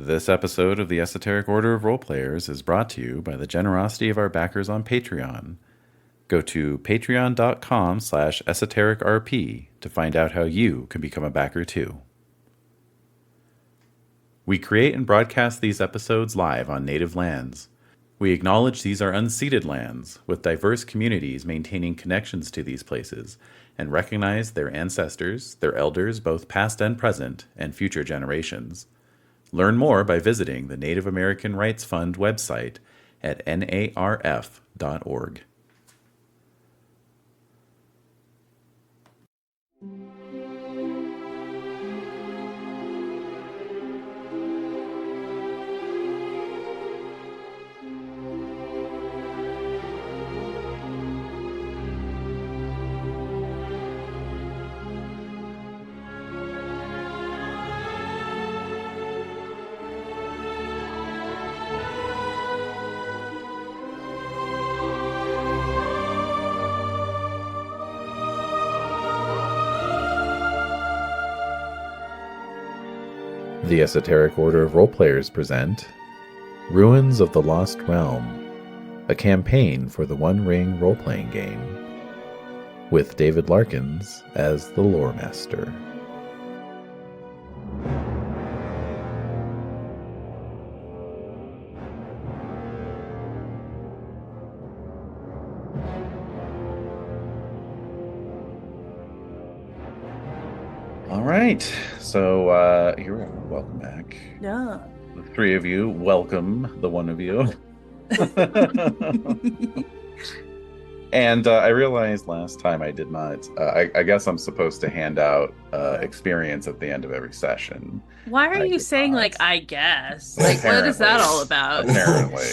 This episode of the Esoteric Order of Roleplayers is brought to you by the generosity of our backers on Patreon. Go to patreon.com/esotericrp to find out how you can become a backer too. We create and broadcast these episodes live on native lands. We acknowledge these are unceded lands, with diverse communities maintaining connections to these places, and recognize their ancestors, their elders, both past and present, and future generations. Learn more by visiting the Native American Rights Fund website at narf.org. The Esoteric Order of Roleplayers present Ruins of the Lost Realm, a campaign for the One Ring role-playing game, with David Larkins as the Lore Master. All right, so here we are. Welcome back. Yeah. The three of you, welcome the one of you. And I realized last time I did not. I guess I'm supposed to hand out experience at the end of every session. Why are you saying not. like I guess? Like what is that all about? Apparently.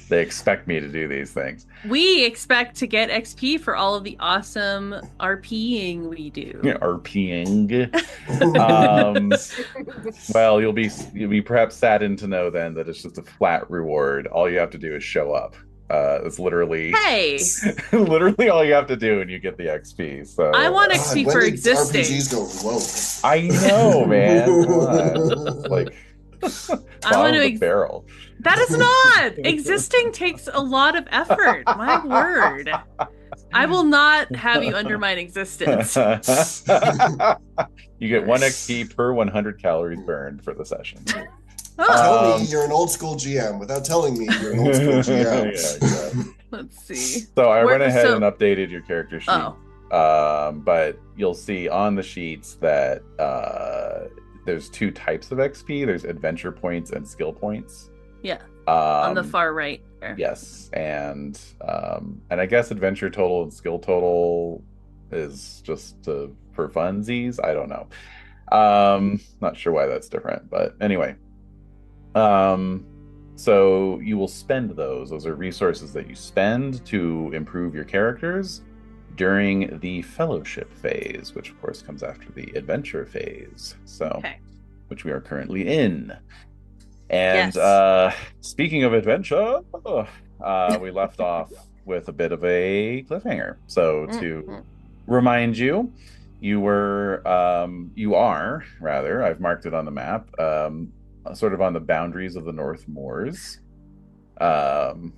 They expect me to do these things. We expect to get XP for all of the awesome RPing we do. RPing. Well, you'll be perhaps saddened to know then that it's just a flat reward. All you have to do is show up. It's literally literally all you have to do, and you get the XP. So I want XP for existing. RPGs go rogue. I know, man. Like I want to barrel. That is not existing. Takes a lot of effort. My word. I will not have you undermine existence. You get 1 XP per 100 calories burned for the session. Tell me you're an old school GM without telling me you're an old school GM. Yeah, exactly. Let's see. So I went ahead and updated your character sheet. Oh. But you'll see on the sheets that there's 2 types of XP. There's adventure points and skill points. Yeah. On the far right there. Yes, and I guess adventure total and skill total is just for funsies. I don't know. Not sure why that's different, but anyway. So you will spend those. Those are resources that you spend to improve your characters during the fellowship phase, which of course comes after the adventure phase. So, which we are currently in. And speaking of adventure, we left off with a bit of a cliffhanger. So to remind you, you are, I've marked it on the map, sort of on the boundaries of the North Moors, outside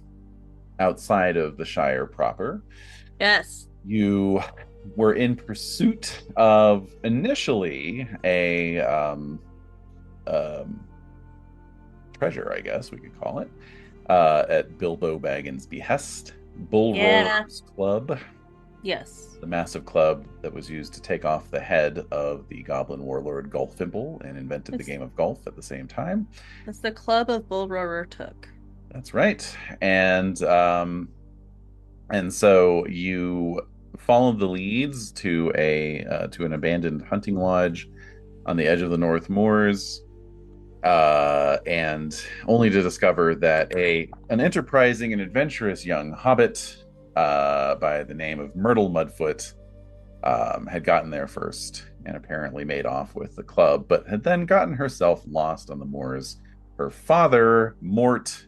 of the Shire proper. Yes. You were in pursuit of initially a treasure, I guess we could call it, at Bilbo Baggins' behest. Bull Roar's Club. Yes. The massive club that was used to take off the head of the goblin warlord Golfimble and invented the game of golf at the same time. That's the club of Bull Roarer took. That's right. And so you followed the leads to an abandoned hunting lodge on the edge of the North Moors. And only to discover that an enterprising and adventurous young hobbit by the name of Myrtle Mudfoot had gotten there first and apparently made off with the club, but had then gotten herself lost on the moors. Her father, Mort,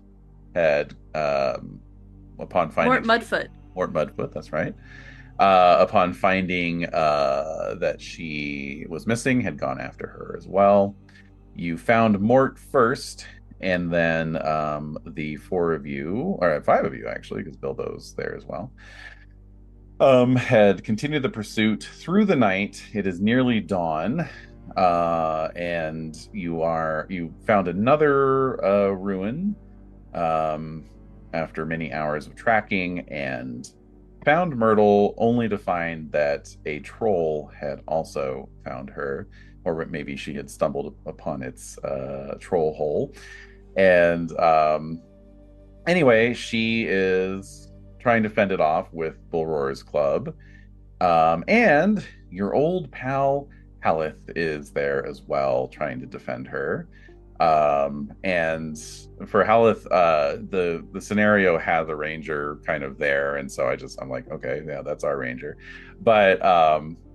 had, upon finding... Mort Mudfoot, that's right. Upon finding that she was missing, had gone after her as well. You found Mort first, and then the four of you, or five of you actually, because Bilbo's there as well, had continued the pursuit through the night. It is nearly dawn, and you found another ruin after many hours of tracking, and found Myrtle, only to find that a troll had also found her, or maybe she had stumbled upon its troll hole. And anyway, she is trying to fend it off with Bullroar's club. And your old pal Haleth is there as well, trying to defend her. And for Haleth, the scenario has a ranger kind of there, and so I'm like, okay, yeah, that's our ranger. But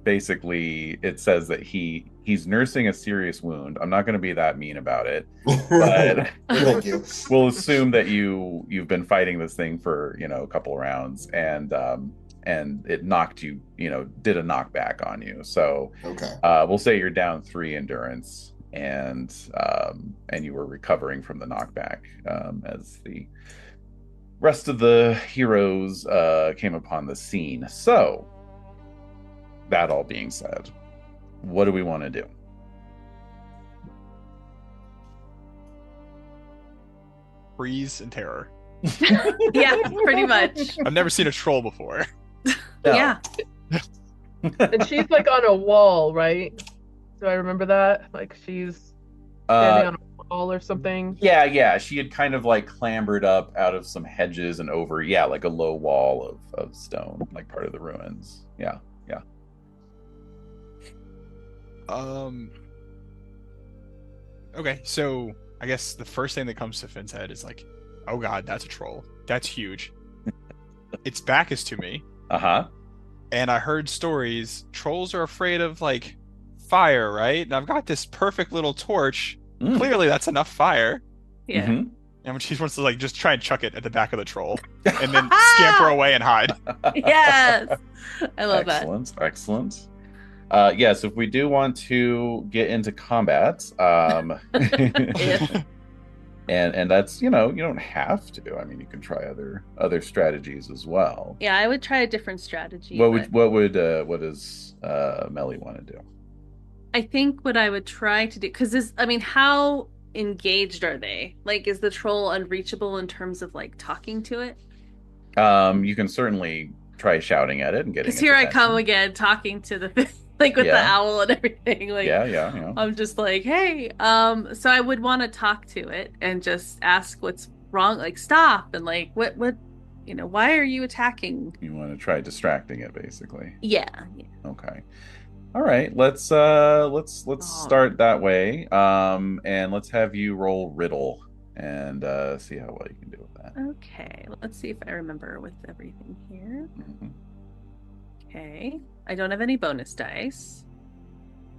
basically it says that he's nursing a serious wound. I'm not going to be that mean about it, but Thank you. We'll assume that you've been fighting this thing for a couple of rounds, and it knocked you, did a knockback on you. So Okay. We'll say you're down 3 endurance, and you were recovering from the knockback as the rest of the heroes came upon the scene. So, that all being said, what do we want to do? Freeze and terror. Yeah, pretty much. I've never seen a troll before. Yeah. And she's like on a wall, right? Do I remember that? Like she's standing on a wall or something? Yeah. She had kind of like clambered up out of some hedges and over, like a low wall of stone, like part of the ruins. Yeah. Okay, so I guess the first thing that comes to Finn's head is like, oh god, that's a troll. That's huge. Its back is to me. Uh-huh. And I heard stories, trolls are afraid of like fire, right? And I've got this perfect little torch. Clearly that's enough fire. Yeah. Mm-hmm. And she wants to like just try and chuck it at the back of the troll and then scamper away and hide. Yes. I love that. Excellent. Yes, if we do want to get into combat, and that's, you don't have to. I mean, you can try other strategies as well. Yeah, I would try a different strategy. What does Melly want to do? I think what I would try to do, because how engaged are they? Like, is the troll unreachable in terms of like talking to it? You can certainly try shouting at it and getting. Because here I come again, talking to the like with the owl and everything. Like, yeah. I'm just like, hey. So I would want to talk to it and just ask what's wrong, like stop, and like what why are you attacking? You want to try distracting it, basically. Yeah. Okay. All right. Let's start that way. And let's have you roll riddle and see how well you can do with that. Okay. Let's see if I remember with everything here. Mm-hmm. Okay. I don't have any bonus dice.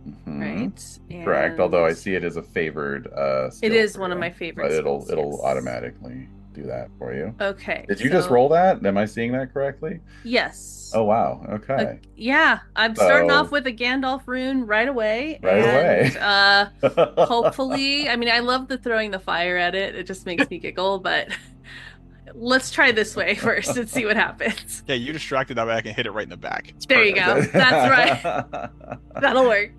Mm-hmm. Right. Correct. Although I see it as a favored skill. It is one of my favorite skills, it'll automatically do that for you. Okay. Did you just roll that? Am I seeing that correctly? Yes. Oh wow. Okay. Yeah. I'm starting off with a Gandalf rune right away. Hopefully, I love the throwing the fire at it. It just makes me giggle, but let's try this way first and see what happens. Yeah, you distracted that way. I can hit it right in the back. It's there perfect. You go. That's right. That'll work.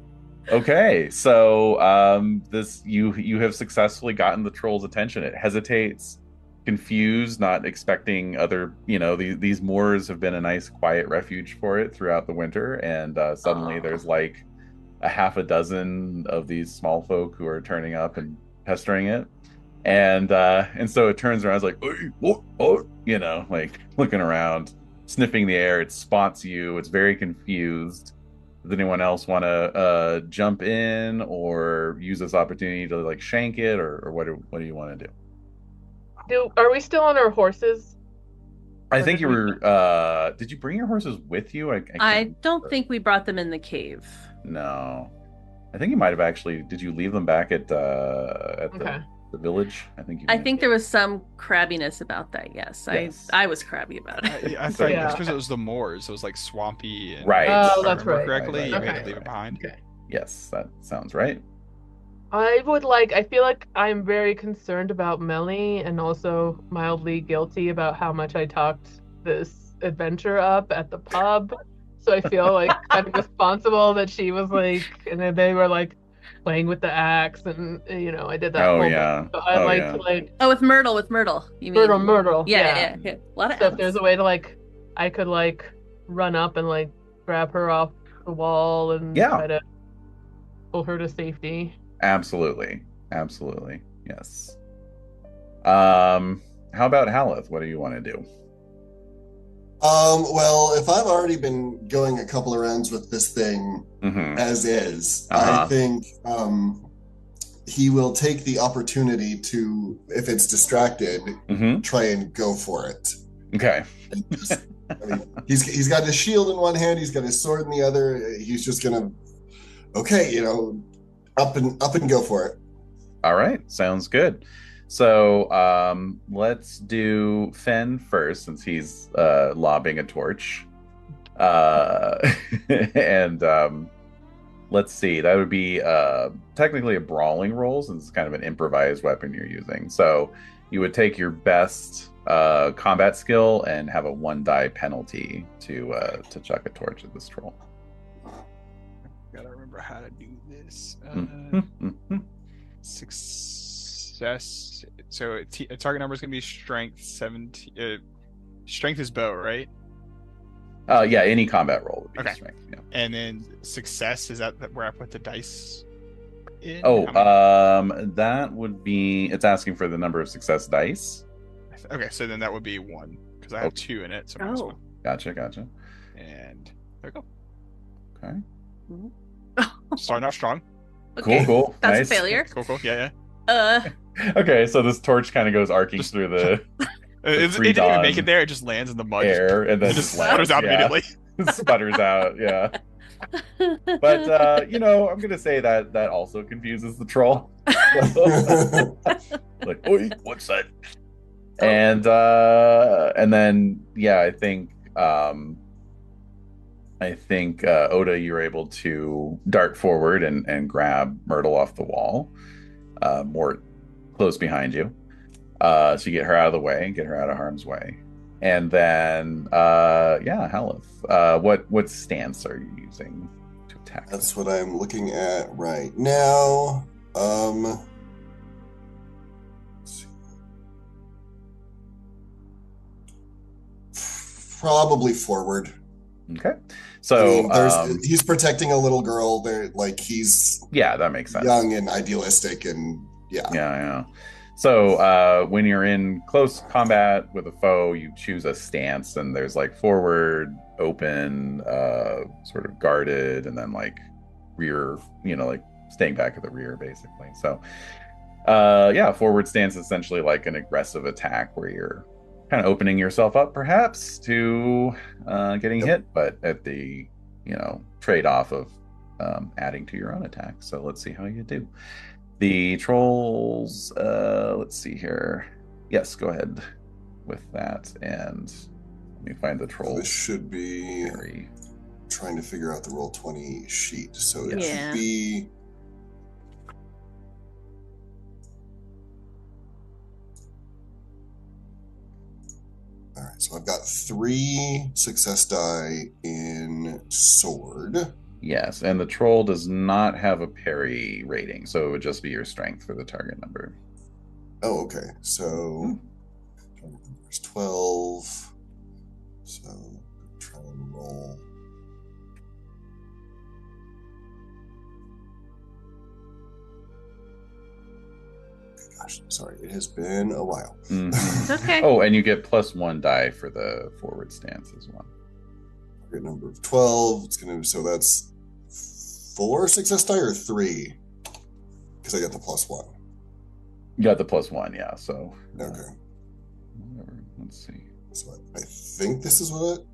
Okay, so you have successfully gotten the troll's attention. It hesitates, confused, not expecting other. These moors have been a nice, quiet refuge for it throughout the winter, and suddenly there's like a half a dozen of these small folk who are turning up and pestering it. And so it turns around, it's like, like looking around, sniffing the air. It spots you. It's very confused. Does anyone else want to jump in or use this opportunity to like shank it, or what do you want to do? Are we still on our horses? I think you were. Did you bring your horses with you? I don't think we brought them in the cave. No, I think you might have actually. Did you leave them back at the village? I think there was some crabbiness about that. Yes. I was crabby about it. I thought because it was the moors, it was like swampy. And right. Oh, that's right. Correctly, right. You had to leave it behind. Okay. Yes, that sounds right. I feel like I'm very concerned about Melly and also mildly guilty about how much I talked this adventure up at the pub. So I feel like kind of responsible that she was like, and then they were like playing with the axe, and I did that Oh whole yeah. bit. So I'd Oh like yeah. to like Oh, with Myrtle, you mean? Myrtle. Yeah. A lot of So if M's. there's a way to like, I could like run up and like grab her off the wall and Yeah. try to pull her to safety. Absolutely. Absolutely. Yes. How about Haleth? What do you want to do? Well, if I've already been going a couple of rounds with this thing Mm-hmm. as is, Uh-huh. I think he will take the opportunity to, if it's distracted, Mm-hmm. try and go for it. Okay. I mean, he's got his shield in one hand, he's got his sword in the other. He's just gonna, okay, up and go for it. All right. Sounds good. So let's do Fen first, since he's lobbing a torch. And let's see. That would be technically a brawling roll, since it's kind of an improvised weapon you're using. So you would take your best combat skill and have a 1-die penalty to chuck a torch at this troll. Gotta remember how to do this. Mhm. Success. So a target number is gonna be strength 17. Strength is bow, right? Yeah, any combat roll would be Okay. strength. Yeah. And then success, is that where I put the dice in? Oh, How many? that would be. It's asking for the number of success dice. Okay, so then that would be 1 because I have Okay. 2 in it. So minus Oh. 1. Gotcha. And there we go. Okay. Starting off strong. Okay. Cool. That's Nice. a failure. Cool. Yeah. Okay, so this torch kind of goes arcing Just- through the It didn't even pre-dawn make it there. It just lands in the mud. air and then It just lands, sputters out yeah. immediately. Sputters out, yeah. But I'm gonna say that also confuses the troll. Like, oi, what's that? And then I think Oda, you're able to dart forward and grab Myrtle off the wall, more close behind you. So you get her out of the way, get her out of harm's way. And then Haleth, what stance are you using to attack? That's what I'm looking at right now. Let's see. Probably forward. Okay. So he's protecting a little girl. There, like he's yeah, that makes sense. young and idealistic, and Yeah. So when you're in close combat with a foe, you choose a stance, and there's like forward, open, sort of guarded, and then like rear, like staying back at the rear, basically. So forward stance is essentially like an aggressive attack where you're kind of opening yourself up perhaps to getting hit, but at the trade-off of adding to your own attack. So let's see how you do. The trolls, let's see here. Yes, go ahead with that. And let me find the troll. this should be Very... trying to figure out the Roll20 sheet. So it Yeah. should be. All right, so I've got 3 success die in sword. Yes, and the troll does not have a parry rating, so it would just be your strength for the target number. Oh, okay. So there's 12. So try and roll. Gosh, sorry, it has been a while. Mhm. It's okay. Oh, and you get +1 die for the forward stance as well. Target number of 12. It's gonna, so that's 4 success die or 3? Because I got the +1. You got the +1, yeah. So Okay. whatever. Let's see. So I think this is what it.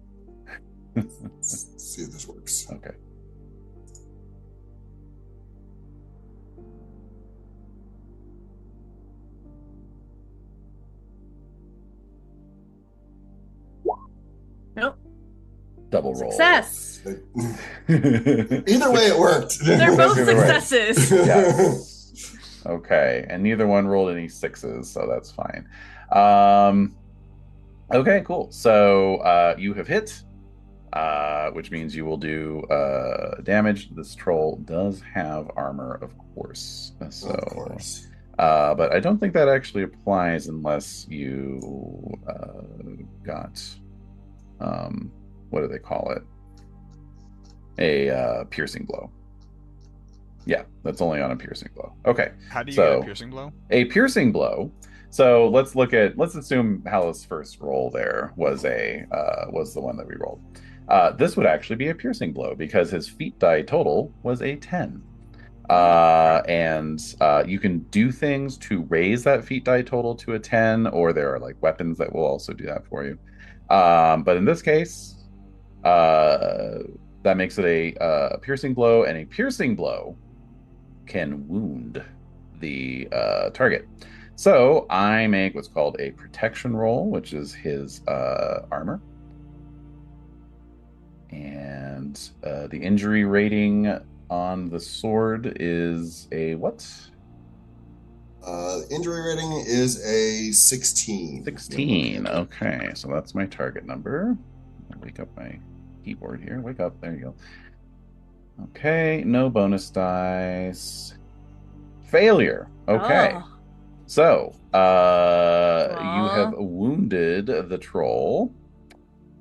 Let's see if this works. Okay. Nope. Double roll. Success. Either way, it worked. They're both Either way. successes. Yes. Okay, and neither one rolled any sixes, so that's fine. Um, okay, cool. So you have hit, which means you will do damage. This troll does have armor, of course. So, Of course. but I don't think that actually applies unless you got what do they call it? A piercing blow. Yeah, that's only on a piercing blow. Okay. How do you So- get a piercing blow? A piercing blow. So let's assume Hallis' first roll there was the one that we rolled. This would actually be a piercing blow because his feat die total was a 10. And you can do things to raise that feat die total to a 10, or there are like weapons that will also do that for you. But in this case, that makes it a piercing blow, and a piercing blow can wound the target. So I make what's called a protection roll, which is his armor. And the injury rating on the sword is a what? Injury rating is a 16. 16. Okay, so that's my target number. I'll wake up my keyboard here. Wake up. There you go. Okay, no bonus dice. Failure. Okay. Oh. So, you Aw. have wounded the troll.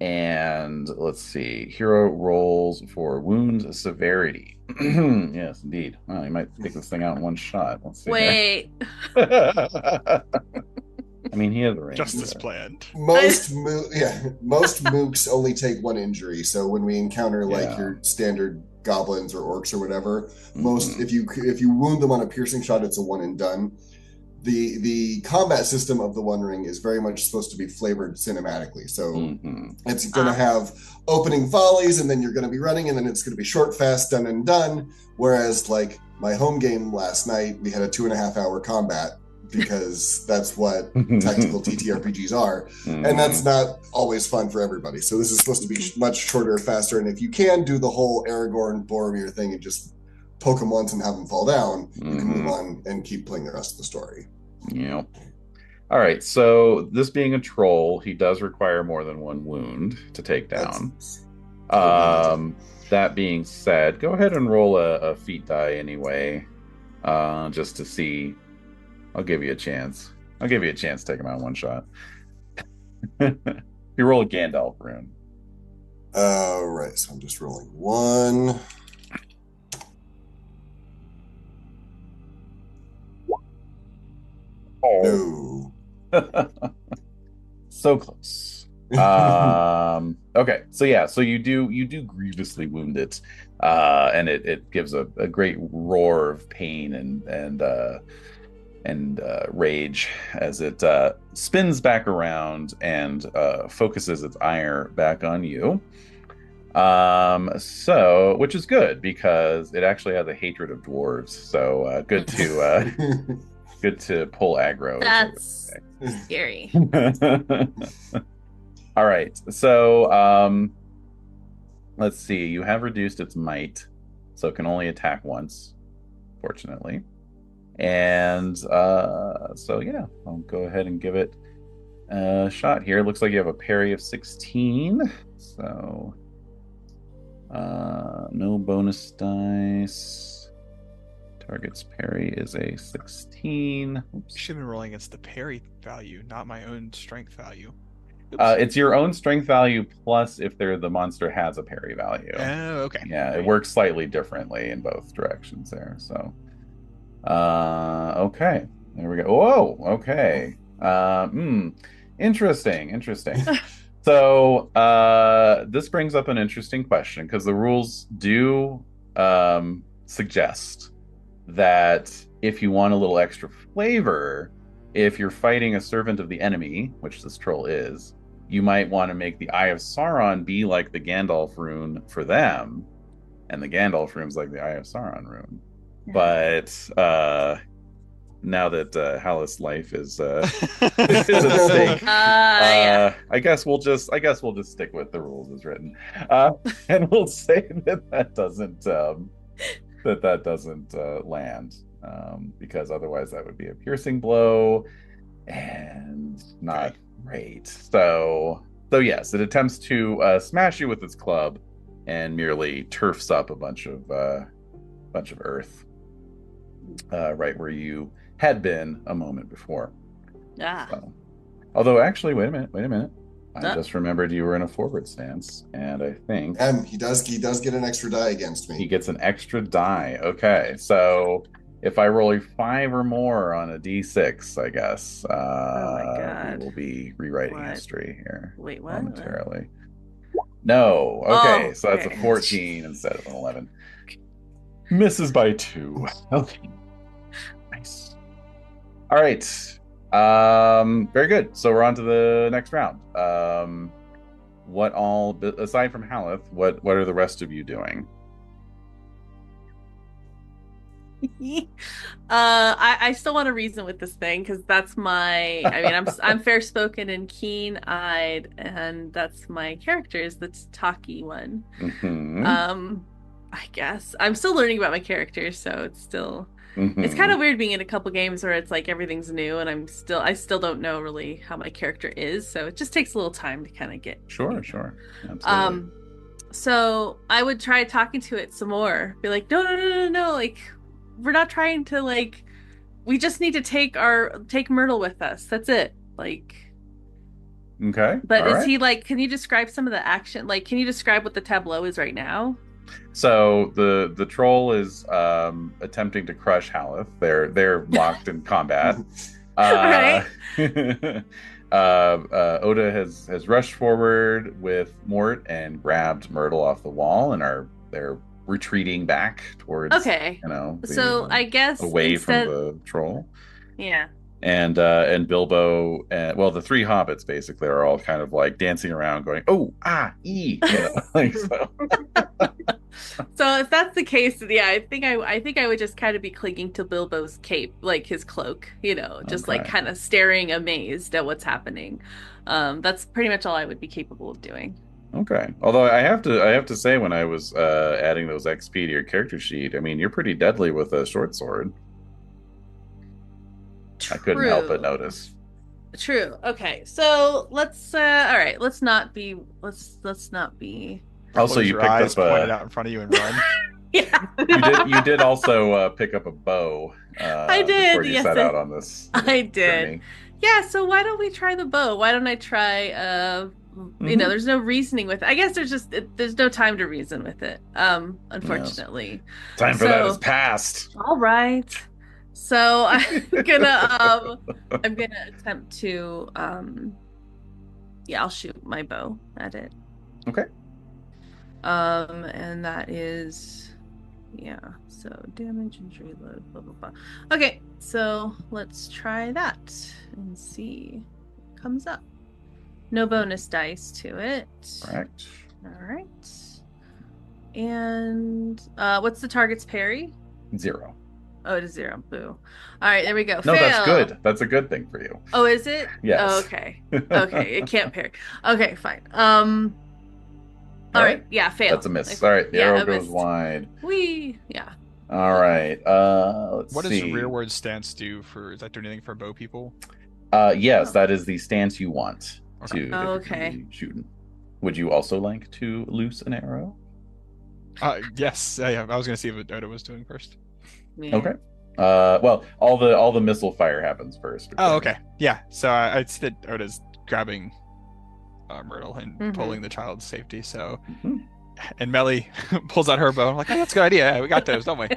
And let's see. Hero rolls for wound severity. Yes, indeed. Well, you might take this thing out in one shot. Let's see. Wait. I mean, he has a range. Just as there. planned. Most mooks only take one injury. So when we encounter like Yeah. your standard goblins or orcs or whatever, most Mhm. if you wound them on a piercing shot, it's a one and done. The combat system of the One Ring is very much supposed to be flavored cinematically. So Mhm. it's going to have opening volleys, and then you're going to be running, and then it's going to be short, fast, done and done. Whereas like my home game last night, we had a 2.5 hour combat because that's what tactical TTRPGs are. And that's not always fun for everybody. So this is supposed to be much shorter, faster. And if you can do the whole Aragorn Boromir thing and just poke him once and have him fall down, you can move on and keep playing the rest of the story. Yeah. All right. So this being a troll, he does require more than one wound to take down. That being said, go ahead and roll a feat die anyway, just to see. I'll give you a chance. I'll give you a chance to take him out in one shot. You roll a Gandalf rune. Right, so I'm just rolling one. No. So close. Okay, so yeah, so you do grievously wound it, and it gives a great roar of pain and rage as it spins back around and focuses its ire back on you. So which is good because it actually has a hatred of dwarves. So good to pull aggro. That's scary. All right. So let's see. You have reduced its might, so it can only attack once, fortunately. And so yeah, I'll go ahead and give it a shot here. Looks like you have a parry of 16. So no bonus dice. Target's parry is a 16. Oops. You should have been rolling against the parry value, not my own strength value. Oops. It's your own strength value plus if the monster has a parry value. Oh, okay. Yeah, it works slightly differently in both directions there. So, okay, there we go. Whoa, okay. Interesting. So, this brings up an interesting question because the rules do suggest that if you want a little extra flavor, if you're fighting a servant of the enemy, which this troll is, you might want to make the Eye of Sauron be like the Gandalf rune for them, and the Gandalf rune's like the Eye of Sauron rune. But now that Hallis' life is at stake, Yeah. I guess we'll just stick with the rules as written, and we'll say that doesn't land. because otherwise that would be a piercing blow and not great. So yes, it attempts to smash you with its club and merely turfs up a bunch of earth right where you had been a moment before. So, although actually, wait a minute. I just remembered you were in a forward stance, and I think he does get an extra die against me. He gets an extra die. Okay, so if I roll a 5 or more on a d6, I guess oh my God. we will be rewriting history here. Wait, what? Momentarily. No. Okay, so that's okay. a 14 instead of an 11. Misses by 2. Okay. Nice. All right. Very good. So we're on to the next round. What all, aside from Haleth, what are the rest of you doing? I still want to reason with this thing because that's my. I mean, I'm fair spoken and keen eyed, and that's my character is the talky one. Mm-hmm. I guess I'm still learning about my character, so it's still. Mm-hmm. It's kind of weird being in a couple games where it's like everything's new and I still don't know really how my character is, so it just takes a little time to kind of get Sure. Absolutely. So I would try talking to it some more. Be like, no, like we're not trying to like we just need to take Myrtle with us. That's it. Like okay. But is he like can you describe some of the action? Like can you describe what the tableau is right now? So the troll is attempting to crush Haleth. They're locked in combat. Right. Oda has rushed forward with Mort and grabbed Myrtle off the wall and they're retreating back towards. Okay. So I guess away from the troll. Yeah. And Bilbo and the 3 hobbits basically are all kind of like dancing around going, oh, like so. So if that's the case, yeah, I think I would just kind of be clinging to Bilbo's cape, like his cloak, just like kind of staring amazed at what's happening. That's pretty much all I would be capable of doing. Okay. Although I have to say, when I was adding those XP to your character sheet, I mean, you're pretty deadly with a short sword. True. I couldn't help but notice. True. Okay. So let's all right. Let's not be. Also, you picked up pointed out in front of you and run. Yeah. you did also pick up a bow. I did. Before you set out on this. I did. Journey. Yeah. So why don't we try the bow? Why don't I try? There's no reasoning with it. I guess there's no time to reason with it. Unfortunately. Yes. Time for that is past. All right. So I'm gonna attempt to I'll shoot my bow at it. Okay. And that is so damage, injury, load, blah blah blah. Okay, so let's try that and see what comes up. No bonus dice to it. Correct. All right. And what's the target's parry? 0. Oh, it is 0. Boo. All right, there we go. No, Fail. that's good. That's a good thing for you. Oh, is it? Yes. Oh, okay. Okay, it can't parry. Okay, fine. All right. Yeah, fail. That's a miss. All right, the arrow goes wide. Yeah. All right. Let's what see. does rearward stance do for? Is that doing anything for bow people? Yes, that is the stance you want to okay. shooting. Would you also like to loose an arrow? Yes. Yeah. I was going to see what Oda was doing first. Yeah. Okay. Well, all the missile fire happens first. Oh, okay. Yeah. So I see that Oda's grabbing Myrtle and pulling the child's safety. So, and Melly pulls out her bow. I'm like, oh, that's a good idea. We got those, don't we?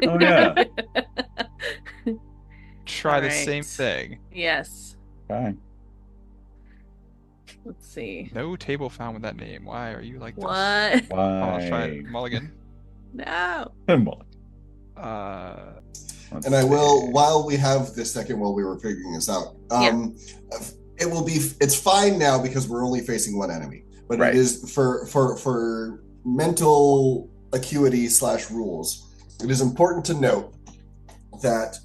Oh yeah. Try the same thing. Yes. Fine. Let's see. No table found with that name. Why are you like this? What? Why? I'll try it. Mulligan. No. And I will, while we have this second, while we were figuring this out, it's fine now because we're only facing one enemy. But it is for mental acuity / rules. It is important to note that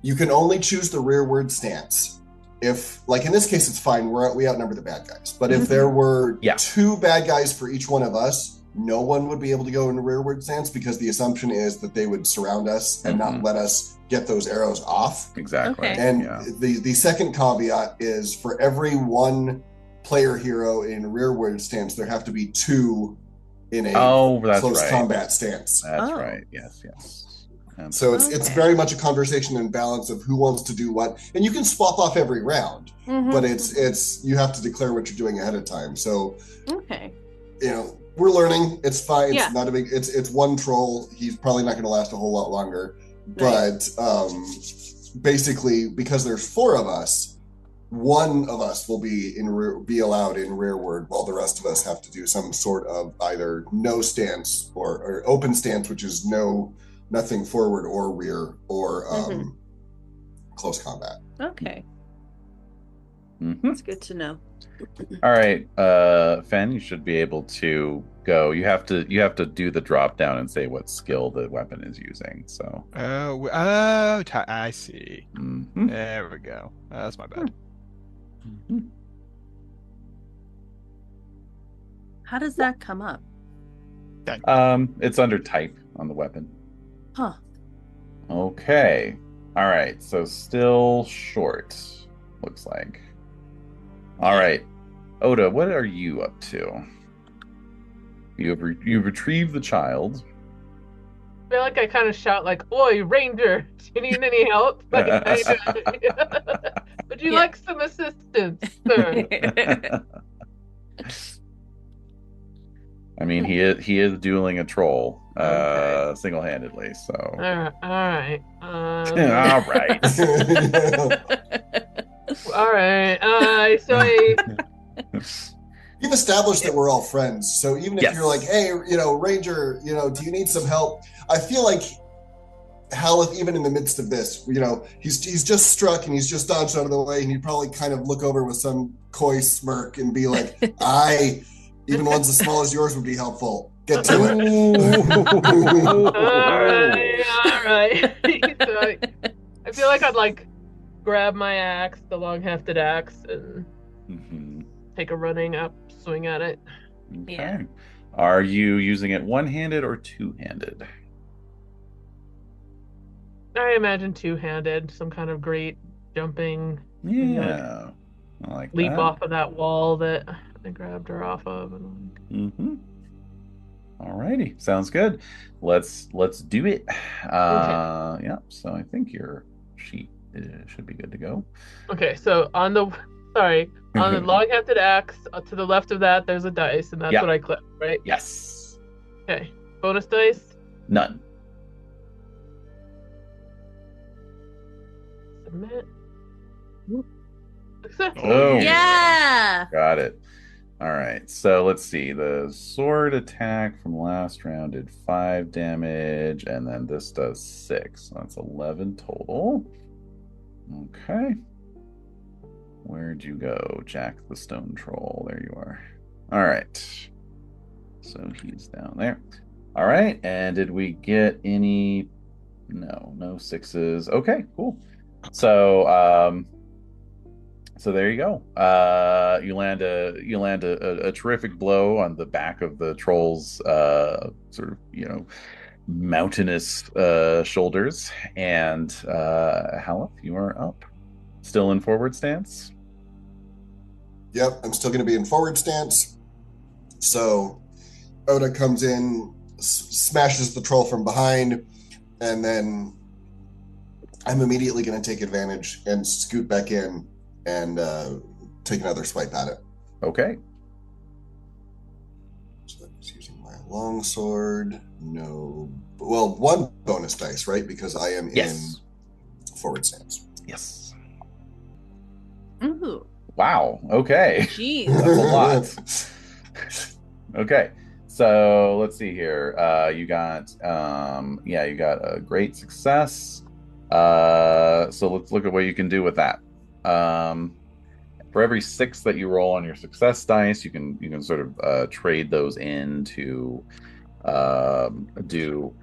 you can only choose the rearward stance. If, like in this case, it's fine. We outnumber the bad guys. But if there were 2 bad guys for each one of us, no one would be able to go into rearward stance because the assumption is that they would surround us and not let us get those arrows off. Exactly. Okay. And yeah. the second caveat is for every one player hero in rearward stance, there have to be 2 in a close combat stance. That's right. Yes. So it's very much a conversation and balance of who wants to do what, and you can swap off every round, but it's you have to declare what you're doing ahead of time. So we're learning. It's fine. It's not a big. It's one troll. He's probably not going to last a whole lot longer. Right. But basically, because there's 4 of us, one of us will be allowed in rearward, while the rest of us have to do some sort of either no stance or open stance, which is nothing forward or rear or close combat. Okay. That's good to know. All right, Fen, you should be able to go. You have to do the drop down and say what skill the weapon is using. So. I see. There we go. That's my bad. How does that come up? It's under type on the weapon. Huh. Okay. All right. So still short, looks like. All right. Oda, what are you up to? You've retrieved the child. I feel like I kind of shout like, "Oi, Ranger! Do you need any help? Would you like some assistance, sir?" I mean, he is dueling a troll single-handedly. So. All right. All right. All right. So You've established that we're all friends. So even if you're like, hey, Ranger, do you need some help? I feel like Haleth, even in the midst of this, he's just struck and he's just dodged out of the way, and he'd probably kind of look over with some coy smirk and be like, even ones as small as yours would be helpful. Get to it. All right. So I feel like I'd grab my axe, the long-hefted axe, and take a running up swing at it. Okay. Yeah. Are you using it one-handed or two-handed? I imagine two-handed, some kind of great jumping. Yeah. I like leap that. off of that wall that I grabbed her off of. Alrighty, sounds good. Let's do it. Okay. Yeah. So I think your sheet should be good to go. Okay, so on the long-hefted axe, to the left of that, there's a dice, and that's what I clicked, right? Yes. Okay. Bonus dice? None. Submit. Oh yeah. Got it. All right. So let's see. The sword attack from last round did 5 damage, and then this does 6. So that's 11 total. Okay. Where'd you go, Jack the Stone Troll? There you are. All right. So he's down there. All right. And did we get any? No 6s. Okay, cool. So there you go. You land a terrific blow on the back of the troll's sort of mountainous shoulders, and Haleth, you are up. Still in forward stance? Yep, I'm still going to be in forward stance. So Oda comes in, smashes the troll from behind, and then I'm immediately going to take advantage and scoot back in and take another swipe at it. Okay. So that's using my longsword. One bonus dice, right? Because I am in forward stance. Yes. Ooh. Wow. Okay. Jeez. That's a lot. Okay. So let's see here. You got a great success. So let's look at what you can do with that. For every 6 that you roll on your success dice, you can sort of trade those in to do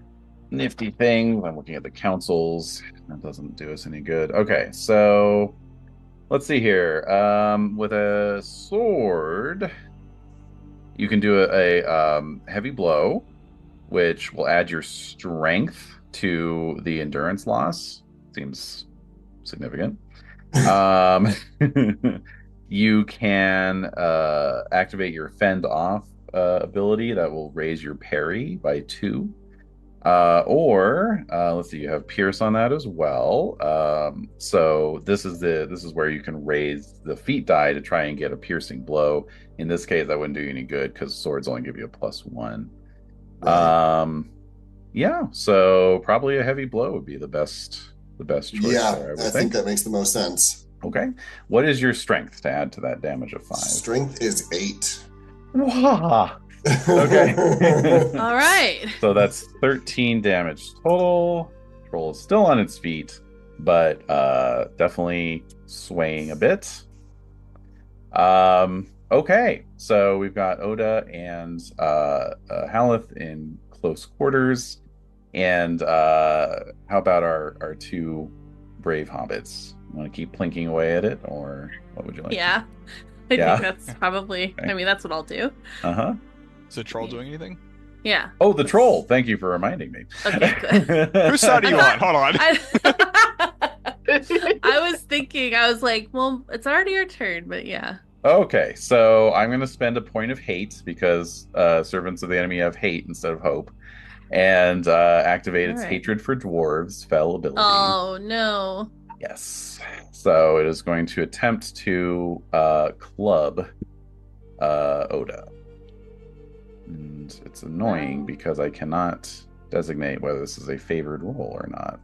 nifty things. I'm looking at the councils. That doesn't do us any good. Okay, so let's see here. With a sword, You can do a heavy blow, which will add your strength to the endurance loss. Seems significant. You can activate your fend off ability that will raise your parry by 2. Or let's see, you have pierce on that as well. So this is where you can raise the feat die to try and get a piercing blow. In this case, that wouldn't do you any good because swords only give you a +1. Right. Yeah, so probably a heavy blow would be the best choice. Yeah, there, I think that makes the most sense. Okay. What is your strength to add to that damage of 5? Strength is 8. Wow. Okay. All right. So that's 13 damage total. Troll is still on its feet, but definitely swaying a bit. Okay. So we've got Oda and Haleth in close quarters. And how about our 2 brave hobbits? Want to keep plinking away at it, or what would you like? Yeah. I think that's probably, okay. I mean, that's what I'll do. Uh-huh. Is the troll doing anything? Yeah. Oh, the troll. Thank you for reminding me. Okay, good. Whose side are you on? Hold on. I was thinking, I was like, well, it's already your turn, but yeah. Okay, so I'm going to spend a point of hate because servants of the enemy have hate instead of hope. And activate its hatred for dwarves, fell ability. Oh, no. Yes. So it is going to attempt to club Oda. And it's annoying because I cannot designate whether this is a favored roll or not.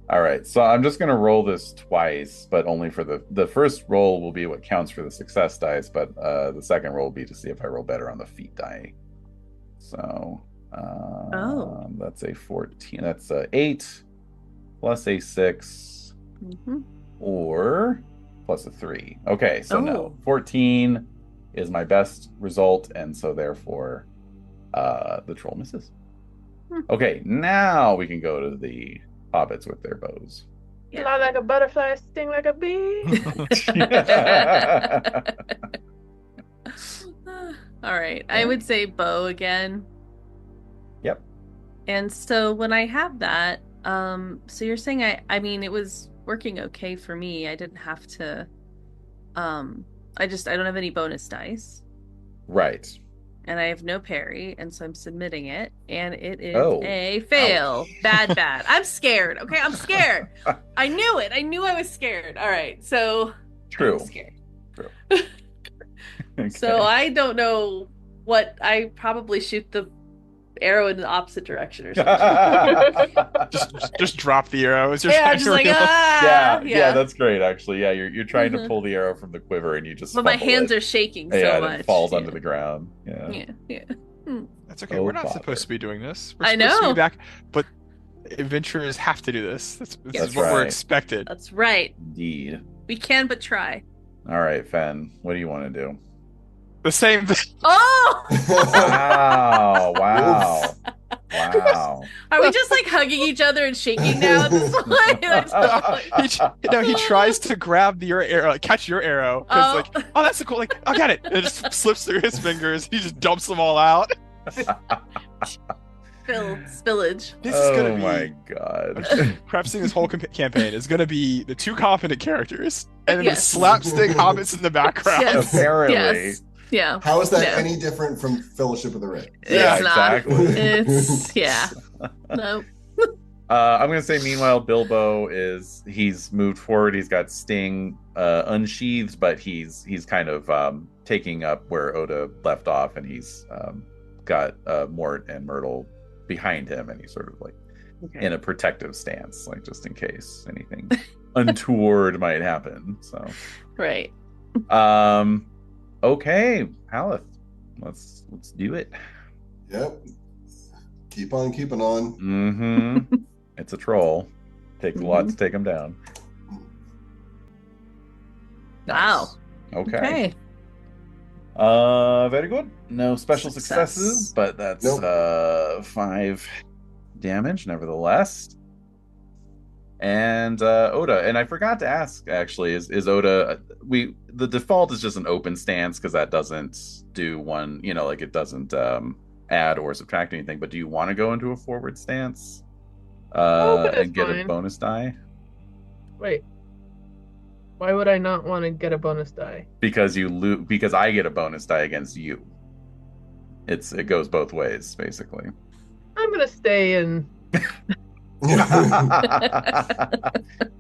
All right, so I'm just going to roll this twice, but only for the first roll will be what counts for the success dice, but the second roll will be to see if I roll better on the feat die. So that's a 14. That's a 8 plus a 6 or plus a 3. Okay, so no, 14 is my best result, and so therefore the troll misses. Okay, now we can go to the hobbits with their bows. Fly like a butterfly, sting like a bee. All right, I would say bow again. Yep. And so when I have that, so you're saying I mean it was working okay for me. I didn't have to I don't have any bonus dice. Right. And I have no parry, and so I'm submitting it, and it is a fail. Bad. I'm scared. Okay, I'm scared. I knew it. I knew I was scared. All right, so true. I'm scared. True. Okay. So I don't know what. I probably shoot the arrow in the opposite direction or something. just drop the arrow as you're trying to like, yeah, that's great actually. Yeah, you're trying to pull the arrow from the quiver and you just but my hands are shaking so much. And it falls onto the ground. Yeah. That's okay. We're not supposed to be doing this. We're supposed I know. To be back, but adventurers have to do this. This is what we're expected. That's right. Indeed. We can but try. All right, Fen, what do you want to do? The same thing. Oh! Wow. Are we just like hugging each other and shaking now at this point? He tries to grab your arrow, catch your arrow. That's so cool. Like, I got it. And it just slips through his fingers. He just dumps them all out. Spillage. This is gonna be. Oh my god! Prefacing this whole campaign is gonna be the 2 competent characters and then the slapstick hobbits in the background. Yes. Apparently. Yes. Yeah. How is that any different from Fellowship of the Ring? Yeah, exactly. It's Nope. I'm gonna say meanwhile Bilbo he's moved forward. He's got Sting unsheathed, but he's kind of taking up where Oda left off, and he's got Mort and Myrtle behind him, and he's sort of like in a protective stance, like just in case anything untoward might happen. So right. Okay, Haleth, let's do it. Yep. Keep on keeping on. Mm-hmm. It's a troll. Takes a lot to take him down. Wow. Nice. Okay. Very good. No special successes, but that's 5 damage nevertheless. And Oda, and I forgot to ask actually, is Oda the default is just an open stance because that doesn't do one, like it doesn't add or subtract anything, but do you want to go into a forward stance and get a bonus die? Wait. Why would I not want to get a bonus die? Because because I get a bonus die against you. It goes both ways, basically. I'm gonna stay in.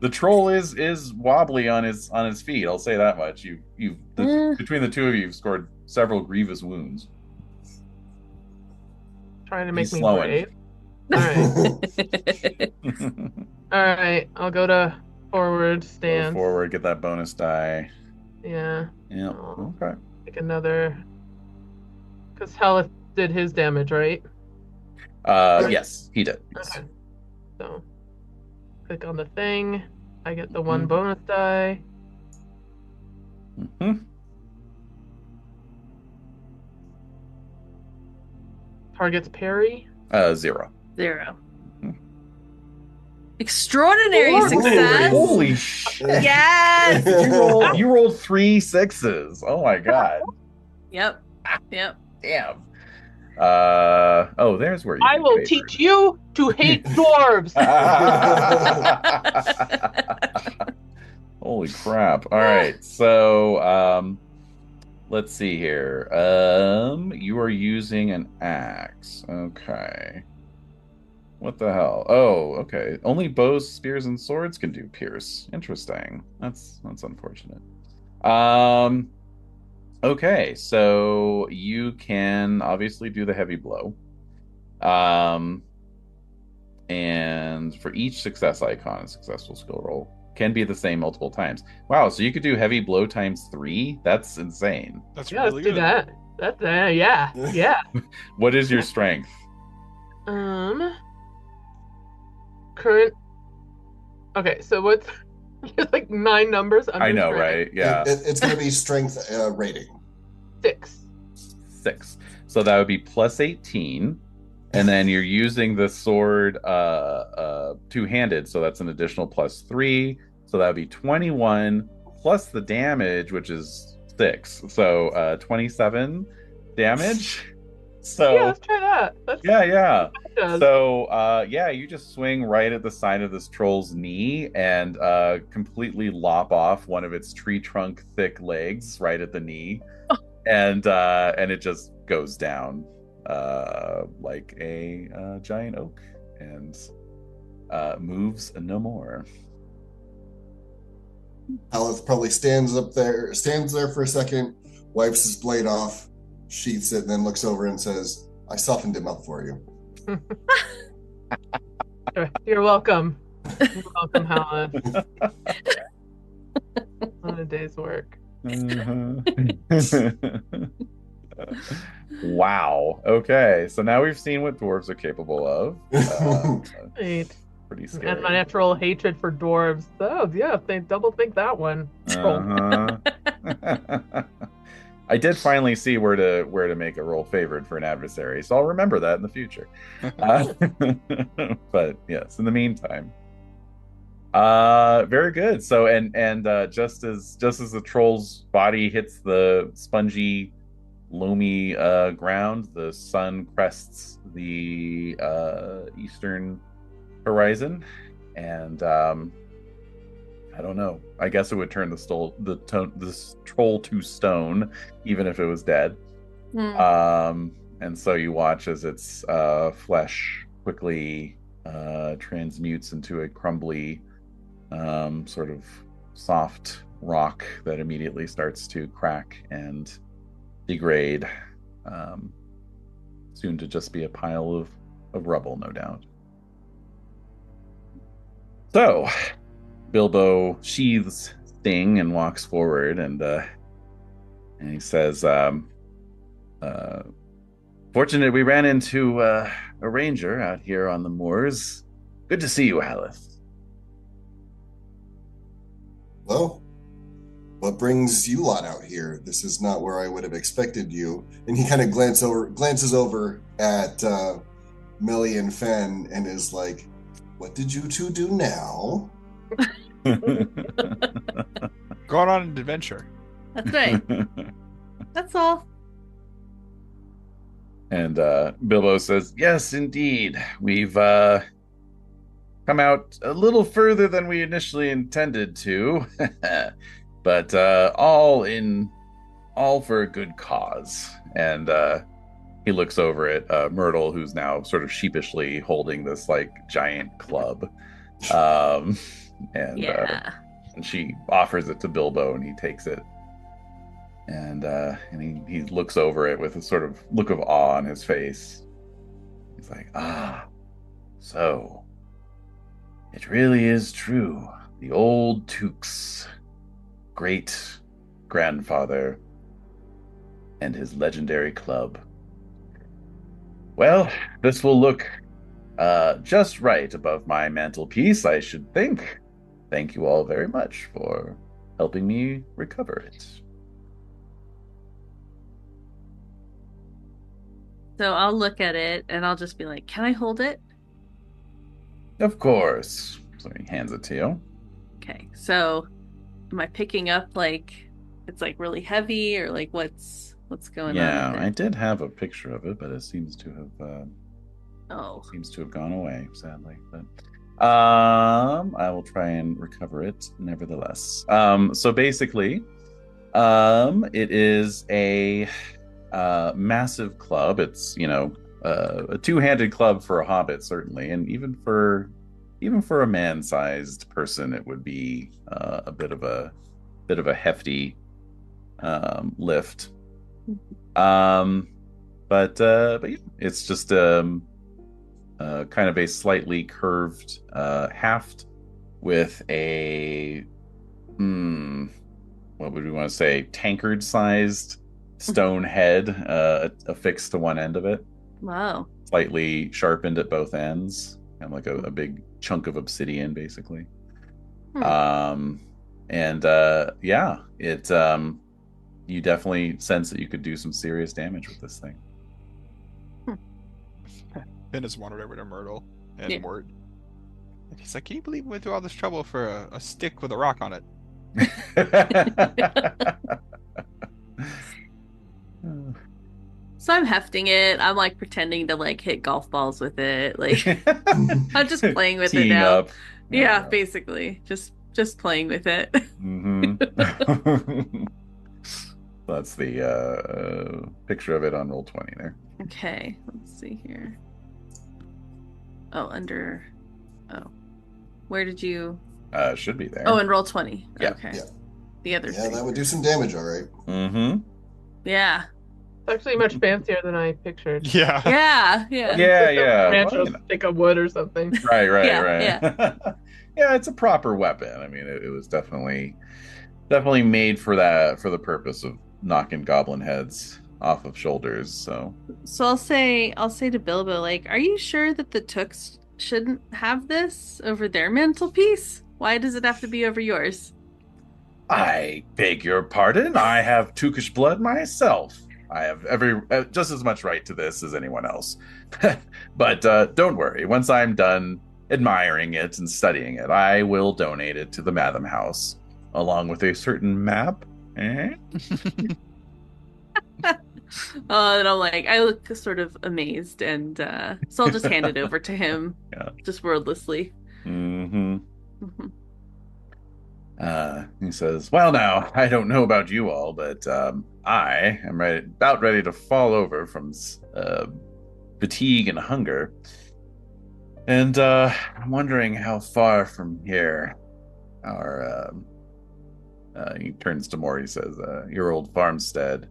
The troll is wobbly on his feet. I'll say that much. Between the two of you, you've scored several grievous wounds. Trying to make me brave. All right. All right. I'll go to forward stance. Go forward. Get that bonus die. Yeah. Yeah. Okay. Take another. Because Haleth did his damage, right? Yes, he did. Okay. So, click on the thing. I get the one bonus die. Target's parry? 0. 0. Extraordinary success. Holy shit. Yes. You rolled 3 6s. Oh my god. Yep. Damn. There's where you I will teach you to hate dwarves. Holy crap. All right. So, let's see here. You are using an axe. Okay. What the hell? Oh, okay. Only bows, spears, and swords can do pierce. Interesting. That's unfortunate. Okay, so you can obviously do the heavy blow. And for each success icon, a successful skill roll can be the same multiple times. Wow, so you could do heavy blow times 3? That's insane. That's yeah, really let's do good. that. That's yeah. What is your strength? Current. Okay, so what's there's like 9 numbers. I know, strength. Right? Yeah. It's going to be strength rating. 6. So that would be plus 18. And then you're using the sword two-handed, so that's an additional plus 3. So that would be 21 plus the damage, which is 6. So 27 damage. So yeah, let's try that. Yeah. So you just swing right at the side of this troll's knee and completely lop off one of its tree trunk thick legs right at the knee. And it just goes down like a giant oak and moves no more. Haleth probably stands there for a second, wipes his blade off, sheaths it, and then looks over and says, "I softened him up for you." You're welcome. You're welcome, Haleth. On a day's work. Wow. Okay, so now we've seen what dwarves are capable of. Right. Pretty scary. And my natural hatred for dwarves. Oh yeah, they double think that one. I did finally see where to make a roll favored for an adversary, so I'll remember that in the future. But yes, in the meantime. Very good. So and just as the troll's body hits the spongy, loamy ground, the sun crests the eastern horizon, and I don't know. I guess it would turn this troll to stone, even if it was dead. And so you watch as its flesh quickly transmutes into a crumbly, sort of soft rock that immediately starts to crack and degrade, soon to just be a pile of rubble, no doubt. So Bilbo sheathes Sting and walks forward, and he says, "Fortunate we ran into a ranger out here on the moors. Good to see you, Haleth." Well, what brings you lot out here? This is not where I would have expected you. And he kind of glances over at Millie and Fen and is like, what did you two do now? Going on an adventure. That's right. That's all. And Bilbo says, yes, indeed. We've come out a little further than we initially intended to. But all for a good cause. And he looks over at Myrtle, who's now sort of sheepishly holding this like giant club. And she offers it to Bilbo, and he takes it. And he looks over it with a sort of look of awe on his face. He's like, so it really is true. The old Took's great grandfather and his legendary club. Well, this will look just right above my mantelpiece, I should think. Thank you all very much for helping me recover it. So I'll look at it and I'll just be like, can I hold it? Of course. So he hands it to you. Okay. So am I picking up like it's like really heavy, or like what's going on? Yeah, I did have a picture of it, but it seems to have gone away, sadly. But I will try and recover it nevertheless. So basically, it is a massive club. It's a two-handed club for a hobbit, certainly, and even for a man-sized person, it would be a bit of a hefty lift. But yeah, it's just kind of a slightly curved haft with a what would we want to say, tankard-sized stone head affixed to one end of it. Wow. Slightly sharpened at both ends, kind of like a big chunk of obsidian, basically. Yeah, it you definitely sense that you could do some serious damage with this thing. Finn has wandered over to Myrtle and Mort. And he's like, can you believe we went through all this trouble for a stick with a rock on it? So I'm hefting it. I'm like pretending to like hit golf balls with it. Like I'm just playing with it now. Up. Yeah, basically. Just playing with it. Mm-hmm. That's the picture of it on Roll20 there. Okay, let's see here. Where did you? Should be there. Oh, in Roll20. Yeah. Okay. Yeah. The other. Yeah, that would do some damage, all right. Mm-hmm. Yeah. It's actually much fancier than I pictured. Yeah. Yeah. Rancho stick of wood or something. Right. Yeah. Yeah, it's a proper weapon. I mean, it was definitely made for the purpose of knocking goblin heads off of shoulders. So I'll say to Bilbo, like, are you sure that the Tooks shouldn't have this over their mantelpiece? Why does it have to be over yours? I beg your pardon. I have Tookish blood myself. I have just as much right to this as anyone else. But don't worry. Once I'm done admiring it and studying it, I will donate it to the Madam House, along with a certain map. And I'm like, I look sort of amazed, and so I'll just hand it over to him, just wordlessly. Mm-hmm. He says, well, now, I don't know about you all, but I am about ready to fall over from fatigue and hunger. And I'm wondering how far from here our... he turns to Mort, he says, your old farmstead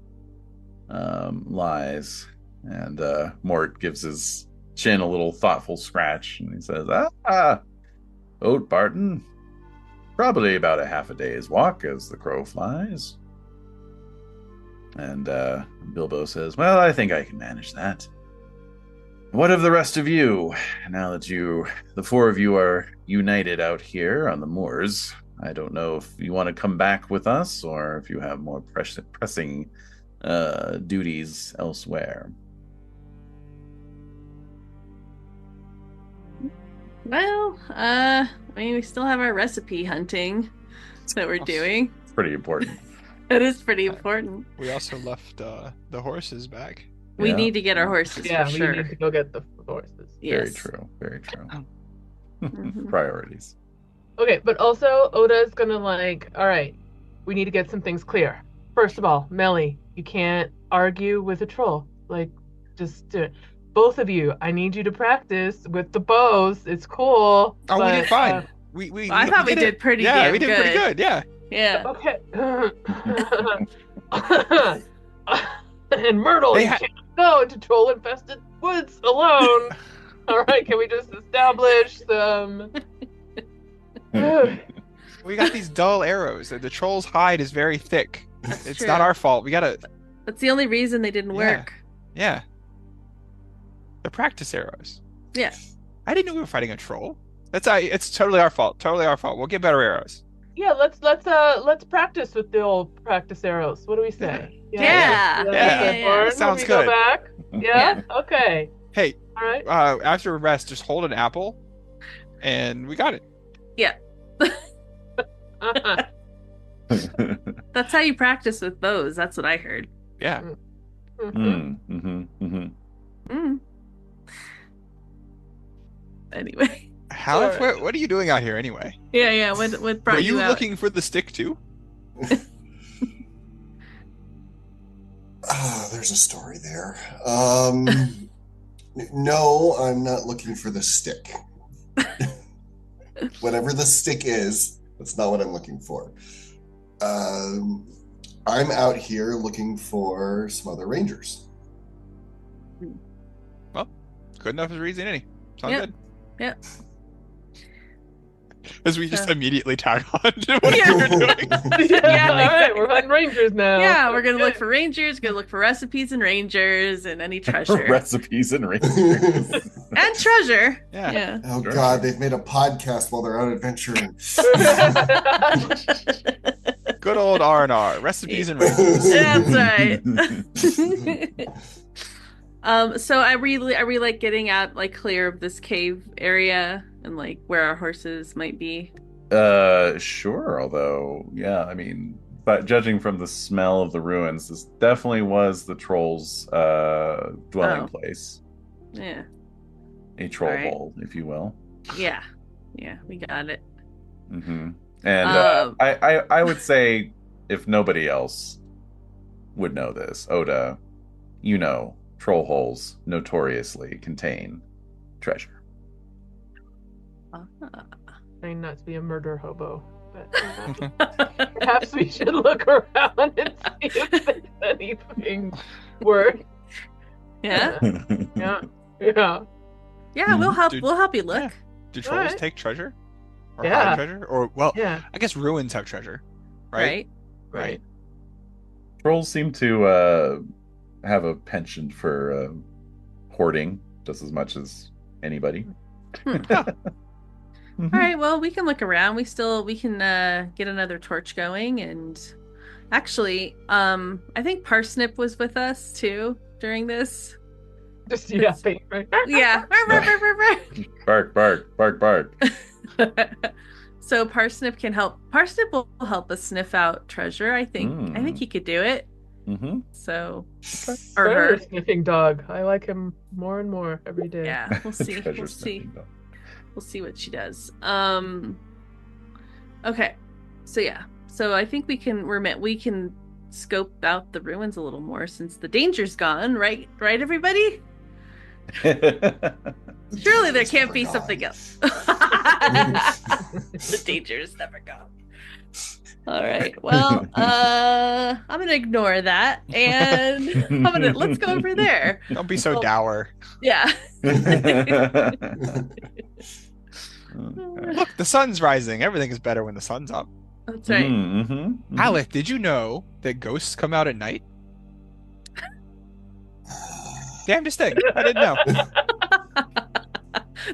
lies. And Mort gives his chin a little thoughtful scratch, and he says, Oat Barton, probably about a half a day's walk as the crow flies. And Bilbo says, well, I think I can manage that. What of the rest of you? Now that the four of you are united out here on the moors, I don't know if you want to come back with us or if you have more pressing duties elsewhere. Well, I mean, we still have our recipe hunting that we're doing. It's pretty important. It is pretty important. We also left the horses back. We Yeah. need to get our horses Yeah, for we sure. need to go get the horses. Very Yes. true. Very true. Mhm. Priorities. Okay, but also Oda's gonna all right, we need to get some things clear. First of all, Melly, you can't argue with a troll. Like, just do it. Both of you, I need you to practice with the bows. It's cool. Oh, we but, did fine. We I thought we it. did pretty Yeah, damn we did pretty good. Yeah. Yeah. Okay. And Myrtle, They you ha- can't go into troll-infested woods alone. All right, can we just establish some? We got these dull arrows. The troll's hide is very thick. That's It's true. not our fault. We gotta. That's the only reason they didn't Yeah. work. Yeah. The practice arrows. Yeah. I didn't know we were fighting a troll. It's totally our fault. Totally our fault. We'll get better arrows. Yeah, let's practice with the old practice arrows. What do we say? Yeah. Lauren, Sounds when we go good. back? Yeah. Okay. Hey, All right. after rest, just hold an apple, and we got it. Uh-huh. That's how you practice with bows. That's what I heard. Yeah. Mhm. Mm. Anyway. Halif, Alright. what are you doing out here anyway? Yeah. What brought Were you out? looking for the stick too? There's a story there. No, I'm not looking for the stick. Whatever the stick is, that's not what I'm looking for. I'm out here looking for some other rangers. Good enough as reason any. Sounds Yep. good. Yep. As we just So- immediately tag on to what Yeah. we were doing. Yeah, All right, we're hunting rangers now. Yeah, we're gonna look Okay. for rangers. Gonna look for recipes and rangers and any treasure Recipes and rangers. and treasure. Yeah. Yeah. Oh Sure. God, they've made a podcast while they're out adventuring. Good old R&R. Recipes and rangers. That's right. So are we like getting out like clear of this cave area and like where our horses might be? Sure. Although, yeah, I mean, but judging from the smell of the ruins, this definitely was the troll's dwelling Oh. place. Yeah. A troll Alright. hole, if you will. Yeah. Yeah, we got it. Hmm. And Um, I would say, if nobody else would know this, Oda, you know, troll holes notoriously contain treasure. Trying not to be a murder hobo, but perhaps we should look around and see if there's anything worth. Yeah. Yeah. Yeah. Yeah, we'll help Dude. we'll help you look. Do trolls Alright. take treasure? Or Yeah. hide treasure? Or, well, Yeah. I guess ruins have treasure. Right? Right? Trolls seem to have a penchant for hoarding just as much as anybody. All right, well, we can look around. We can get another torch going, and actually, I think Parsnip was with us too during this. Just yapping, right? Yeah. Bark, bark, bark, bark. So Parsnip can help. Parsnip will help us sniff out treasure. I think. I think he could do it. Mm-hmm. So, or Better her. sniffing dog. I like him more and more every day. Yeah, we'll see. Treasure We'll see. sniffing dog. We'll see what she does. Okay. So yeah. So I think we can scope out the ruins a little more since the danger's gone, right? Right, everybody? Surely there can't be something else. The danger is never gone. All right. Well, I'm gonna ignore that, and let's go over there. Don't be so dour. Yeah. Look, the sun's rising. Everything is better when the sun's up. That's right. Mm-hmm. Alec, did you know that ghosts come out at night? Damnedest thing. I didn't know.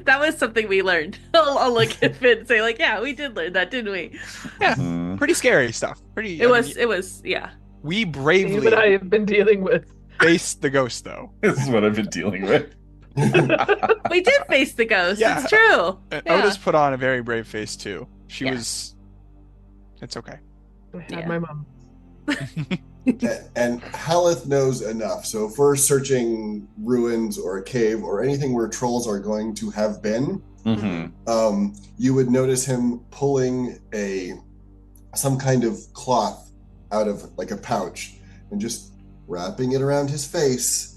That was something we learned. I'll look at Finn and say, like, yeah, we did learn that, didn't we? Mhm. Pretty scary stuff. Pretty. It was, yeah. We Steve bravely and I have been dealing with. faced the ghost, though. This is what I've been dealing with. We did face the ghost. Yeah. It's true. And Yeah. Oda's put on a very brave face too. She Yeah. was. It's okay. I had Yeah. my mom. And Haleth knows enough. So if we're searching ruins or a cave or anything where trolls are going to have been, you would notice him pulling some kind of cloth out of like a pouch and just wrapping it around his face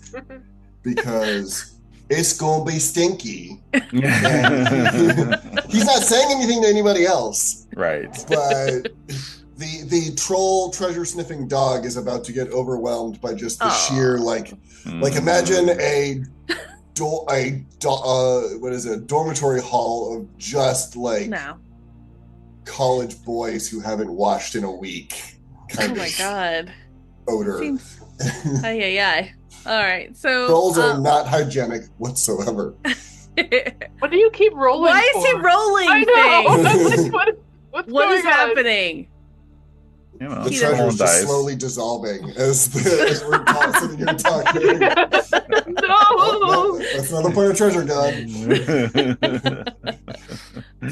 because it's gonna be stinky. He's not saying anything to anybody else, Right. but the troll treasure sniffing dog is about to get overwhelmed by just the sheer like imagine a dormitory hall of just like No. college boys who haven't washed in a week kind Oh my of god. odor. Seems. Ay. All right. So. Trolls are not hygienic whatsoever. What do you keep rolling? Why is he for? rolling I know. things? What's What going is on? happening? You know, The He treasure is doesn't- just slowly dissolving as we're sitting here talking. No. That's not the point of treasure, God.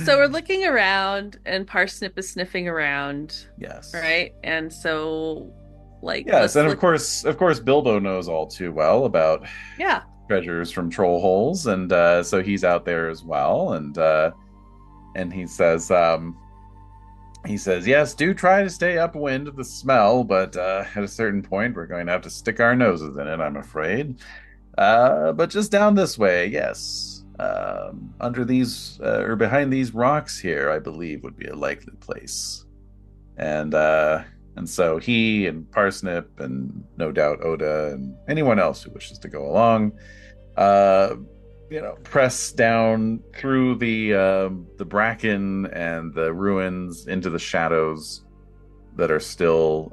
So we're looking around, and Parsnip is sniffing around, Yes. right? And so, like, Yes, let's and look- of course, Bilbo knows all too well about yeah. treasures from troll holes, and so he's out there as well, and he says, yes, do try to stay upwind of the smell, but at a certain point we're going to have to stick our noses in it, I'm afraid. But just down this way, yes, under these or behind these rocks here, I believe would be a likely place. And so he and Parsnip and no doubt Oda and anyone else who wishes to go along, press down through the bracken and the ruins into the shadows that are still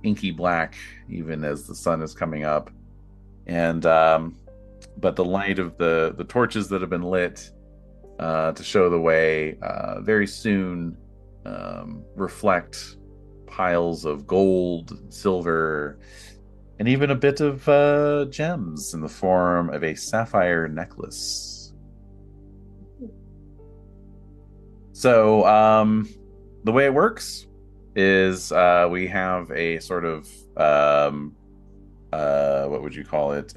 inky black even as the sun is coming up. And but the light of the torches that have been lit to show the way very soon reflect piles of gold, silver, and even a bit of gems in the form of a sapphire necklace. So the way it works is we have a sort of what would you call it?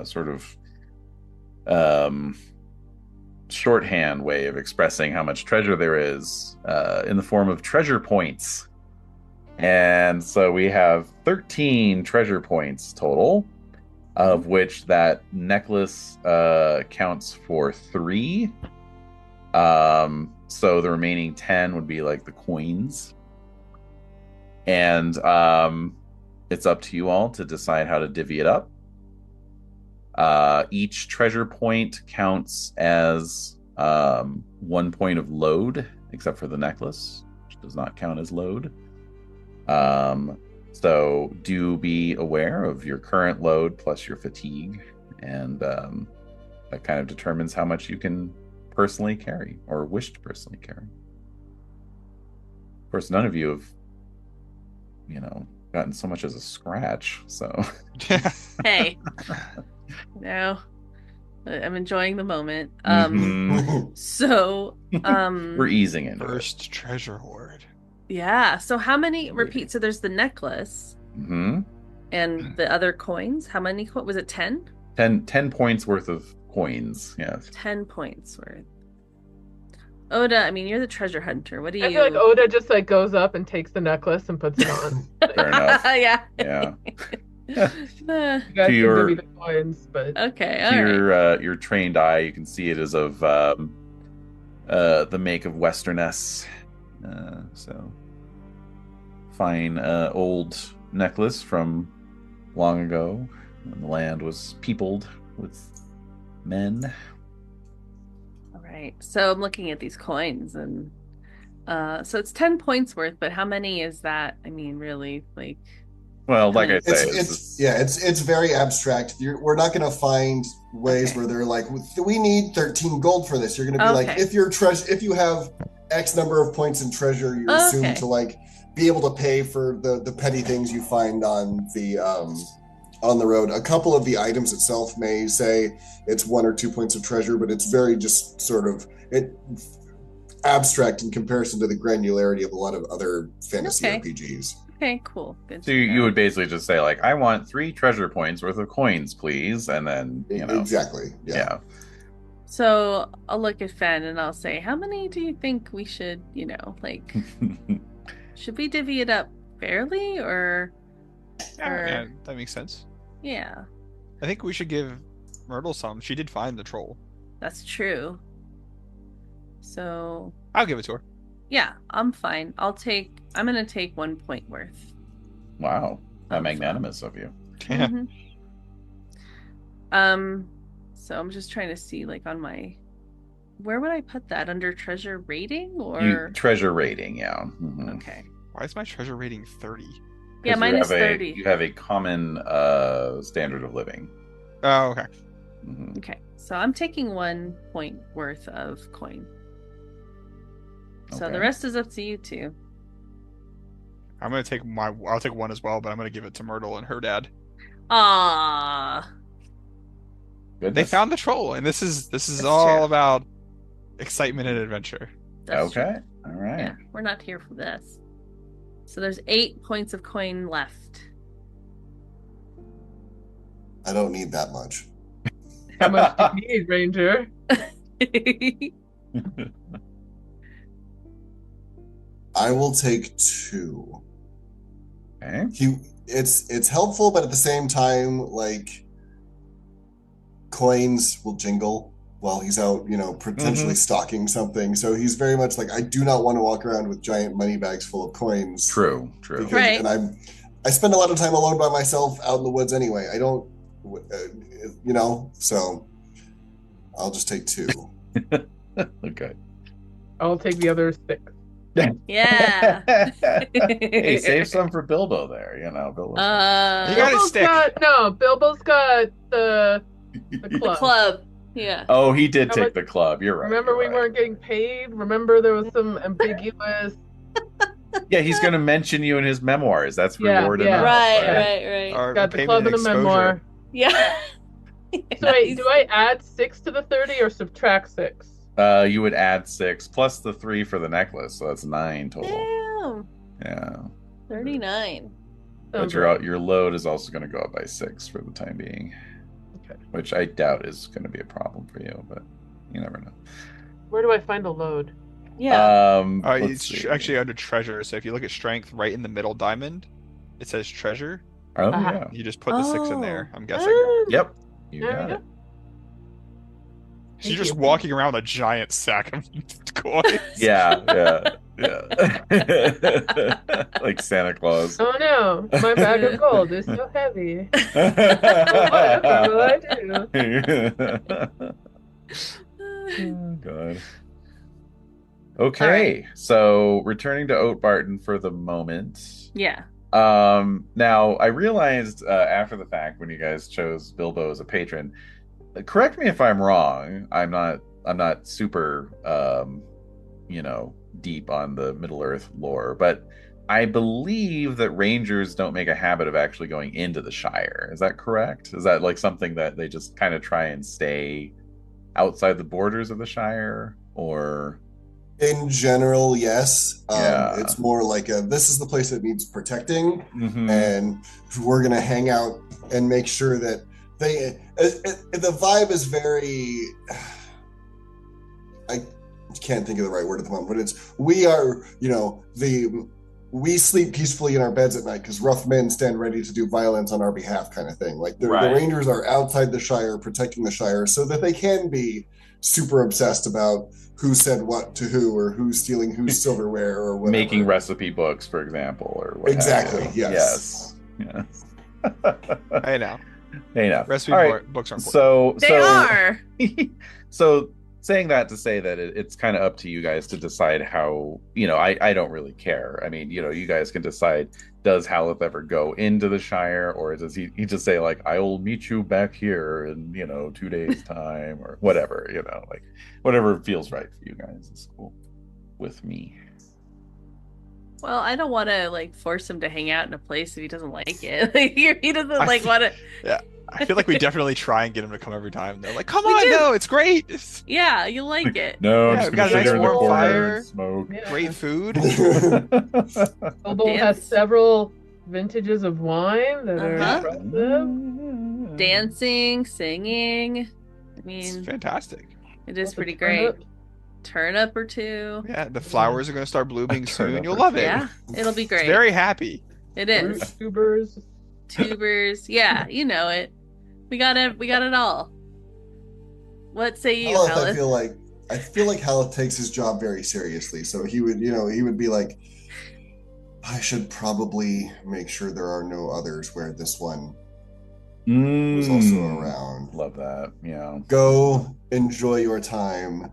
Sort of shorthand way of expressing how much treasure there is in the form of treasure points. And so we have 13 treasure points total, of which that necklace counts for 3. So the remaining 10 would be like the coins. And it's up to you all to decide how to divvy it up. Each treasure point counts as 1 point of load, except for the necklace, which does not count as load. So do be aware of your current load plus your fatigue, and that kind of determines how much you can personally carry or wish to personally carry. Of course, none of you have, gotten so much as a scratch, so. Hey. No. I'm enjoying the moment. So, we're easing into it. First treasure hoard. Yeah. So how many repeat? So there's the necklace Mm-hmm. and the other coins. How many? Was it 10? 10 points worth of coins. Yes. 10 points worth. Oda, I mean, you're the treasure hunter. What do you? I feel like Oda just like goes up and takes the necklace and puts it on. Fair enough. Yeah. Yeah. You guys To can your- give me the coins, but Okay. To All right. your trained eye, you can see it is of the make of Westerness. So fine old necklace from long ago when the land was peopled with men. All right. So I'm looking at these coins, and so it's 10 points worth. But how many is that? I mean, really, like. Well, like I say, It's very abstract. We're not going to find ways Okay. where they're like, we need 13 gold for this. You're going to be like, Okay. if you have X number of points in treasure, you're assumed Okay. to like be able to pay for the petty things you find on the on the road. A couple of the items itself may say it's 1 or 2 points of treasure, but it's very just sort of abstract in comparison to the granularity of a lot of other fantasy RPGs. Okay, cool. Good. So you would basically just say like, I want 3 treasure points worth of coins, please, and then exactly. Yeah. So I'll look at Fen and I'll say, how many do you think we should, like, should we divvy it up fairly or? Yeah, that makes sense. Yeah. I think we should give Myrtle some. She did find the troll. That's true. So I'll give it to her. Yeah, I'm fine. I'm gonna take 1 point worth. Wow. How magnanimous of you. Yeah. Mm-hmm. So I'm just trying to see, like, on where would I put that? Under treasure rating or treasure rating, yeah. Mm-hmm. Okay. Why is my treasure rating 30? Yeah, mine is 30. You have a common standard of living. Oh, okay. Mm-hmm. Okay. So I'm taking 1 point worth of coin. So the rest is up to you two. I'm gonna take I'll take 1 as well, but I'm gonna give it to Myrtle and her dad. Ah. They found the troll, and this is all about excitement and adventure. That's okay. True. All right. Yeah, we're not here for this. So there's 8 points of coin left. I don't need that much. How much do you need, Ranger? I will take 2. Okay. It's helpful, but at the same time, like, coins will jingle while he's out, potentially stalking something. So he's very much like, I do not want to walk around with giant money bags full of coins. True. Right. And I spend a lot of time alone by myself out in the woods anyway. I don't, so I'll just take 2. Okay. I'll take the other 6. Yeah. Hey, save some for Bilbo there, Bilbo. You got his stick. Bilbo's got the club. The club. Yeah. Oh, he did take the club. You're right. Remember, we weren't getting paid. Remember, there was some ambiguous. Yeah, he's going to mention you in his memoirs. That's reward enough. Right. Got the club and the memoir. Yeah. So wait, do I add 6 to the 30 or subtract 6? You would add 6 plus the 3 for the necklace, so that's 9 total. Damn. Yeah. 39. But your load is also going to go up by 6 for the time being. Okay. Which I doubt is going to be a problem for you, but you never know. Where do I find a load? Yeah. It's actually under treasure. So if you look at strength, right in the middle diamond, it says treasure. Oh, yeah. You just put the 6 in there, I'm guessing. Yep. You There got we it. go. So you're just walking around with a giant sack of coins. Yeah. Like Santa Claus. Oh no, my bag of gold is so heavy. What will I do? Oh, God. Okay, so returning to Oatbarton for the moment. Yeah. Now I realized after the fact when you guys chose Bilbo as a patron. Correct me if I'm wrong. I'm not super deep on the Middle Earth lore, but I believe that rangers don't make a habit of actually going into the Shire. Is that correct? Is that like something that they just kind of try and stay outside the borders of the Shire, or? In general, yes. Yeah. It's more like this is the place that needs protecting, Mm-hmm. and we're gonna hang out and make sure that the vibe is very. I can't think of the right word at the moment, but it's we are, we sleep peacefully in our beds at night because rough men stand ready to do violence on our behalf, kind of thing. Like the Rangers are outside the Shire, protecting the Shire, so that they can be super obsessed about who said what to who, or who's stealing whose silverware, or whatever. Making recipe books, for example, or what exactly. have you. Yes. I know. Recipe books are important. So they are. So saying that to say that it's kind of up to you guys to decide how. I don't really care. I mean, you guys can decide. Does Haleth ever go into the Shire, or does he just say like, I will meet you back here in 2 days time, or whatever, like whatever feels right for you guys is cool with me. Well, I don't want to like force him to hang out in a place if he doesn't like it. Like, he doesn't like want to. Yeah, I feel like we definitely try and get him to come every time. They're like, "Come We on, do. no, it's great. It's Yeah, you like it. No, Yeah, I'm just we've gonna got a sit nice here in the warm corner fire. and smoke. Yeah. great food." Bilbo has Dance. several vintages of wine that are Uh-huh. impressive. Dancing, singing. I It's mean, fantastic. it is Lots of pretty great. turnip. Turnip or two. Yeah, the flowers are going to start blooming soon. turnip You'll or love two. it. Yeah, it'll be It's great. very happy. It Root is. tubers. Tubers. Yeah, you know it. We got it. We got it all. What say you, Haleth, Haleth? I feel like Haleth takes his job very seriously. So he would be like, I should probably make sure there are no others where this one was also around. Love that. Yeah. Go enjoy your time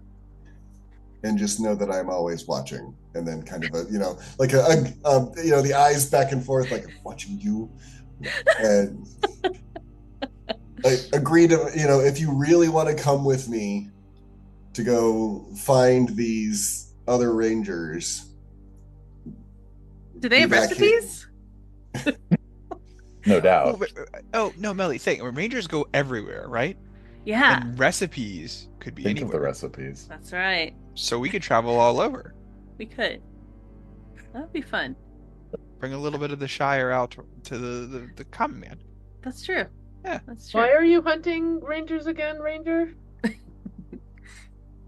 and just know that I'm always watching. And then kind of the eyes back and forth, like I'm watching you. And I agree to, if you really want to come with me to go find these other rangers. Do they have be back here. recipes? No doubt. No, Melly, think. Rangers go everywhere, right? Yeah, And recipes could be Think of the anywhere. recipes. that's right. So we could travel all over. We could. That'd be fun. Bring a little bit of the Shire out to the common man. That's true. Yeah. That's true. Why are you hunting rangers again, Ranger?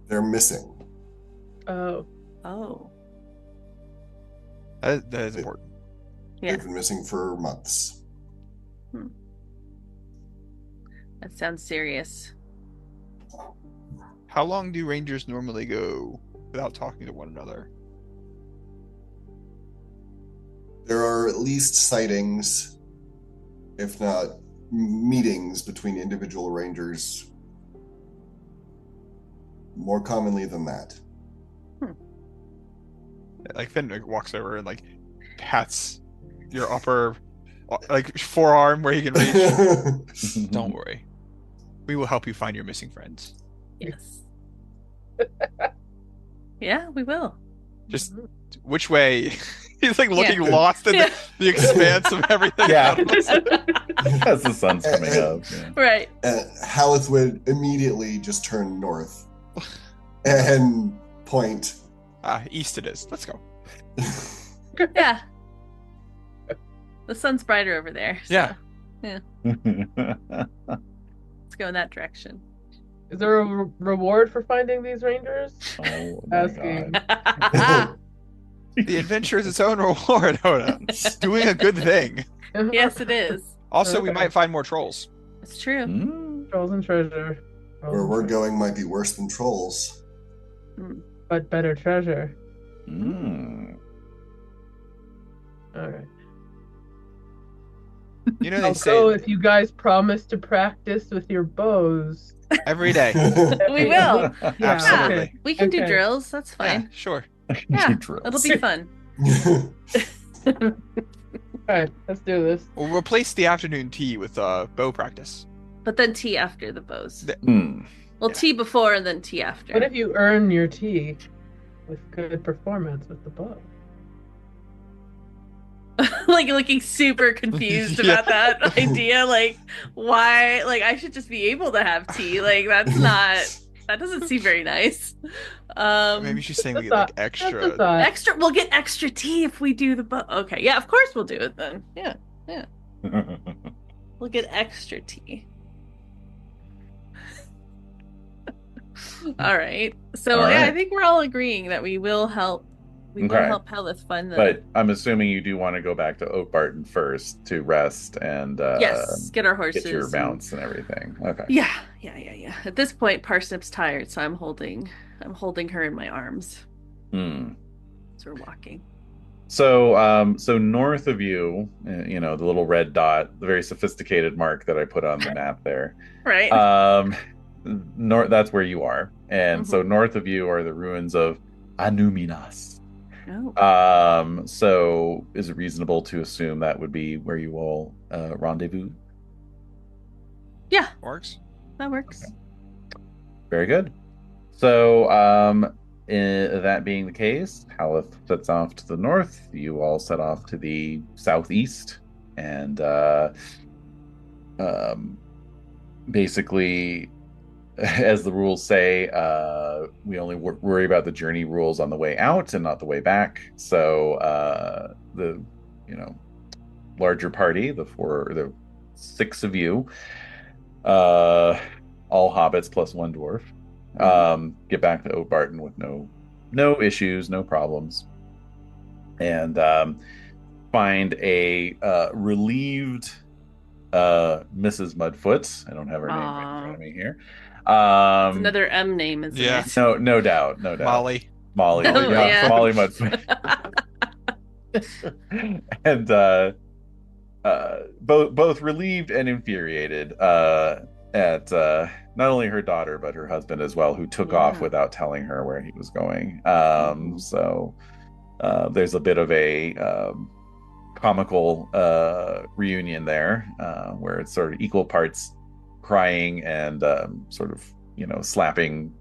They're missing. Oh, Oh, That is important. yeah. They've been missing for months. That sounds serious. How long do Rangers normally go without talking to one another? There are at least sightings, if not meetings, between individual rangers. More commonly than that. Like Finn walks over and like pats your upper like forearm where you can reach. Don't worry. We will help you find your missing friends. Yes. Yeah, we will. Just which way? He's like looking Yeah. lost in Yeah. the expanse of everything. Yeah. around us. As the sun's coming up. Yeah. Right. Haleth would immediately just turn north and point. East it is. Let's go. Yeah. The sun's brighter over there. So Yeah. let's go in that direction. is there a reward for finding these rangers? Oh my Asking. god. The adventure is its own reward, Oda. Doing a good thing. Yes, it is. Also, we Okay. might find more trolls. It's true. Mm. Trolls and treasure. Where we're going might be worse than trolls. But better treasure. Mm. All right. You know they I'll say go if you guys promise to practice with your bows. every day. We will. Yeah, Absolutely. okay. We can do Okay. drills. That's Yeah, fine. sure. Yeah, Do drills. it'll be fun. All right, let's do this. We'll replace the afternoon tea with bow practice. But then tea after the bows. Mm. Well, tea before and then tea after. What if you earn your tea with good performance with the bow? Like looking super confused Yeah. about that idea. Like, why? Like, I should just be able to have tea. Like, that's not. That doesn't seem very nice. Maybe she's saying we That's get like That's a extra. thought. Extra. We'll get extra tea if we do the Okay, yeah, of course we'll do it then. Yeah, we'll get extra tea. All right. So All yeah, I right. think we're all agreeing that we will help. We will Okay. help Helith find the. But I'm assuming you do want to go back to Oak Barton first to rest and yes, get our horses. get your and- mounts and everything. Okay. Yeah. At this point, Parsnip's tired, so I'm holding her in my arms Hmm. as we're walking. So, so north of you, the little red dot, the very sophisticated mark that I put on the map there. Right. North. That's where you are, and so north of you are the ruins of Anuminas. Oh. So is it reasonable to assume that would be where you all rendezvous? Yeah, Works. that works. Very good. So, that being the case, Haleth sets off to the north. You all set off to the southeast, and basically, as the rules say, we only worry about the journey rules on the way out and not the way back. So the larger party, the 6 of you, all hobbits plus 1 dwarf, get back to Oatbarton with no issues, no problems, and find a relieved Mrs. Mudfoot. I don't have her name right in front of me here. It's another M name, isn't it? No doubt. Molly. Oh, yeah. Molly Mudfoot. And both relieved and infuriated at not only her daughter but her husband as well, who took off without telling her where he was going. So there's a bit of a comical reunion there, where it's sort of equal parts crying and sort of slapping,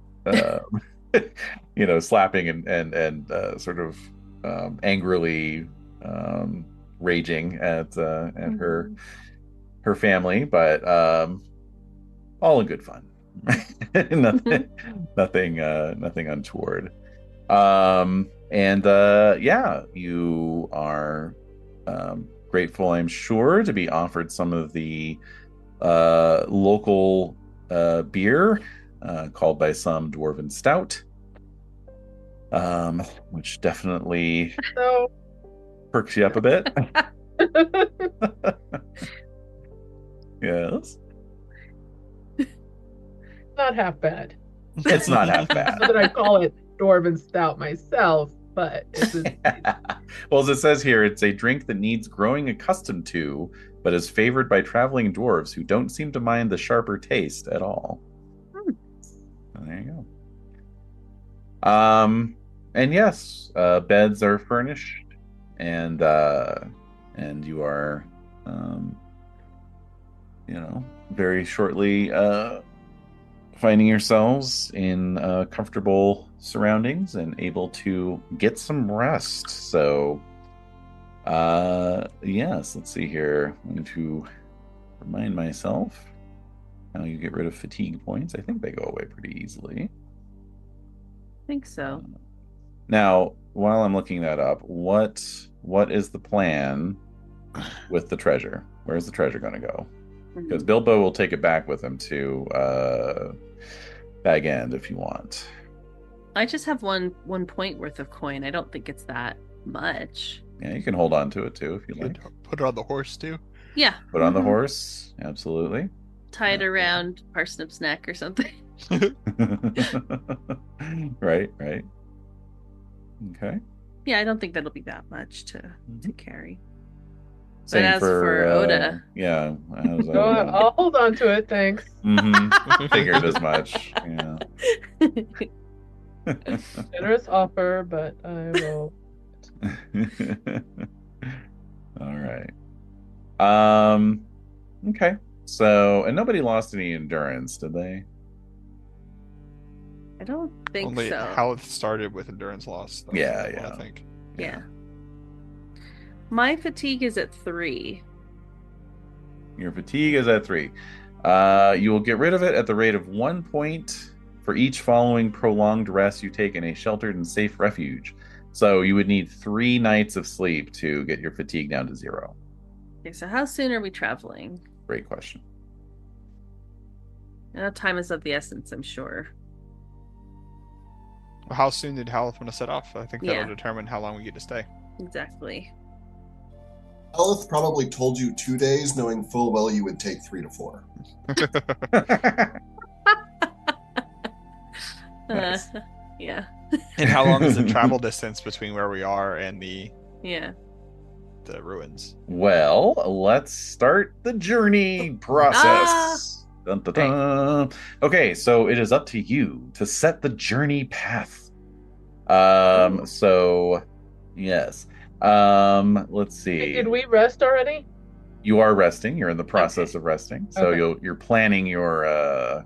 slapping and sort of angrily raging at her family, but all in good fun. nothing untoward. You are grateful, I'm sure, to be offered some of the local beer, called by some Dwarven Stout, which definitely perks you up a bit. Yes. Not half bad. It's not half bad. Not that I call it Dwarven Stout myself, but well, as it says here, it's a drink that needs growing accustomed to, but is favored by traveling dwarves who don't seem to mind the sharper taste at all. There you go. And yes, beds are furnished, and you are, very shortly finding yourselves in comfortable surroundings and able to get some rest. So, yes, let's see here. I'm going to remind myself how you get rid of fatigue points. I think they go away pretty easily. I think so. Now, while I'm looking that up, what is the plan with the treasure? Where's the treasure going to go? Because Bilbo will take it back with him to Bag End if you want. I just have one point worth of coin. I don't think it's that much. Yeah, you can hold on to it too if you like. Put it on the horse too. Yeah. Put on the horse, absolutely. Tie it around Parsnip's neck or something. Right. Okay. Yeah, I don't think that'll be that much to carry. Same but as for Oda, yeah, I'll hold on to it. Thanks. Figured as much. Yeah. Generous offer, but I will. All right. Okay. So, and nobody lost any endurance, did they? I don't think Only so. Haleth started with endurance loss. Yeah. I think. Yeah. My fatigue is at 3. Your fatigue is at 3. You will get rid of it at the rate of 1 point for each following prolonged rest you take in a sheltered and safe refuge. So you would need 3 nights of sleep to get your fatigue down to 0. Okay, so how soon are we traveling? Great question. Time is of the essence, I'm sure. How soon did Haleth want to set off? I think that'll determine how long we get to stay. Exactly. Haleth probably told you 2 days, knowing full well you would take 3 to 4. Nice. Yeah. And how long is the travel distance between where we are and the ruins? Well, let's start the journey process. Dun, dun, dun. Okay, so it is up to you to set the journey path. So yes. Let's see. Did we rest already? You are resting. You're in the process of resting. So you're planning your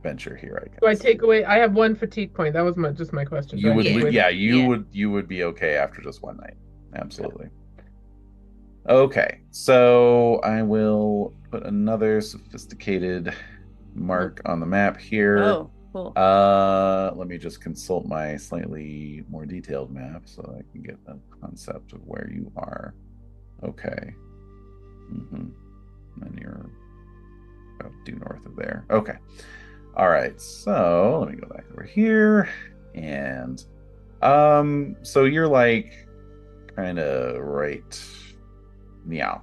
venture here, I guess. Do I take away? I have one fatigue point. That was just my question. You would, Yeah. you would be okay after just one night. Absolutely. Okay, so I will put another sophisticated mark on the map here. Oh, cool. Let me just consult my slightly more detailed map so I can get a concept of where you are. Okay. And you're about due north of there. Okay. All right. So let me go back over here. And so you're like kind of right. Meow.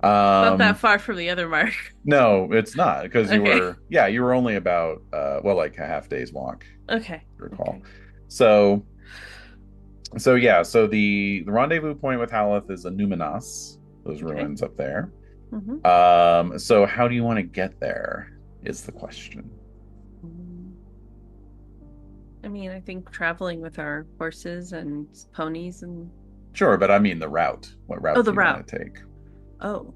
Not that far from the other mark. No, it's not, because you Okay. were you were only about like a half day's walk. Okay. Recall. Okay. So the rendezvous point with Haleth is Numinas, those ruins up there. So how do you want to get there is the question. I mean, I think traveling with our horses and ponies and Sure, but I mean the route. What route do you want to take? Oh,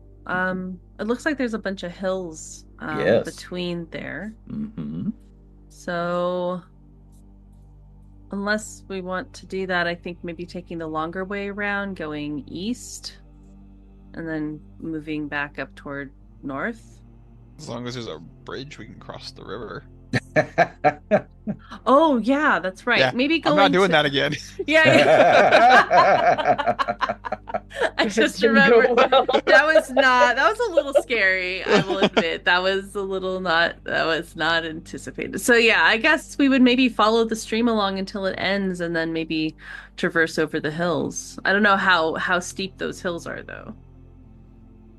it looks like there's a bunch of hills Yes. between there. Mm-hmm. So unless we want to do that, I think maybe taking the longer way around, going east, and then moving back up toward north. As long as there's a bridge, we can cross the river. Oh yeah, that's right. Yeah, Maybe going. I'm not doing that again. Yeah. I just Didn't remember go well. that was a little scary. I will admit that was not anticipated. So yeah, I guess we would maybe follow the stream along until it ends and then maybe traverse over the hills. I don't know how steep those hills are though.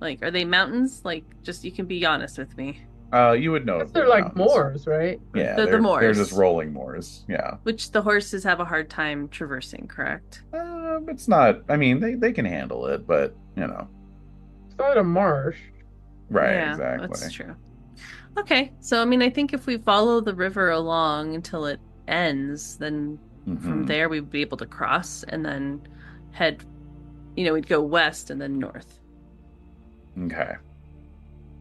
Like, are they mountains? Like, just, you can be honest with me. You would know if They're like mountains. moors, right? Yeah, The they're moors. just rolling moors. Yeah. Which the horses have a hard time traversing, correct? It's not. I mean, they can handle it, but you know. It's not a marsh. Right. Yeah, Exactly. that's true. Okay, so I mean, I think if we follow the river along until it ends, then from there we'd be able to cross and then head. We'd go west and then north. Okay.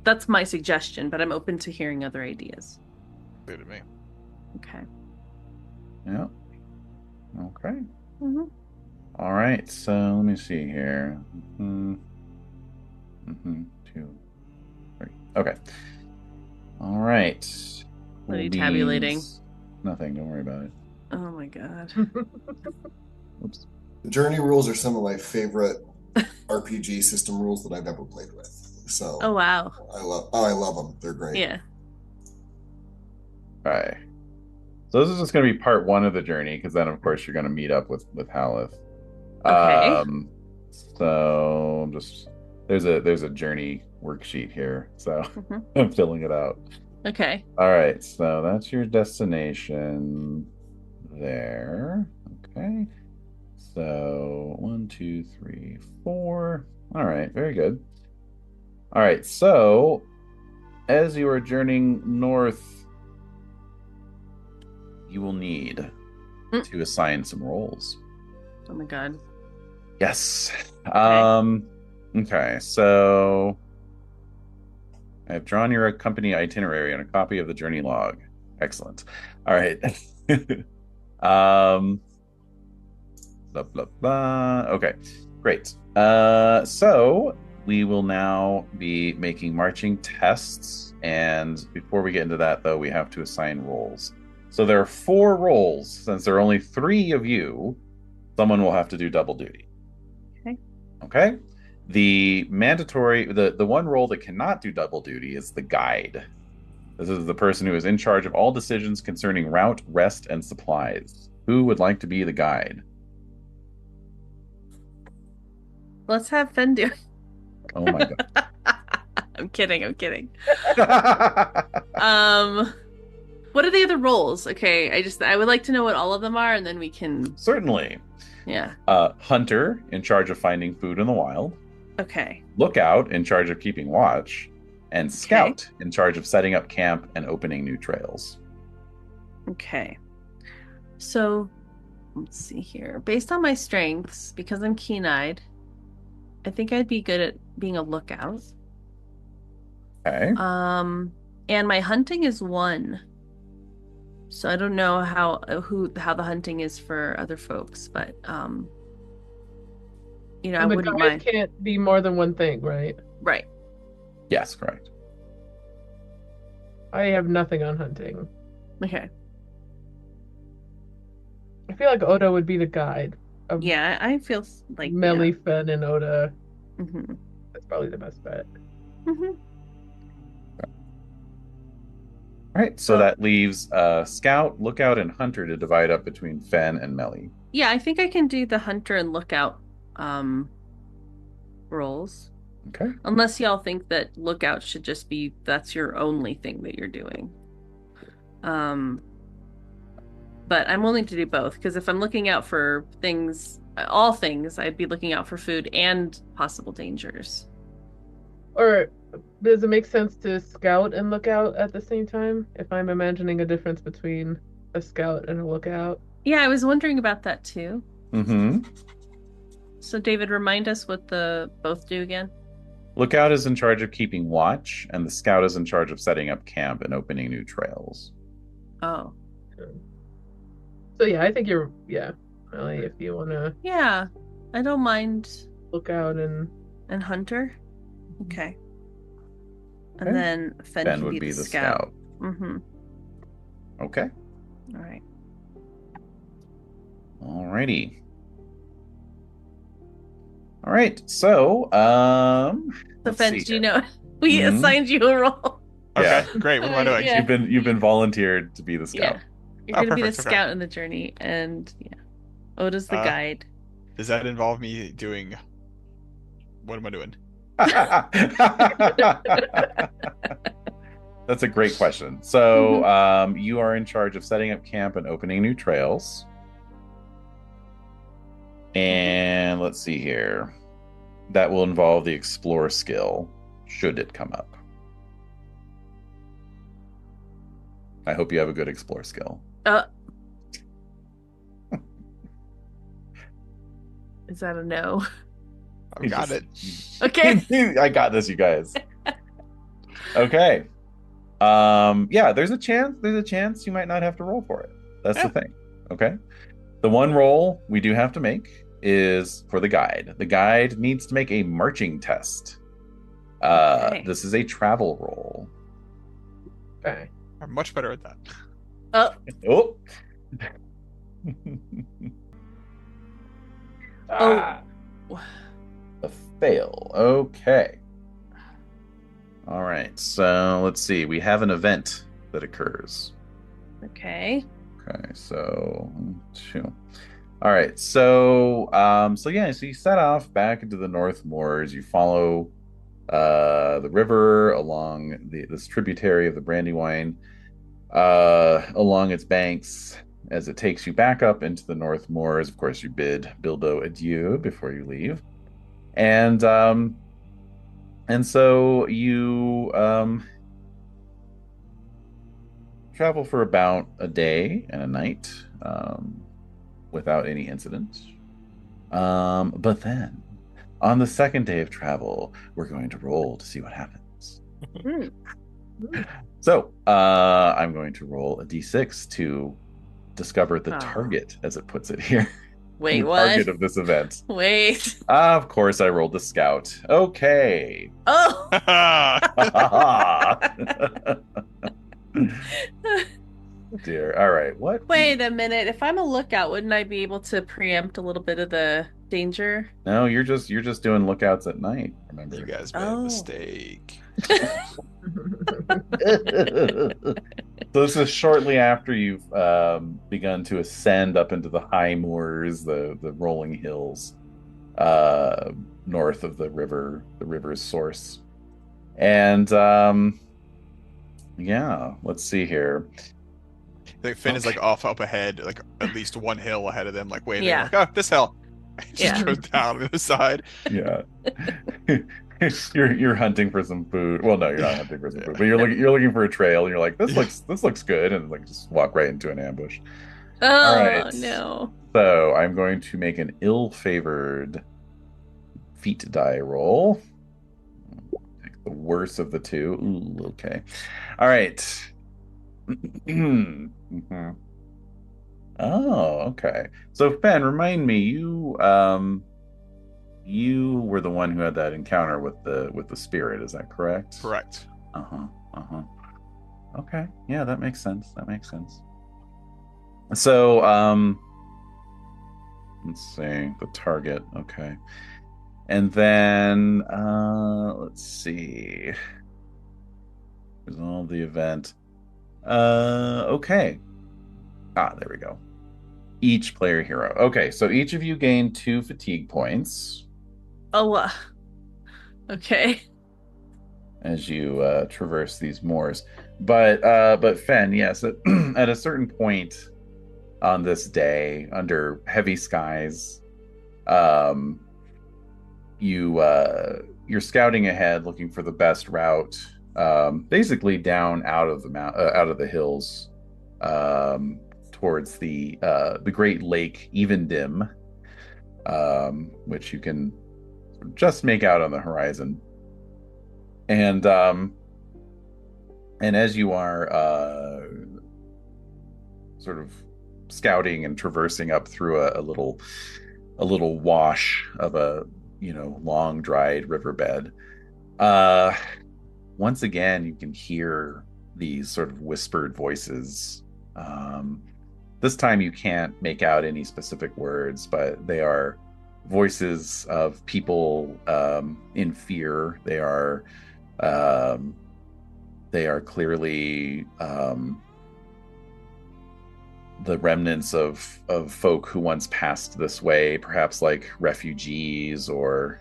That's my suggestion, but I'm open to hearing other ideas. Good to me. Okay. Yeah. Okay. Mm-hmm. All right. So let me see here. 2, 3. Okay. All right. What are you tabulating? Nothing. Don't worry about it. Oh my god. Oops. The journey rules are some of my favorite RPG system rules that I've ever played with. So Oh wow. I love them. They're great. Yeah. All right. So this is just going to be part 1 of the journey, because then, of course, you're going to meet up with Haleth. Okay. So there's a journey worksheet here, so I'm filling it out. Okay. All right. So that's your destination there. Okay. So 1, 2, 3, 4. All right. Very good. All right. So as you are journeying north, you will need to assign some roles. Oh my god. Yes. Okay. So I've drawn your company itinerary and a copy of the journey log. Excellent. All right. Blah blah blah. Okay. Great. So we will now be making marching tests, and before we get into that, though, we have to assign roles. So there are 4 roles. Since there are only 3 of you, someone will have to do double duty. Okay. The mandatory, the one role that cannot do double duty is the guide. This is the person who is in charge of all decisions concerning route, rest, and supplies. Who would like to be the guide? Let's have Fen do. Oh my god. I'm kidding. What are the other roles? Okay, I would like to know what all of them are, and then we can. Certainly. Yeah. Hunter, in charge of finding food in the wild. Okay. Lookout, in charge of keeping watch. And Scout, in charge of setting up camp and opening new trails. Okay. So, let's see here. Based on my strengths, because I'm keen-eyed, I think I'd be good at being a lookout. Okay. And my hunting is 1. So I don't know how the hunting is for other folks, but I And the wouldn't guide mind. can't be more than one thing, right? Right. Yes, correct. I have nothing on hunting. Okay. I feel like Oda would be the guide. Yeah, I feel like Melly, Fen, and Oda. Mm-hmm. That's probably the best bet. Mm-hmm. All right, so that leaves Scout, Lookout, and Hunter to divide up between Fen and Melly. Yeah, I think I can do the hunter and lookout roles. Okay. Unless y'all think that lookout should just be that's your only thing that you're doing. But I'm willing to do both because if I'm looking out for all things, I'd be looking out for food and possible dangers. Or does it make sense to scout and lookout at the same time? If I'm imagining a difference between a scout and a lookout. Yeah, I was wondering about that too. Mm-hmm. So David, remind us what the both do again. Lookout is in charge of keeping watch, and the Scout is in charge of setting up camp and opening new trails. Oh. So yeah, I think Melly, if you wanna Yeah. I don't mind lookout and hunter. Okay. And Okay. then Fen would be the Scout. Mm-hmm. Okay. All right. Alrighty. All right. So, So Fen, do you know we assigned you a role? Okay, Yeah. great. What am I doing? Yeah. You've been volunteered to be the Scout. Yeah. You're gonna be the Perfect, okay. scout in the journey, and Oda's the guide. Does that involve me doing? What am I doing? That's a great question. So, you are in charge of setting up camp and opening new trails. And let's see here. That will involve the explore skill, should it come up. I hope you have a good explore skill. Is that a no? I've got it. Okay. I got this, you guys. Okay. Yeah, there's a chance you might not have to roll for it. That's the thing. Okay. The one roll we do have to make is for the guide. The guide needs to make a marching test. Okay. This is a travel roll. okay. I'm much better at that. Oh. A fail. Okay. All right. So let's see. We have an event that occurs. Okay. Okay. So 2. All right. So so you set off back into the North Moors. You follow the river along this tributary of the Brandywine, along its banks as it takes you back up into the North Moors. Of course, you bid Bilbo adieu before you leave, and so you travel for about a day and a night without any incident. But then, on the second day of travel, we're going to roll to see what happens. So, I'm going to roll a d6 to discover the target, as it puts it here. Wait, the what? Target of this event. Wait. Of course, I rolled the Scout. Okay. Oh. Dear. All right. What? Wait a minute. If I'm a lookout, wouldn't I be able to preempt a little bit of the danger? No, you're just doing lookouts at night. Remember? You guys made a mistake. So this is shortly after you've begun to ascend up into the high moors, the rolling hills, north of the river's source. And let's see here. I think Finn is like off up ahead, like at least one hill ahead of them, like waving, Yeah. like, oh, this hill. Just goes down the other side. Yeah. You're hunting for some food. Well, no, you're not hunting for some food, but you're looking for a trail, and you're like, this looks good, and like just walk right into an ambush. Oh, all right. No. So I'm going to make an ill-favored feat die roll. Take The worst of the two. Ooh, okay. All right. Mhm. Oh, okay. So Fen, remind me, you were the one who had that encounter with the spirit, is that correct? Correct. Uh-huh. Uh-huh. Okay. Yeah, that makes sense. That makes sense. So, let's see, the target. Okay. And then let's see. Resolve the event. Okay. There we go. Each player hero. Okay, so each of you gain 2 fatigue points. Oh, okay. As you traverse these moors. But Fen, yes, at a certain point on this day, under heavy skies, you're scouting ahead, looking for the best route, basically down out of the hills, towards the Great Lake Evendim, which you can just make out on the horizon. And as you are sort of scouting and traversing up through a little wash of a long dried riverbed, once again you can hear these sort of whispered voices. This time you can't make out any specific words, but they are voices of people in fear. They are clearly the remnants of folk who once passed this way, perhaps like refugees or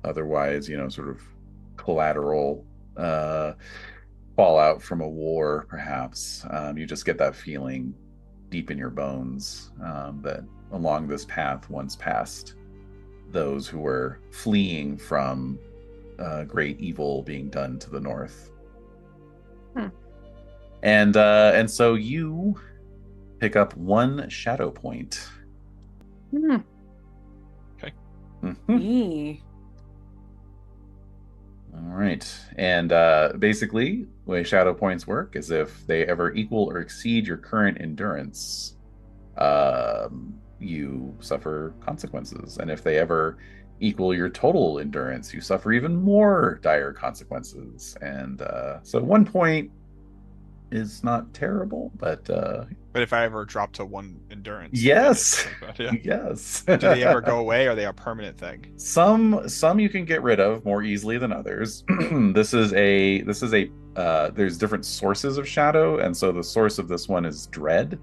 otherwise, sort of collateral fallout from a war, perhaps. You just get that feeling deep in your bones that along this path once passed those who were fleeing from great evil being done to the north. And so you pick up 1 shadow point. Okay. Mm-hmm. All right. And basically, the way shadow points work is if they ever equal or exceed your current endurance, you suffer consequences. And if they ever equal your total endurance, you suffer even more dire consequences. And so 1 point is not terrible, but if I ever drop to 1 endurance, yes, yeah. Yes. Do they ever go away? Or are they a permanent thing? Some you can get rid of more easily than others. This is a there's different sources of shadow, and so the source of this one is dread.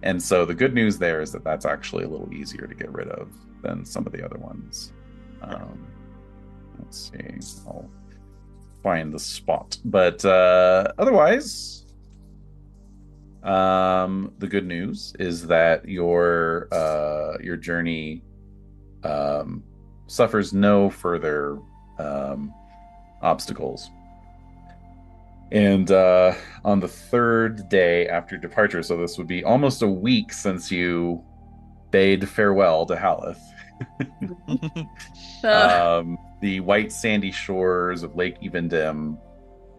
And so the good news there is that that's actually a little easier to get rid of than some of the other ones. Let's see. I'll find the spot. But otherwise, the good news is that your journey suffers no further obstacles. And on the 3rd day after departure, so this would be almost a week since you bade farewell to Haleth, the white sandy shores of Lake Evendim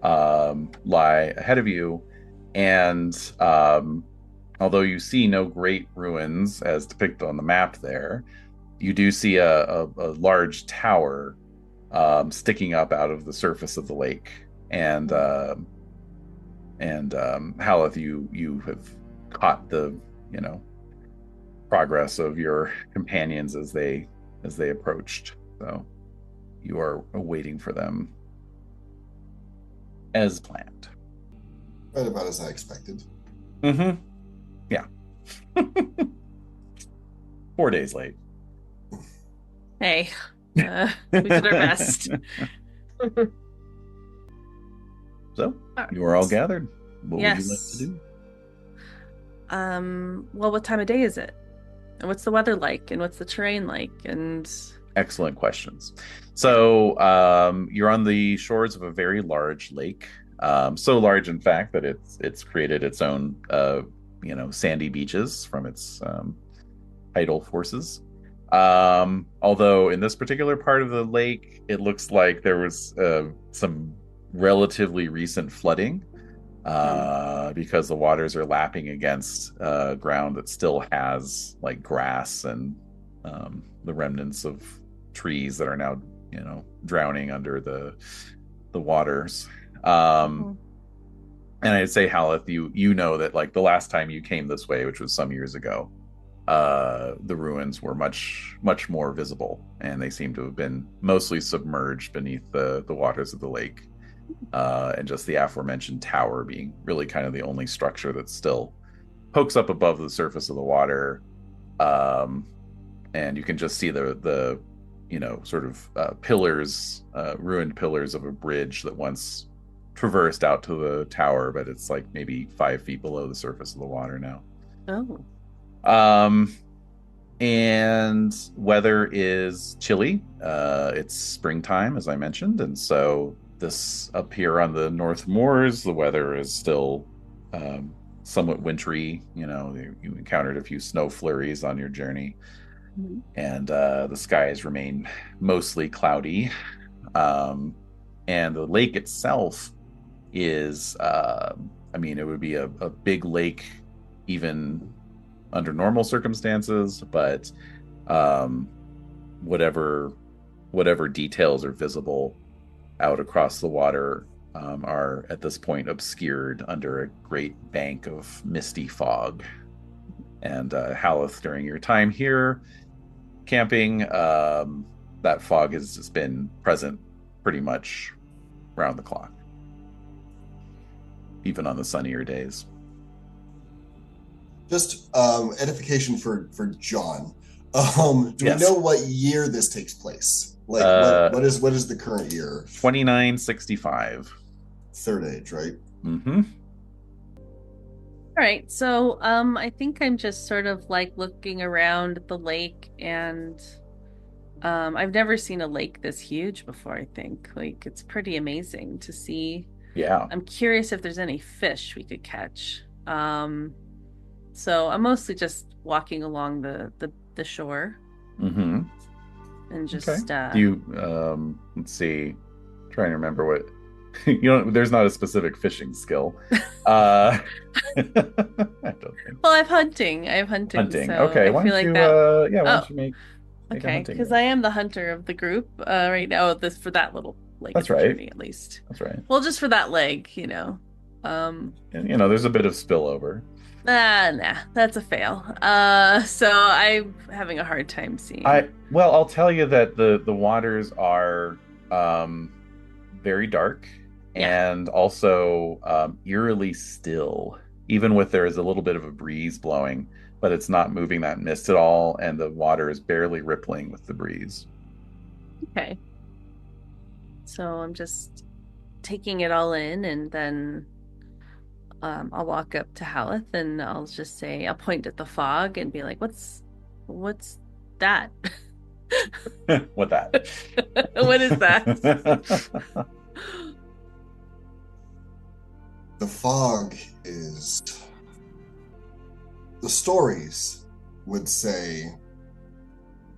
lie ahead of you. And although you see no great ruins as depicted on the map there, you do see a large tower sticking up out of the surface of the lake. And Haleth, you have caught the progress of your companions as they approached. So you are waiting for them as planned. Right about as I expected. Mm-hmm. Yeah. 4 days late. Hey, we did our best. So you are all gathered. What would you like to do? Well, what time of day is it? And what's the weather like? And what's the terrain like? And excellent questions. So you're on the shores of a very large lake. So large, in fact, that it's created its own sandy beaches from its tidal forces. Although in this particular part of the lake, it looks like there was some relatively recent flooding because the waters are lapping against ground that still has like grass and the remnants of trees that are now, drowning under the waters. And I'd say, Haleth, you know that like the last time you came this way, which was some years ago, the ruins were much more visible, and they seem to have been mostly submerged beneath the waters of the lake, and just the aforementioned tower being really kind of the only structure that still pokes up above the surface of the water. And you can just see the sort of pillars, ruined pillars of a bridge that once traversed out to the tower, but it's like maybe 5 feet below the surface of the water now. And weather is chilly. It's springtime, as I mentioned, and so this up here on the North Moors, the weather is still somewhat wintry. You encountered a few snow flurries on your journey, and the skies remain mostly cloudy. And the lake itself is, it would be a big lake even under normal circumstances, but whatever details are visible out across the water are at this point obscured under a great bank of misty fog. And Haleth, during your time here camping, that fog has just been present pretty much round the clock, even on the sunnier days. Just edification for John. Do we know what year this takes place? Like, what is the current year? 2965. Third age, right? Mm-hmm. All right, so I think I'm just sort of like looking around the lake, and I've never seen a lake this huge before. I think like it's pretty amazing to see. Yeah. I'm curious if there's any fish we could catch. So I'm mostly just walking along the shore. Mm-hmm. And just do you let's see, trying to remember what there's not a specific fishing skill. I don't think. Well, I have hunting. So okay, why don't you make okay, because I am the hunter of the group right now. This for that little that's right. journey, at least. That's right. Well, just for that leg, and, there's a bit of spillover. Nah, that's a fail. So I'm having a hard time seeing. I'll tell you that the waters are very dark and also eerily still, even with there is a little bit of a breeze blowing, but it's not moving that mist at all, and the water is barely rippling with the breeze. Okay. So I'm just taking it all in, and then I'll walk up to Haleth and I'll just say, I'll point at the fog and be like, what's that? What that? What is that? The fog is... The stories would say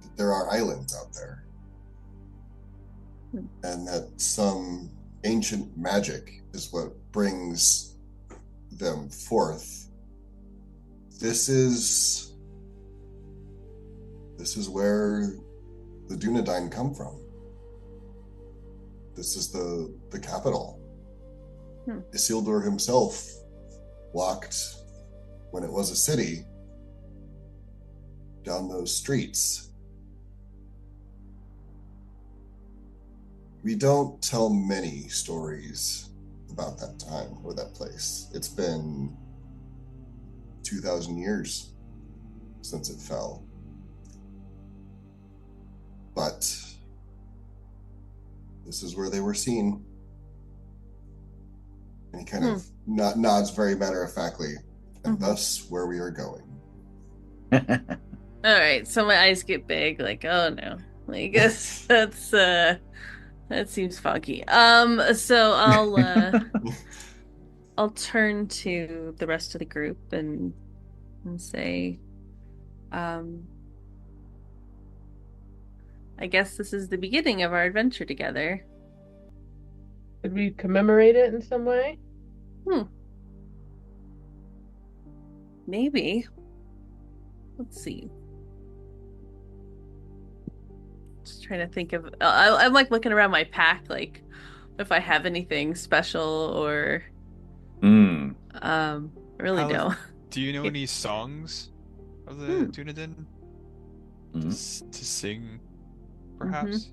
that there are islands out there. And that some ancient magic is what brings them forth. This is where the Dunedain come from. This is the capital. Isildur himself walked, when it was a city, down those streets. We don't tell many stories about that time or that place. It's been 2,000 years since it fell. But this is where they were seen. And he kind of nods very matter-of-factly, and thus where we are going. All right, so my eyes get big, like, oh no. I guess that's that seems foggy. So I'll turn to the rest of the group and say, I guess this is the beginning of our adventure together. Did we commemorate it in some way? Maybe. Let's see. Just trying to think of. I'm like looking around my pack, like if I have anything special or. I really don't. Do you know any songs of the Dunedain to sing, perhaps?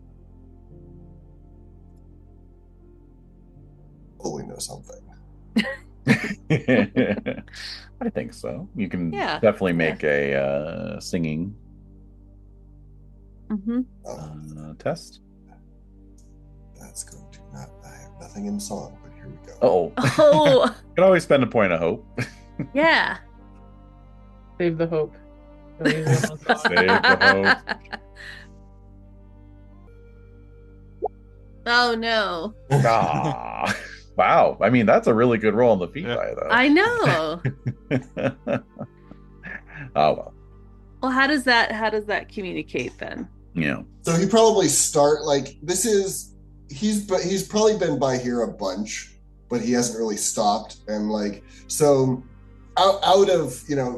Oh, we know something. I think so. You can definitely make a singing test. That's going to not. I have nothing in song, but here we go. Oh. You can always spend a point of hope. Yeah. Save the hope. Save the hope. Oh no. Wow. I mean, that's a really good roll on the feat die, though. I know. Oh well. Well, how does that communicate then? Yeah. So he probably he's probably been by here a bunch, but he hasn't really stopped. And so out of,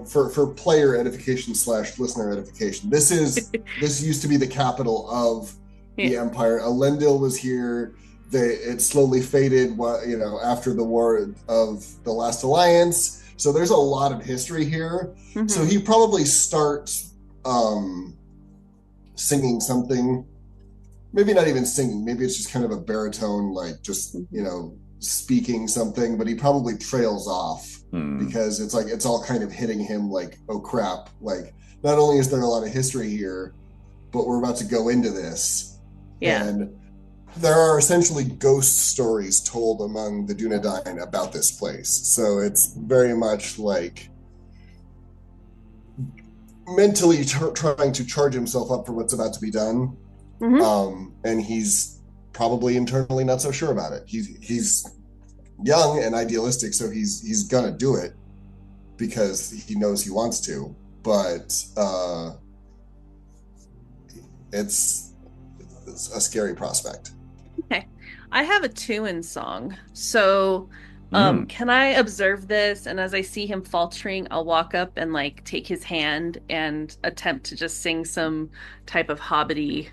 for player edification / listener edification, this used to be the capital of the Empire. Elendil was here. It slowly faded, after the War of the Last Alliance. So there's a lot of history here. Mm-hmm. So he probably starts singing something. Maybe not even singing. Maybe it's just kind of a baritone, speaking something. But he probably trails off because it's all kind of hitting him like, oh crap! Like, not only is there a lot of history here, but we're about to go into this. Yeah. And there are essentially ghost stories told among the Dunedain about this place. So it's very much like mentally trying to charge himself up for what's about to be done. Mm-hmm. And he's probably internally not so sure about it. He's young and idealistic, so he's gonna do it because he knows he wants to. But it's a scary prospect. Okay. I have a Tuin song. So can I observe this? And as I see him faltering, I'll walk up and take his hand and attempt to just sing some type of hobbity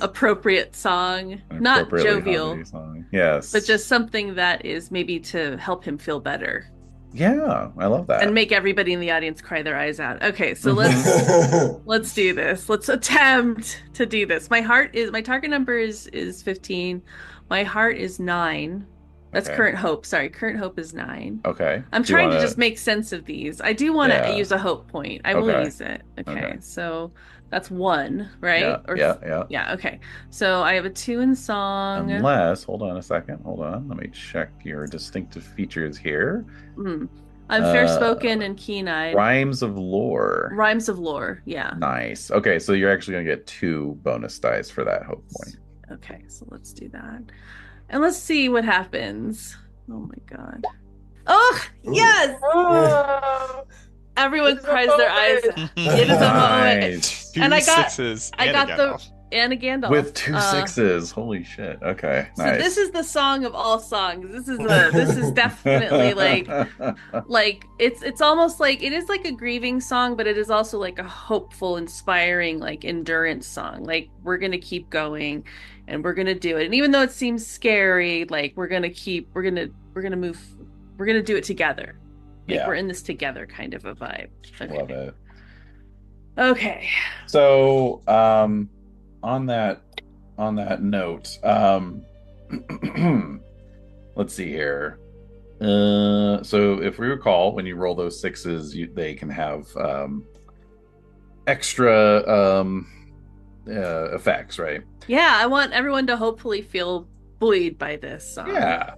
appropriate song. Not jovial. Song. Yes. But just something that is maybe to help him feel better. Yeah, I love that. And make everybody in the audience cry their eyes out. Okay, so let's do this. Let's attempt to do this. My target number is 15. My heart is 9. That's current hope. Sorry, current hope is 9. Okay. I'm trying to just make sense of these. I do want to use a hope point. I will use it. Okay. So that's 1, right? Yeah, okay. So I have a Tuin song. Unless, hold on a second. Hold on. Let me check your distinctive features here. I'm fair-spoken and keen-eyed. Rhymes of Lore. Rhymes of Lore, yeah. Nice. Okay, so you're actually going to get 2 bonus dice for that hope point. Okay, so let's do that. And let's see what happens. Oh my god. Oh, yes! Oh, Everyone cries their eyes out. It is a moment. And I got and a Gandalf. With 2 6s. Holy shit. Okay. So nice. this is the song of all songs. This is definitely it's almost like it is like a grieving song, but it is also like a hopeful, inspiring, endurance song. We're gonna keep going and we're gonna do it. And even though it seems scary, we're gonna move, we're gonna do it together. We're in this together kind of a vibe. Okay. Love it. Okay. So on that note, let's see here. So if we recall, when you roll those 6s, they can have extra effects, right? Yeah, I want everyone to hopefully feel buoyed by this song. Yeah.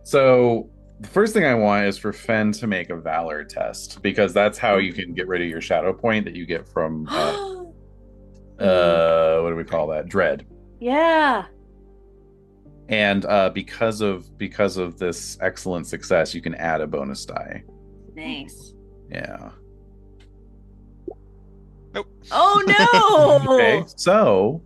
So the first thing I want is for Fen to make a Valor test, because that's how you can get rid of your shadow point that you get from what do we call that? Dread. Yeah. And because of this excellent success, you can add a bonus die. Nice. Yeah. Nope. Oh no! Okay, so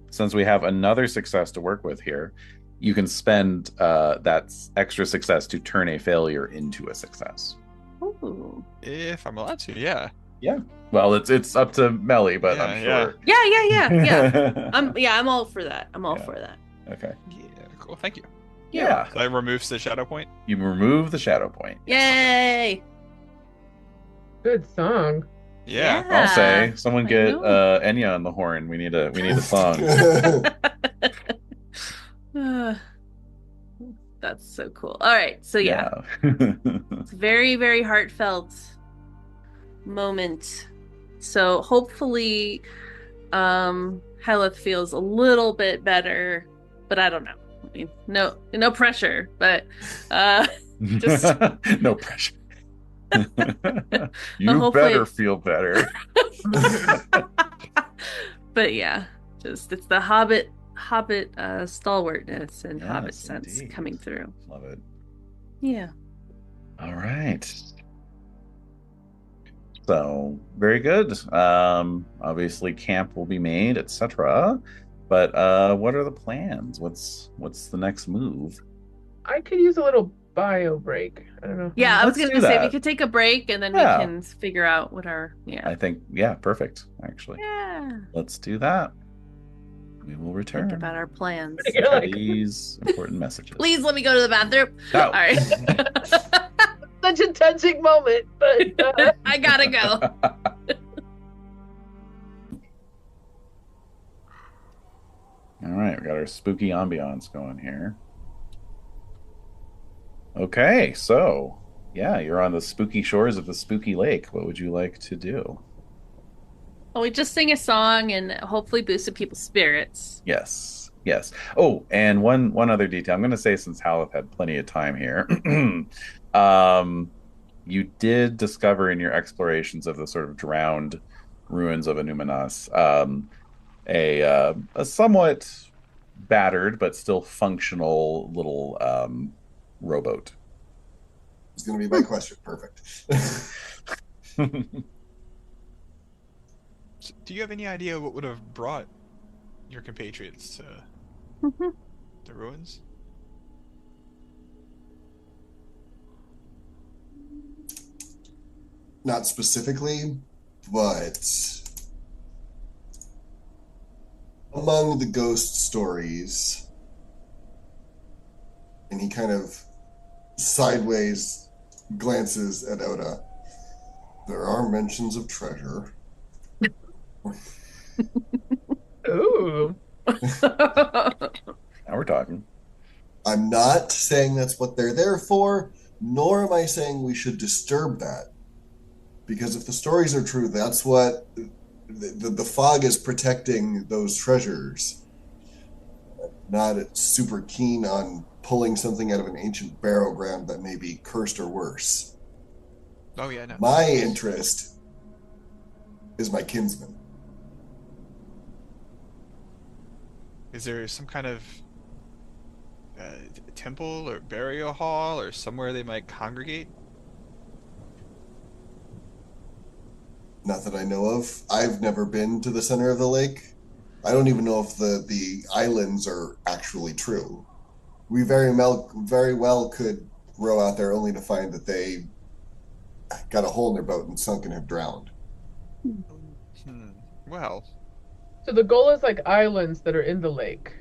since we have another success to work with here, you can spend that extra success to turn a failure into a success. Ooh. If I'm allowed to, yeah. Yeah. Well, it's up to Melly, but Yeah, I'm sure. Yeah. I'm all for that. I'm all Yeah. for that. Okay. Yeah, cool. Thank you. Yeah. So that removes the shadow point. You remove the shadow point. Yay! Good song. Yeah. I'll say someone I get know. Enya on the horn. We need a song. That's so cool. All right, so yeah. It's a very, very heartfelt moment. So hopefully Heleth feels a little bit better, but I don't know. I mean, no pressure, but just no pressure. You hopefully better it's- feel better. but yeah, just it's the Hobbit stalwartness and Yes, Hobbit sense indeed. coming through. Love it. Yeah. All right. So very good. Obviously camp will be made, etc. But what are the plans? What's the next move? I could use a little bio break. I don't know. Yeah, I was Let's gonna do say we that. could take a break and then Yeah. we can figure out what our I think perfect, actually. yeah. Let's do that. We will return. Think about our plans. You're like, These important messages. Please let me go to the bathroom. No. All right. such a touching moment, but I gotta go. All right, we got our spooky ambiance going here. Okay, so yeah, you're on the spooky shores of the spooky lake. What would you like to do? Well, we just sing a song and hopefully boost some people's spirits. Yes, yes. Oh, and one other detail. I'm going to say, since Haleth had plenty of time here, you did discover in your explorations of the sort of drowned ruins of Anuminas a somewhat battered but still functional little rowboat. It's going to be my question. Perfect. So do you have any idea what would have brought your compatriots to the ruins? Not specifically, but among the ghost stories, and he kind of sideways glances at Oda, there are mentions of treasure. ooh, Now we're talking. I'm not saying that's what they're there for, nor am I saying we should disturb that. Because if the stories are true, that's what the fog is protecting, those treasures. Not super keen on pulling something out of an ancient burial ground that may be cursed or worse. Oh yeah, no. My interest is my kinsman. Is there some kind of temple or burial hall or somewhere they might congregate? Not that I know of. I've never been to the center of the lake. I don't even know if the islands are actually true. We very well could row out there only to find that they got a hole in their boat and sunk and have drowned. Well, so the goal is like islands that are in the lake,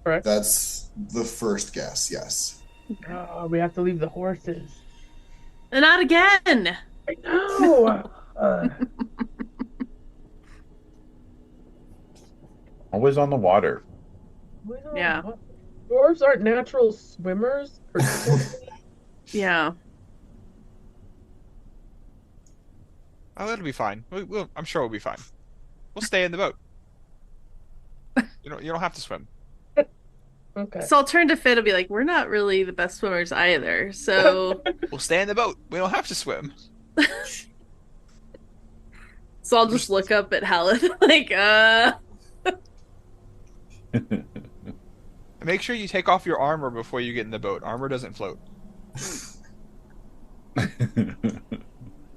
correct? That's the first guess, yes. Oh, we have to leave the horses. And not again. I know. Always on the water. Well, Yeah. Dwarves aren't natural swimmers. Yeah. oh, it'll be fine. I'm sure we'll be fine. We'll stay in the boat. You don't have to swim. Okay. So alternative fit will be like, we're not really the best swimmers either. So We'll stay in the boat. We don't have to swim. I'll just look up at Haleth like, Make sure you take off your armor before you get in the boat. Armor doesn't float.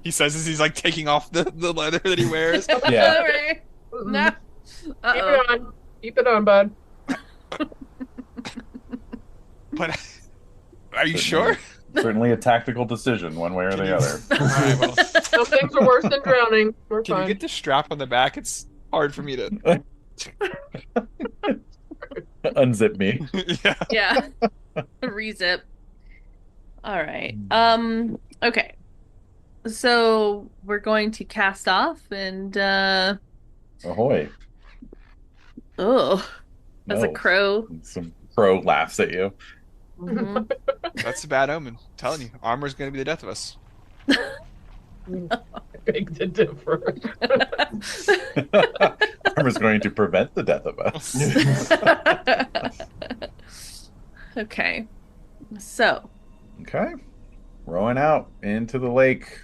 He says as he's like taking off the leather that he wears. Yeah. All right. No. Keep Uh-oh. it on. Keep it on, bud. But are you sure? Certainly a tactical decision, one way or the other. All right, well, Some things are worse than drowning. We're can you fine. get the strap on the back? It's hard for me to. Unzip me. Yeah. Yeah. Rezip. All right. Okay. So we're going to cast off and Ahoy. oh, as a No. crow. Some crow laughs at you. Mhm. That's a bad omen. I'm telling you, armor's gonna be the death of us. Big to differ. Armor's going to prevent the death of us. Okay. So, Okay. Rowing out into the lake.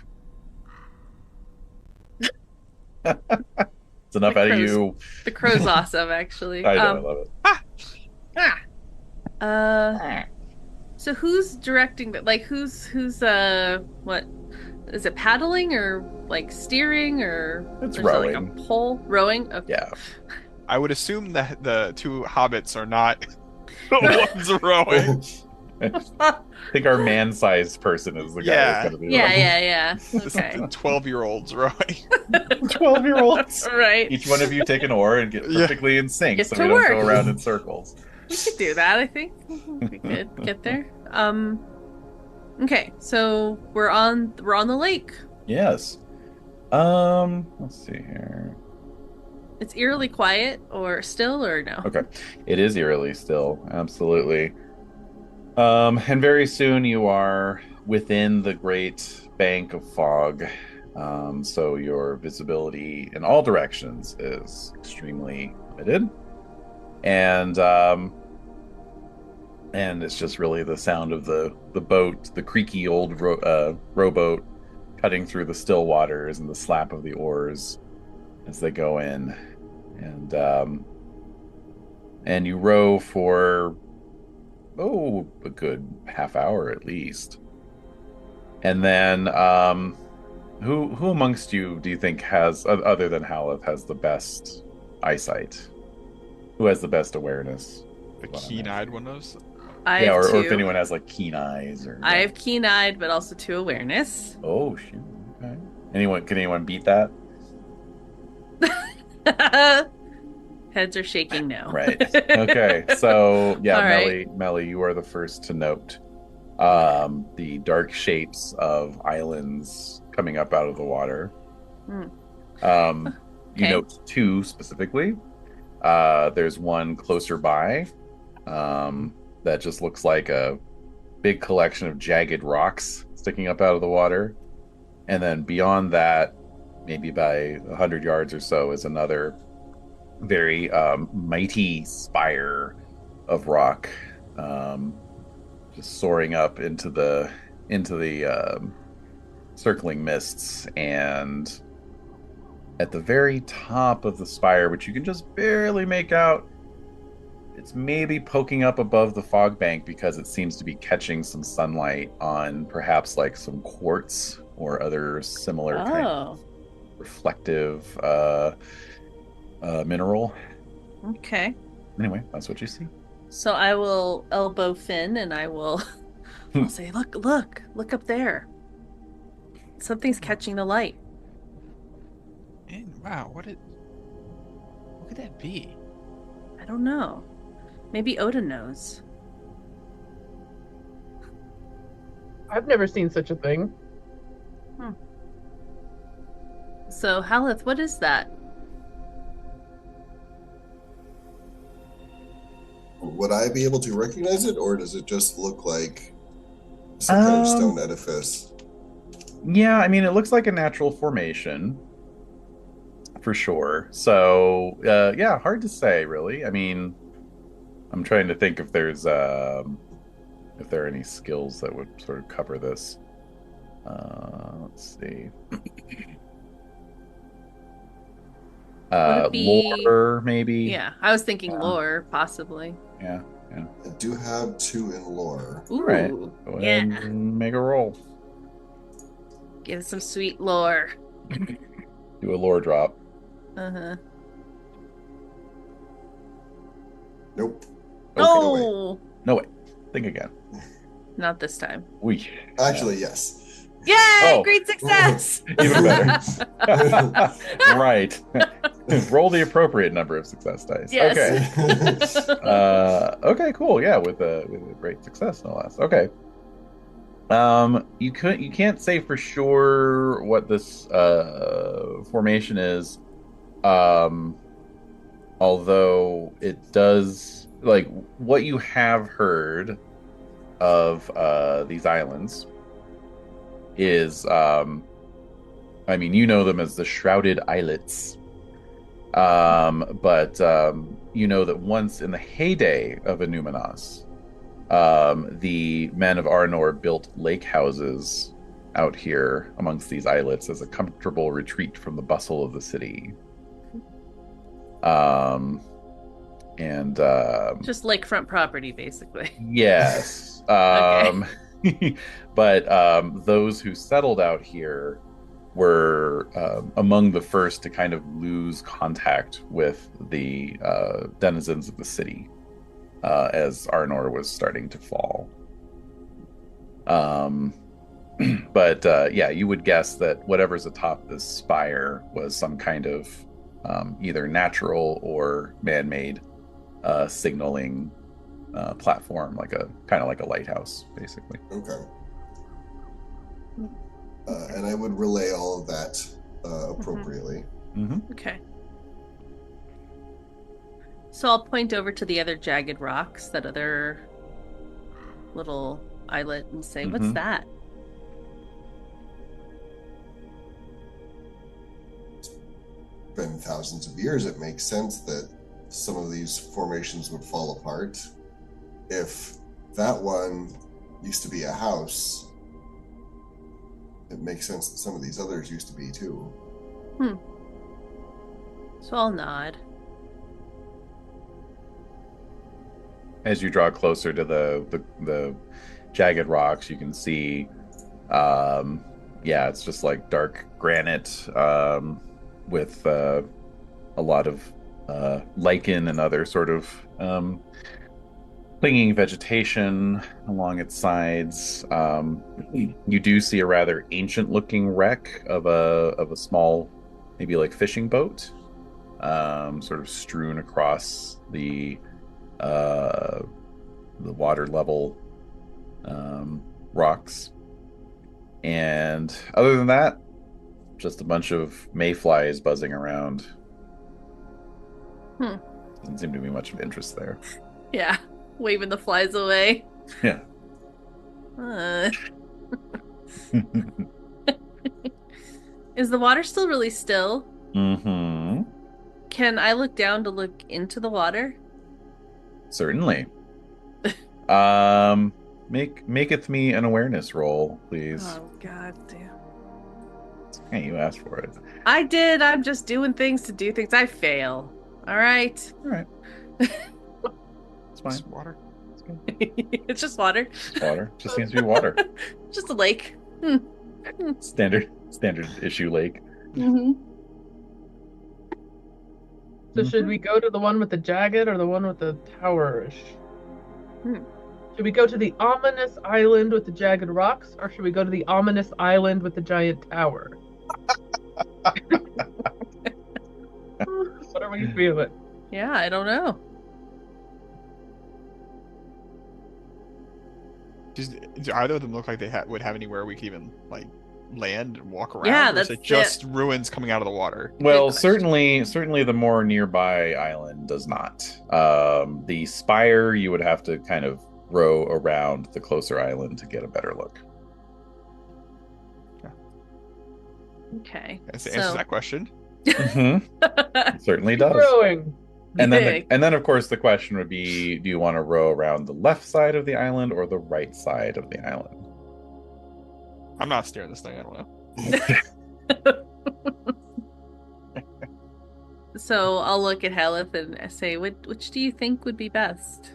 It's enough The out of crow's- you. the crow's awesome actually. I know, I love it. So who's directing that? Like who's what is it, paddling or like steering or It's there's like rowing. a pole rowing? Okay. Yeah. I would assume that the two hobbits are not the ones rowing. I think our man-sized person is the guy Yeah. that's going to be Yeah. This Okay. is the 12-year-olds rowing. 12-year-olds. Right. Each one of you take an oar and get Yeah. perfectly in sync Get so to we don't work. go around in circles. We could do that, I think. We could get there. Okay, so we're on the lake. Yes. Let's see here. It's eerily quiet or still or no? Okay. It is eerily still, absolutely. And very soon you are within the great bank of fog. So your visibility in all directions is extremely limited. And it's just really the sound of the boat, the creaky old rowboat cutting through the still waters and the slap of the oars as they go in. And you row for a good half hour at least. And then who amongst you do you think has, other than Haleth, has the best eyesight? Who has the best awareness? The keen-eyed one knows. I Yeah, have or two. if anyone has like keen eyes or I have keen-eyed, but also 2 awareness. Oh shoot. Okay. Can anyone beat that? Heads are shaking now. Right. Okay. So yeah, All right. Melly, you are the first to note the dark shapes of islands coming up out of the water. Hmm. You Okay. note 2 specifically. There's one closer by that just looks like a big collection of jagged rocks sticking up out of the water. And then beyond that, maybe by 100 yards or so, is another very mighty spire of rock, just soaring up into the circling mists. And at the very top of the spire, which you can just barely make out, it's maybe poking up above the fog bank because it seems to be catching some sunlight on perhaps like some quartz or other similar kind of Oh, reflective mineral. okay. Anyway, that's what you see. So I will elbow Finn and I will I'll say, look up there. Something's catching the light. Man, wow, what could that be? I don't know. Maybe Oda knows. I've never seen such a thing. So Haleth, what is that? Would I be able to recognize it, or does it just look like some kind of stone edifice? Yeah, I mean, it looks like a natural formation for sure. So, yeah, hard to say, really. I mean, I'm trying to think if there are any skills that would sort of cover this. Let's see. Would it be- Lore, maybe. Yeah, I was thinking Yeah. lore, possibly. Yeah. I do have 2 in lore. Ooh, Right. Go ahead yeah. and make a roll. Give some sweet lore. Do a lore drop. Uh-huh. Nope. Oh! No way. Think again. Not this time. Actually, yes. Yay! Oh. Great success! Even better. Right. Roll the appropriate number of success dice. Yes. Okay. Okay, cool. Yeah, with a great success, no less. Okay. You can't say for sure what this formation is. Although it does, like, what you have heard of these islands is, I mean, you know them as the Shrouded Islets. But you know that once in the heyday of Enumenos, the men of Arnor built lake houses out here amongst these islets as a comfortable retreat from the bustle of the city. And just lakefront property, basically. yes. Okay. But those who settled out here were among the first to kind of lose contact with the denizens of the city as Arnor was starting to fall. But yeah, you would guess that whatever's atop this spire was some kind of either natural or man-made signaling platform, like a kind of like a lighthouse, basically. Okay. And I would relay all of that appropriately. Mm-hmm. Okay. So I'll point over to the other jagged rocks, that other little islet, and say, "What's Mhm. that?" Been thousands of years, it makes sense that some of these formations would fall apart. If that one used to be a house, it makes sense that some of these others used to be too. So I'll nod. As you draw closer to the jagged rocks, you can see, yeah, it's just like dark granite with a lot of lichen and other sort of clinging vegetation along its sides. You do see a rather ancient-looking wreck of a small, maybe like fishing boat, sort of strewn across the water level rocks. And other than that, just a bunch of mayflies buzzing around. Doesn't seem to be much of interest there. Yeah, waving the flies away. Yeah. Is the water still really still? Mm-hmm. Can I look down to look into the water? Certainly. Maketh me an awareness roll, please. Oh, god damn. Hey, you asked for it. I did. I'm just doing things to do things. I fail. All right. All right. It's fine. Just water. It's good. It's just water. It's water. Just seems to be water. Just a lake. Standard issue lake. Mm-hmm. So should we go to the one with the jagged or the one with the towerish? Should we go to the ominous island with the jagged rocks, or should we go to the ominous island with the giant tower? What are we feeling? Yeah, I don't know. Do either of them look like they would have anywhere we could even like land and walk around? Yeah, or is that's it just ruins coming out of the water? Well, Good question. certainly the more nearby island does not. The spire, you would have to kind of row around the closer island to get a better look. Okay. That's the answer to that question. It certainly does. Rowing. And Big. then of course the question would be, do you want to row around the left side of the island or the right side of the island? I'm not steering this thing. I don't know. So I'll look at Haleth and say, which do you think would be best?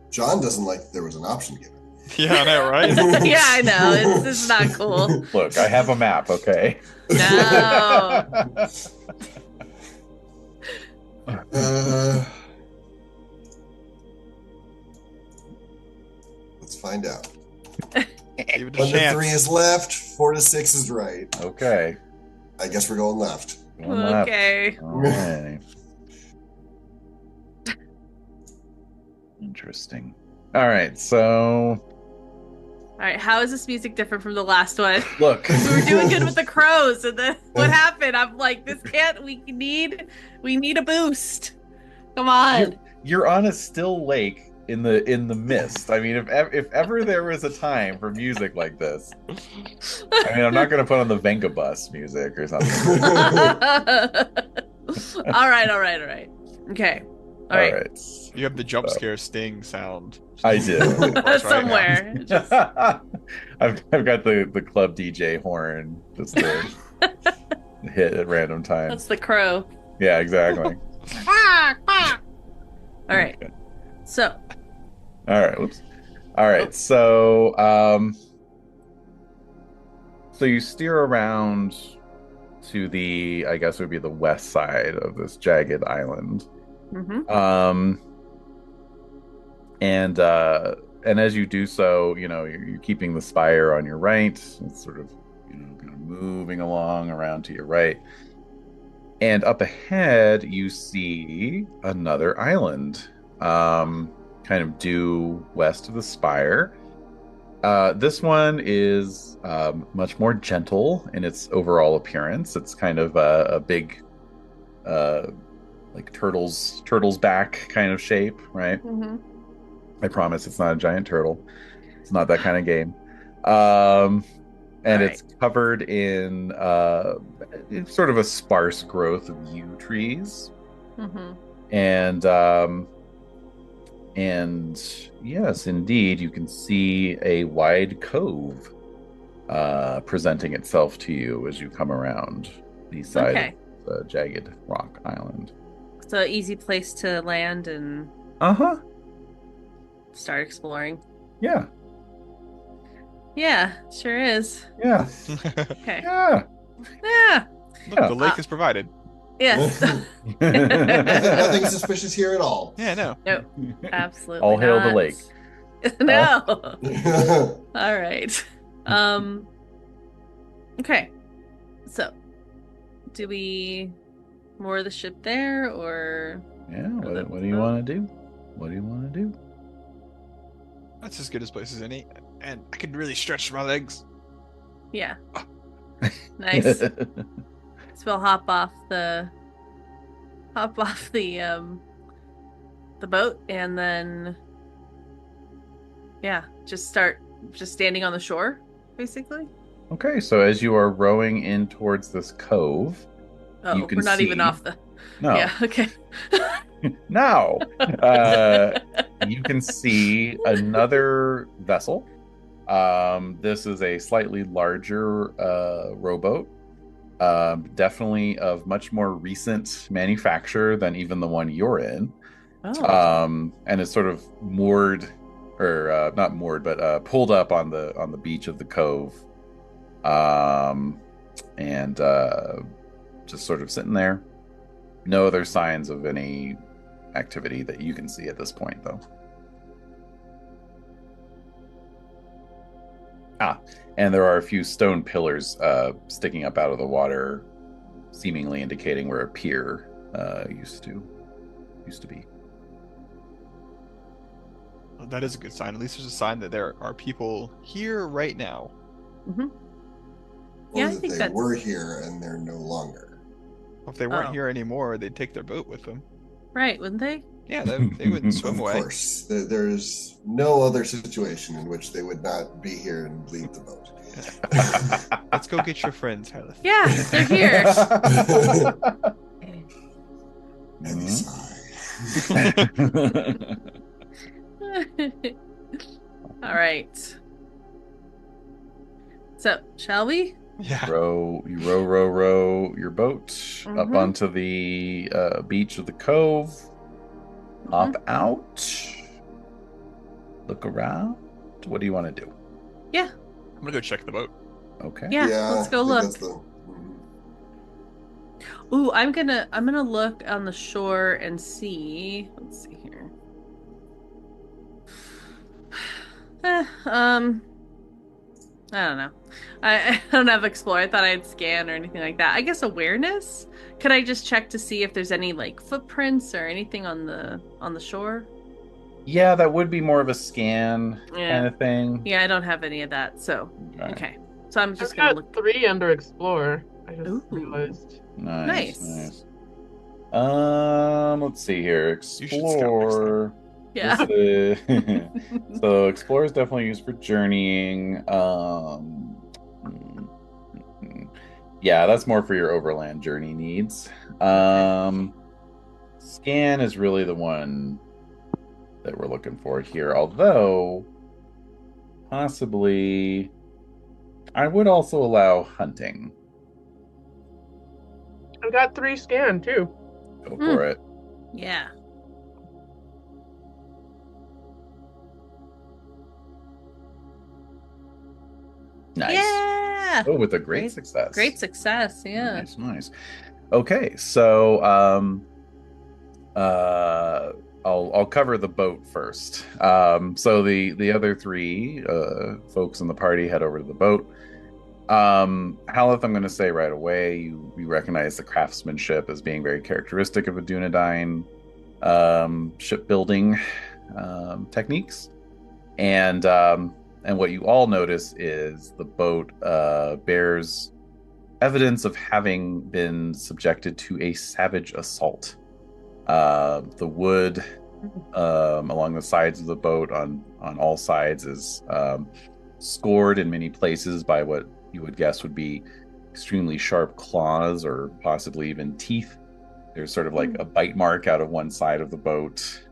John doesn't like there was an option given. Yeah, I know, right? Yeah, I know. It's not cool. Look, I have a map, okay? No. Let's find out. Give it a 1 to chance. 3 is left. 4 to 6 is right. Okay. I guess we're going left. One left. Okay. All right. Interesting. All right, so All right, how is this music different from the last one? look. We were doing good with the crows, and then what happened? I'm like, this can't. We need a boost. Come on. You're on a still lake in the mist. I mean, if ever there was a time for music like this, I mean, I'm not going to put on the Venga Bus music or something. All right. Okay. All right. You have the jump scare sting sound. I did. Somewhere. Just... I've got the club DJ horn just to hit at random times. That's the crow. Yeah, exactly. All right. Okay. So. All right. Whoops. All right. So so you steer around to the, I guess it would be the west side of this jagged island. Mm-hmm. And as you do so, you're keeping the spire on your right. It's sort of, kind of moving along around to your right. And up ahead, you see another island, kind of due west of the spire. This one is much more gentle in its overall appearance. It's kind of a big, like turtle's back kind of shape, right? Mm-hmm. I promise it's not a giant turtle. It's not that kind of game. And it's covered in sort of a sparse growth of yew trees. Mm-hmm. And yes, indeed, you can see a wide cove presenting itself to you as you come around the side of the jagged rock island. So easy place to land and start exploring. Yeah. Yeah, sure is. Yeah. Okay. Yeah. Yeah. Look, the lake is provided. Yes. Nothing suspicious here at all. Yeah, no. No, absolutely All hail the not. lake. No. All right. Okay. So, do we moor the ship there, or? Yeah. What do you want to do? What do you want to do? That's as good as place as any, and I can really stretch my legs. Yeah. Nice. So we'll hop off the boat, and then just standing on the shore, basically. Okay, so as you are rowing in towards this cove, you can we're not see... even off the. No. Yeah. Okay. Now, you can see another vessel. This is a slightly larger rowboat. Definitely of much more recent manufacture than even the one you're in. Oh. And it's sort of moored, or not moored, but pulled up on the beach of the cove, and just sort of sitting there. No other signs of any activity that you can see at this point, though. And there are a few stone pillars sticking up out of the water, seemingly indicating where a pier used to be. Well, that is a good sign. At least there's a sign that there are people here right now. Mm-hmm. Or Yeah, I that think they were here and they're no longer. Well, if they weren't here anymore, they'd take their boat with them. Right, wouldn't they? Yeah, they wouldn't swim away. Of course. There's no other situation in which they would not be here and leave the boat. Let's go get your friends, Hylas. Yeah, they're here. Heavy sigh. All right. So, shall we? Yeah. row your boat up onto the beach of the cove. Hop out. Look around. What do you want to do? Yeah. I'm gonna go check the boat. Okay. Yeah, let's go I look. think that's Ooh, I'm gonna look on the shore and see. Let's see here. I don't know. I don't have explore. I thought I'd scan or anything like that. I guess awareness. Could I just check to see if there's any like footprints or anything on the shore? Yeah, that would be more of a scan kind of thing. Yeah, I don't have any of that. So okay. So I'm just I've gonna got look. 3 under explore. I just Ooh. realized. Nice. Let's see here. Explore. Yeah. So explore is definitely used for journeying. Yeah, that's more for your overland journey needs. Scan is really the one that we're looking for here. Although, possibly, I would also allow hunting. I've got 3 scan too. Go for it. Yeah. Nice. Yeah. Oh, with a great success. Great success. Yeah. Nice. Okay, so I'll cover the boat first. So the other 3 folks in the party head over to the boat. Haleth, I'm going to say right away, you recognize the craftsmanship as being very characteristic of a Dunedain shipbuilding techniques, and what you all notice is the boat bears evidence of having been subjected to a savage assault. The wood along the sides of the boat on all sides is scored in many places by what you would guess would be extremely sharp claws or possibly even teeth. There's sort of like a bite mark out of one side of the boat.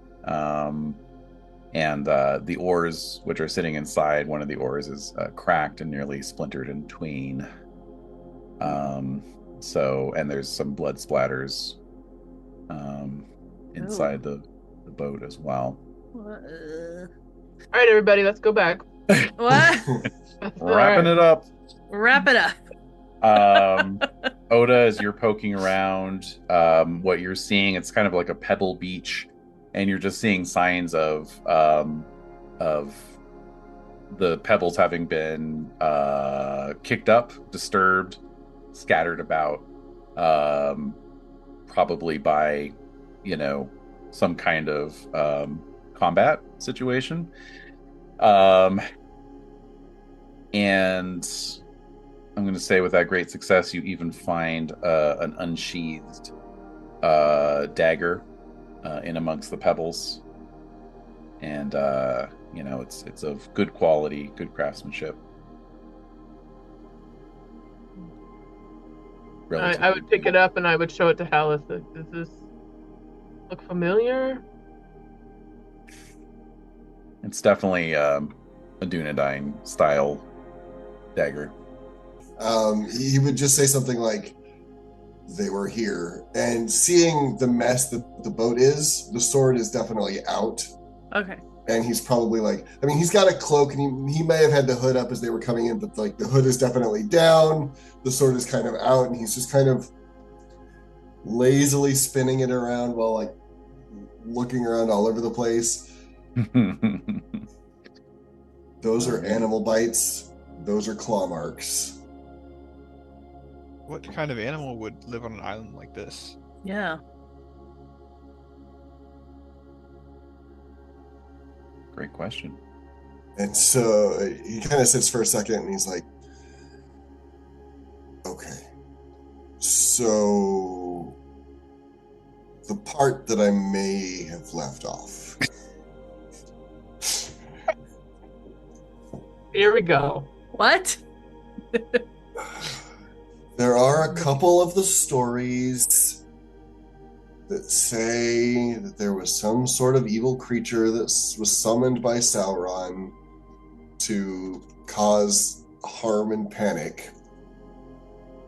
And the oars, which are sitting inside, one of the oars is cracked and nearly splintered in twain. And there's some blood splatters inside the boat as well. All right, everybody, let's go back. What? Wrapping it up. Wrap it up. Oda, as you're poking around, what you're seeing, it's kind of like a pebble beach, and you're just seeing signs of the pebbles having been kicked up, disturbed, scattered about, probably by, some kind of combat situation. And I'm going to say with that great success, you even find an unsheathed dagger in amongst the pebbles. And, it's of good quality, good craftsmanship. I would pick it up and I would show it to Haleth. Does this look familiar? It's definitely a Dunedain style dagger. He would just say something like, "They were here," and seeing the mess that the boat is, the sword is definitely out. Okay. And he's probably he's got a cloak, and he may have had the hood up as they were coming in, but the hood is definitely down. The sword is kind of out, and he's just kind of lazily spinning it around while looking around all over the place. Those are animal bites. Those are claw marks. What kind of animal would live on an island like this? Yeah. Great question. And so he kind of sits for a second and he's like, okay, so the part that I may have left off. Here we go. What? There are a couple of the stories that say that there was some sort of evil creature that was summoned by Sauron to cause harm and panic.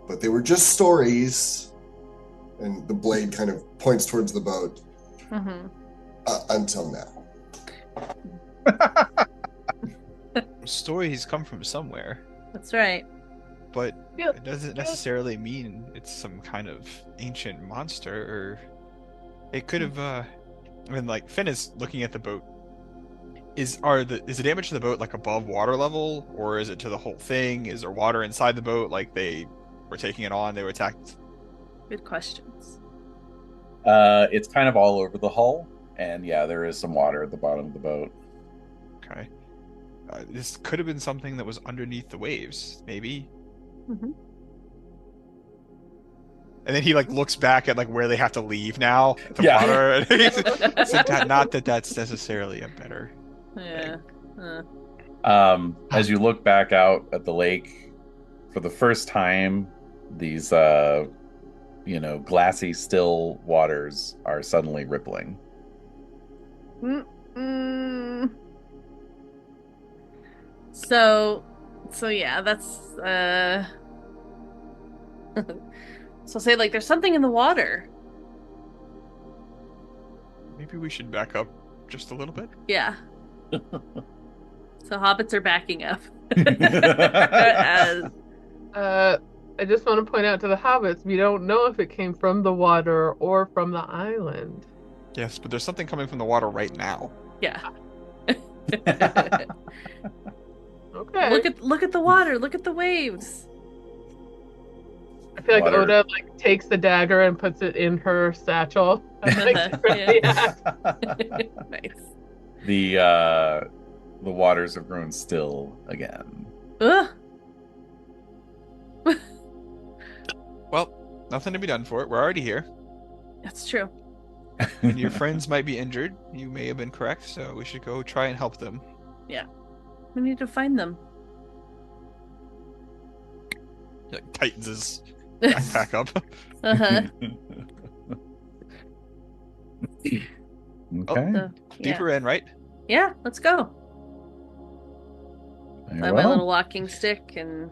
But they were just stories, and the blade kind of points towards the boat. Mm-hmm. Until now. stories come from somewhere, That's right. but Yeah. it doesn't necessarily mean it's some kind of ancient monster, or it could have. I mean, like Finn is looking at the boat. Is the damage to the boat like above water level, or is it to the whole thing? Is there water inside the boat? Like they were taking it on, they were attacked. Good questions. It's kind of all over the hull, and yeah, there is some water at the bottom of the boat. Okay. This could have been something that was underneath the waves, maybe. Mm-hmm. And then he like looks back at like where they have to leave now, the Yeah. water. And not that that's necessarily a better. Yeah. As you look back out at the lake, for the first time, these glassy, still waters are suddenly rippling. So yeah, that's so say like there's something in the water. Maybe we should back up just a little bit. Yeah. So hobbits are backing up. As... I just want to point out to the hobbits, we don't know if it came from the water or from the island. Yes, but there's something coming from the water right now. Yeah. Okay. Look at the water. Look at the waves. I feel like Water. Oda like takes the dagger and puts it in her satchel. Yeah. Nice. The waters have grown still again. Ugh. Well, nothing to be done for it. We're already here. That's true. And your friends might be injured. You may have been correct, so we should go try and help them. We need to find them. Like, tightens his backpack up. Uh-huh. Okay. Yeah. Deeper in, right? Yeah, let's go. Very I have my little walking stick and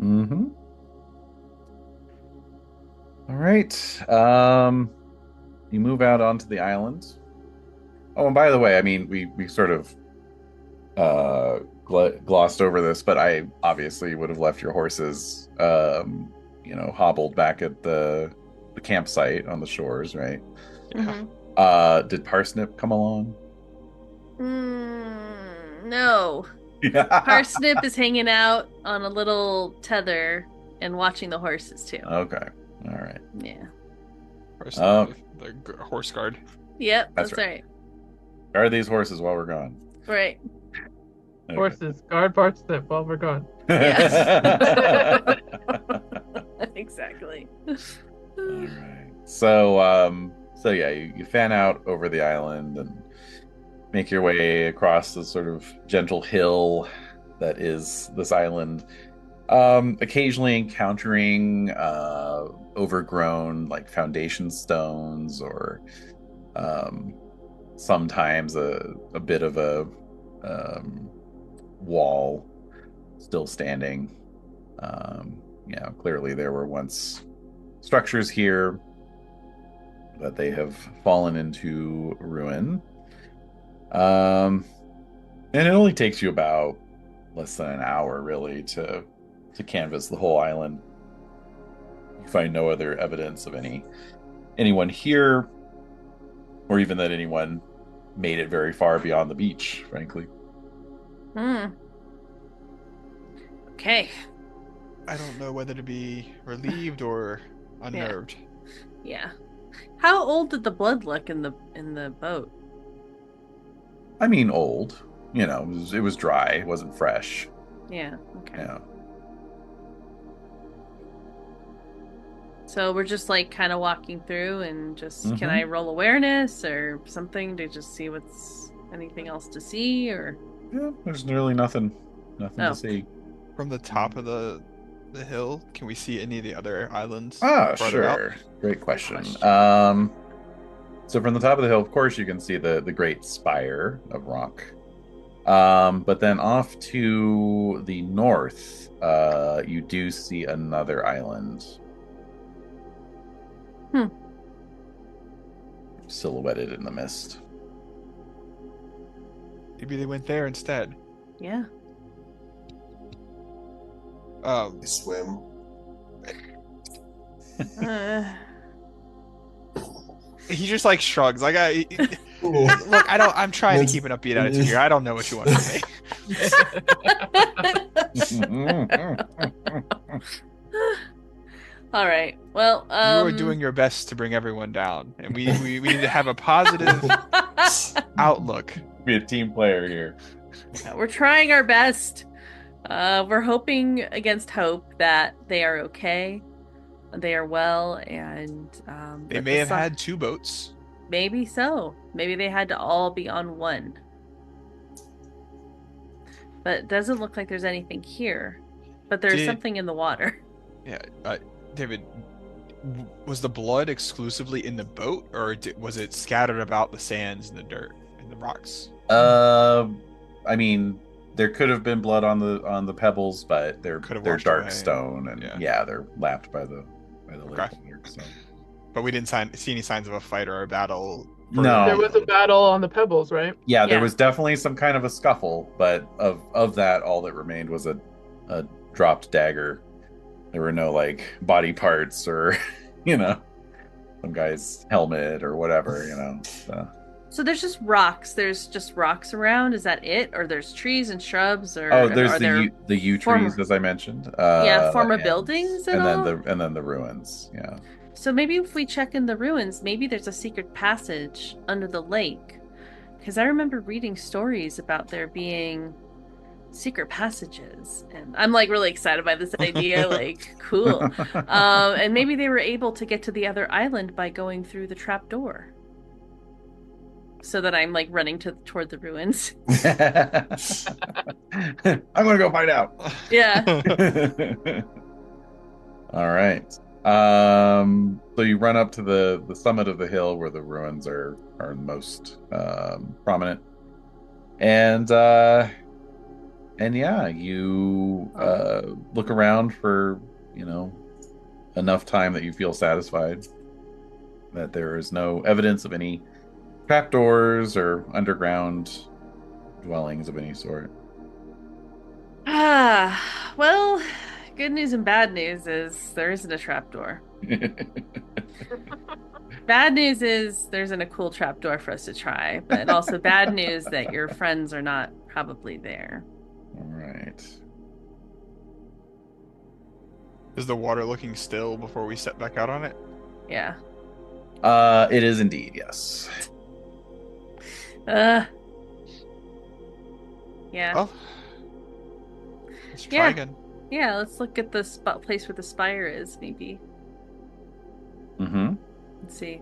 Mm-hmm. All right. You move out onto the island. Oh, and by the way, I mean we sort of glossed over this, but I obviously would have left your horses, hobbled back at the campsite on the shores, right? Did Parsnip come along? No. Parsnip is hanging out on a little tether and watching the horses too. Okay. All right. Yeah. Person, the horse guard. Yep, That's that's right. Guard these horses while we're gone. Right. Okay. Horses, guard Parsnip while we're gone. Yes. Exactly. All right. So yeah, you fan out over the island and make your way across the sort of gentle hill that is this island. Occasionally encountering overgrown like foundation stones, or sometimes a bit of a wall still standing. Clearly there were once structures here, but they have fallen into ruin. And it only takes you about less than an hour really to canvass the whole island. You find no other evidence of anyone here, or even that anyone made it very far beyond the beach, frankly. Okay. I don't know whether to be relieved or unnerved. Yeah. How old did the blood look in the boat? I mean, old. It was dry. It wasn't fresh. Yeah. Okay. Yeah. So we're just like kind of walking through, and just can I roll awareness or something to just see what's anything else to see, or? Yeah, there's really nothing to see. From the top of the hill, can we see any of the other islands? Sure. Out? Great question. So from the top of the hill, of course, you can see the great spire of rock. But then off to the north, you do see another island. Silhouetted in the mist. Maybe they went there instead. Yeah. I swim. Uh, He just like shrugs. Like look, I'm trying to keep an upbeat attitude here. I don't know what you want from me. all right. Well, You are doing your best to bring everyone down, and we need to have a positive outlook. Be a team player here. we're trying our best. We're hoping against hope that they are okay, they are well, and They that may the have sun- had 2 boats. Maybe so. Maybe they had to all be on one. But it doesn't look like there's anything here. But there's something in the water. Yeah, David, was the blood exclusively in the boat, or was it scattered about the sands and the dirt and the rocks? I mean, there could have been blood on the pebbles, but they're washed dark away. stone, and Yeah. they're lapped by the lake Okay. water, so. But we didn't see any signs of a fight or a battle. No. There was a battle on the pebbles, right? Yeah, there Yeah. was definitely some kind of a scuffle, but of that, all that remained was a dropped dagger. There were no like body parts or some guy's helmet or whatever. So there's just rocks. There's just rocks around. Is that it? Or there's trees and shrubs? Or There's are there the yew trees, as I mentioned. former and- buildings at and all? then the ruins. Yeah. So maybe if we check in the ruins, maybe there's a secret passage under the lake. Because I remember reading stories about there being secret passages. And I'm like really excited by this idea. Like, cool. And maybe they were able to get to the other island by going through the trap door. So that I'm like running toward the ruins. I'm gonna go find out. Yeah. All right. So you run up to the summit of the hill where the ruins are most prominent, and yeah, you look around for enough time that you feel satisfied that there is no evidence of any trapdoors or underground dwellings of any sort. Well, good news and bad news is there isn't a trapdoor. Bad news is there isn't a cool trapdoor for us to try, but also bad news that your friends are not probably there. All right. Is the water looking still before we set back out on it? Yeah. It is indeed, yes. Yeah. Well, let's try Yeah. again. Yeah, let's look at the place where the spire is, maybe. Mm-hmm. Let's see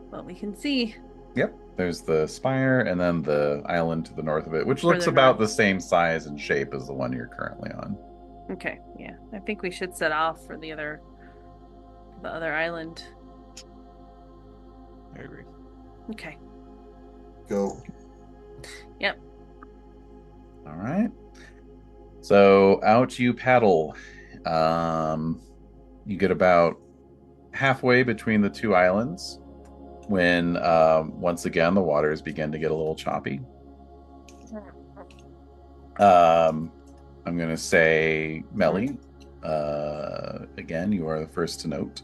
what we can see. Yep. There's the spire and then the island to the north of it, which looks Further about north. the same size and shape as the one you're currently on. Okay, yeah. I think we should set off for the other island. I agree. Okay. Go. Yep. All right. So out you paddle. You get about halfway between the two islands when once again the waters begin to get a little choppy. I'm going to say Melly. Again, you are the first to note.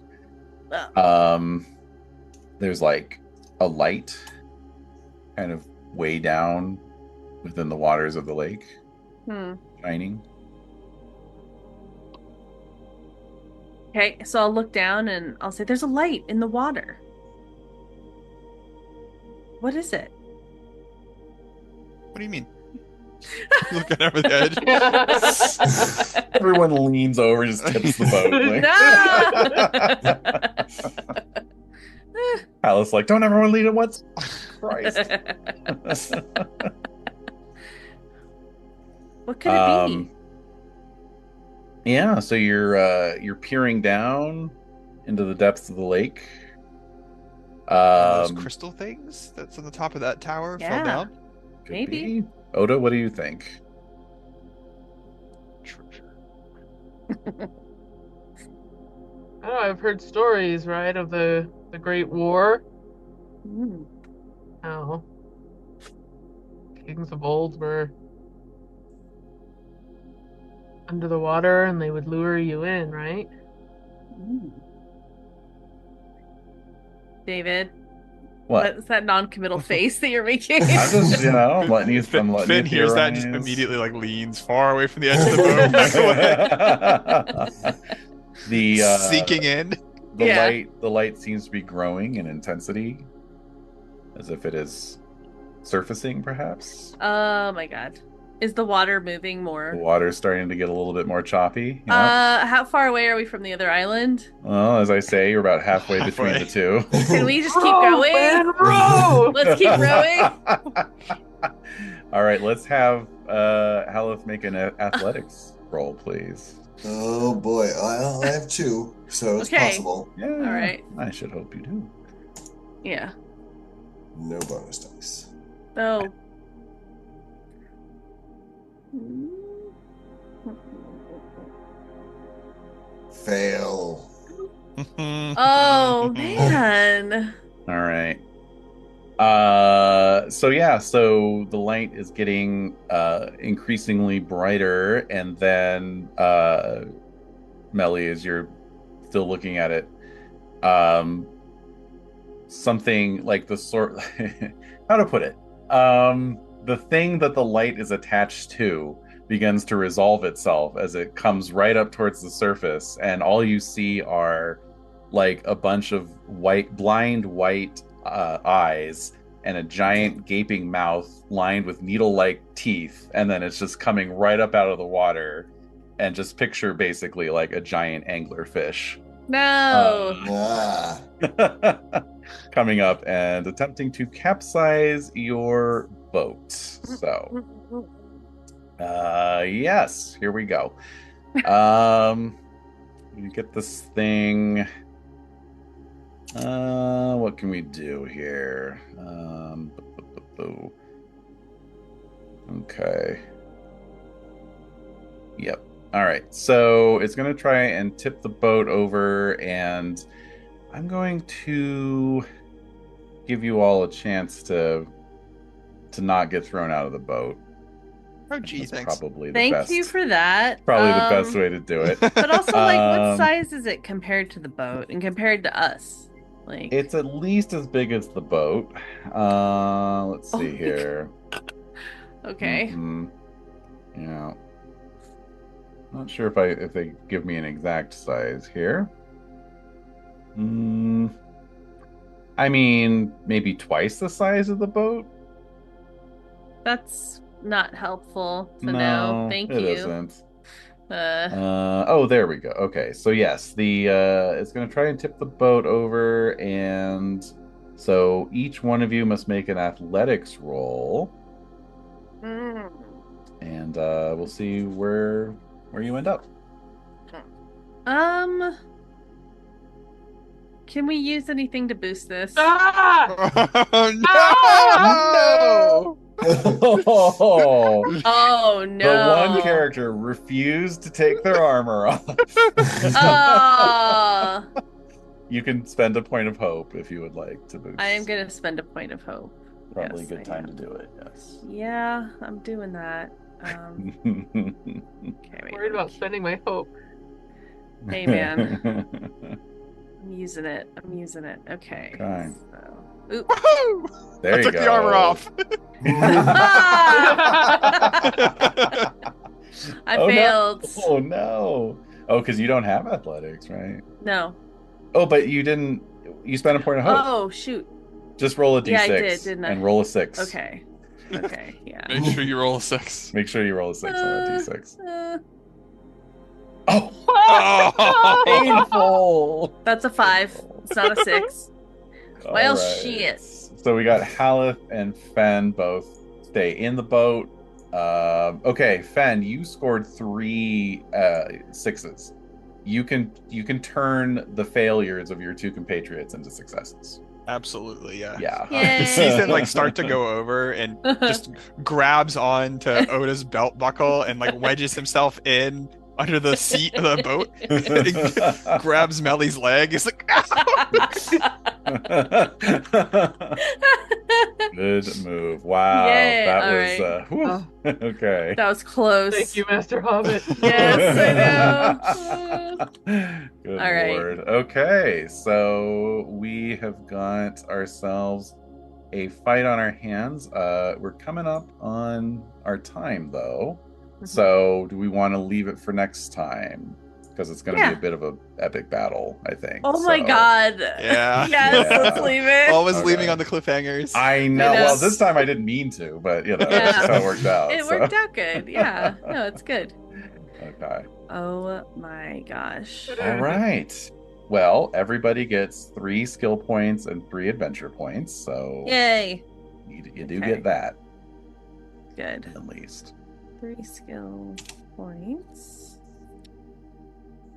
There's like a light kind of way down within the waters of the lake, shining. Okay, so I'll look down and I'll say, there's a light in the water. What is it? What do you mean? Looking over the edge. Everyone leans over, just tips the boat. Like, No! Alice, like, don't everyone lean at once. Christ. What could it be? Yeah, so you're peering down into the depths of the lake. Those crystal things that's on the top of that tower Yeah. fell down. Could Maybe. be. Oda, what do you think? Treasure. Oh, I've heard stories, right, of the Great War. Mm. How kings of old were under the water and they would lure you in, right? David, What? what's that non-committal face that you're making? I'm just, I'm letting you. Finn you hears that and just theorize. immediately like leans far away from the edge of the boat, the sinking in. The light seems to be growing in intensity, as if it is surfacing, perhaps. Oh my god. Is the water moving The more? water's starting to get a little bit more choppy. How far away are we from the other island? Well, as I say, you're about halfway between the two. Can we just keep going? Man, row! Let's keep rowing. All right, let's have Haleth make an athletics roll, please. Oh boy, I have 2, so it's Okay. possible. Yeah. All right. I should hope you do. Yeah. No bonus dice. Oh. Fail. Oh man. All right. So the light is getting increasingly brighter, and then Melly, as you're still looking at it, something like the sort how to put it, the thing that the light is attached to begins to resolve itself as it comes right up towards the surface, and all you see are like a bunch of blind white eyes and a giant gaping mouth lined with needle-like teeth, and then it's just coming right up out of the water. And just picture basically like a giant anglerfish No. Ah. coming up and attempting to capsize your boat. So, yes, here we go. You get this thing. What can we do here? Okay. Yep. All right. So it's going to try and tip the boat over, and I'm going to give you all a chance to not get thrown out of the boat. Oh, gee, That's thanks. probably the Thank best. you for that. Probably the best way to do it. But also, like, what Um, size is it compared to the boat and compared to us? Like, It's at least as big as the boat. Let's Oh see my here. okay. Mhm. Yeah. Not sure if they give me an exact size here. I mean, maybe twice the size of the boat. That's not helpful to No, know. Thank it you. isn't. Uh, Oh, there we go. Okay, so yes, it's going to try and tip the boat over, and so each one of you must make an athletics roll, and we'll see where you end up. can we use anything to boost this? Ah! Oh, Oh, Oh no! the one character refused to take their armor off. Ah! You can spend a point of hope if you would like to boost. I am gonna spend a point of hope. Probably Yes, a good I time am. to do it. Yes. Yeah, I'm doing that. Okay, wait, Worried about spending my hope. Hey, man. I'm using it. Okay. Okay. So... Oop. Woohoo! There I you took go. the armor off. Ah! I Oh, no. failed. Oh no! Oh, because you don't have athletics, right? No. Oh, but you didn't. You spent a point of hope. Oh shoot. Just roll a d6 Yeah, I did, didn't I? and roll a 6. Okay. Okay. Yeah. Make sure you roll a 6. Make sure you roll a 6 on a d6. Uh, Oh, Oh! painful! that's a 5. It's not a 6. Well, shit. So we got Haleth and Fen both stay in the boat. Okay, Fen, you scored 3 6s. You can turn the failures of your 2 compatriots into successes. Absolutely, yeah. Yeah. Yay. He sees them like start to go over and just grabs on to Oda's belt buckle and like wedges himself in under the seat of the boat. Grabs Melly's leg. He's like, Good move. Wow. Yay, That all was right. whew. Okay. That was close. Thank you, Master Hobbit. Yes, I know. Good All right. lord. Okay, so we have got ourselves a fight on our hands. We're coming up on our time though. So do we want to leave it for next time? Because it's going to be a bit of a epic battle, I think. Oh my god. Yeah. Yes, let's leave it. Always leaving on the cliffhangers. I know. Well, this time I didn't mean to, but that's just how it worked out. It worked out good. Yeah. No, it's good. Okay. Oh my gosh. All right. Well, everybody gets 3 skill points and 3 adventure points. So yay. You do get that. Good. At least. 3 skill points.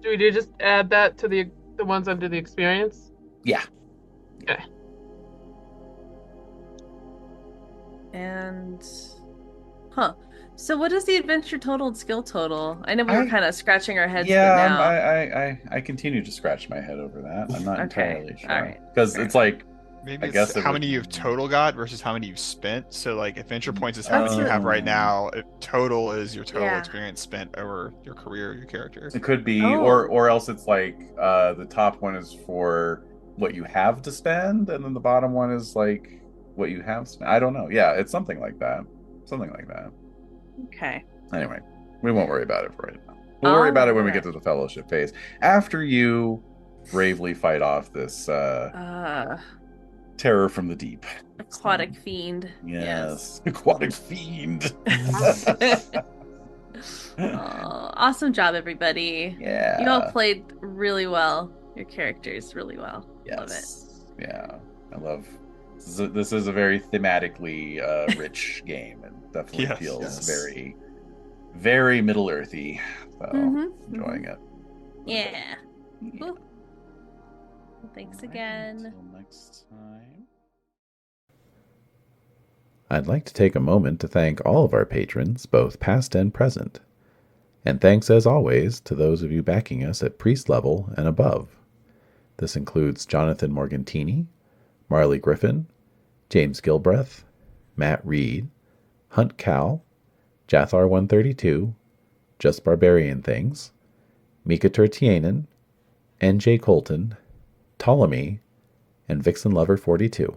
Do we just add that to the ones under the experience? Yeah. Okay. And so what is the adventure total and skill total? I know we were kind of scratching our heads. Yeah, but now... I continue to scratch my head over that. I'm not entirely sure. All right. Because it's like maybe I guess how many you've total got versus how many you've spent. So like adventure points is how many you have right now. Total is your total experience spent over your career, your character. It could be, or else it's like the top one is for what you have to spend, and then the bottom one is like what you have spent. I don't know. Yeah, it's something like that. Something like that. Okay. Anyway, we won't worry about it right now. We'll worry about it when we get to the fellowship phase. After you bravely fight off this terror from the deep. Aquatic fiend. Yes. Aquatic fiend. Awesome job, everybody. Yeah. You all played really well. Your characters really well. Yes. Love it. Yeah. I love this is a very thematically rich game and definitely feels very, very Middle Earthy. So enjoying it. Yeah. Well, thanks again. Until next time. I'd like to take a moment to thank all of our patrons, both past and present. And thanks as always to those of you backing us at priest level and above. This includes Jonathan Morgantini, Marley Griffin, James Gilbreth, Matt Reed, Hunt Cal, Jathar 132, Just Barbarian Things, Mika Turtianen, N.J. Colton, Ptolemy, and Vixen Lover 42.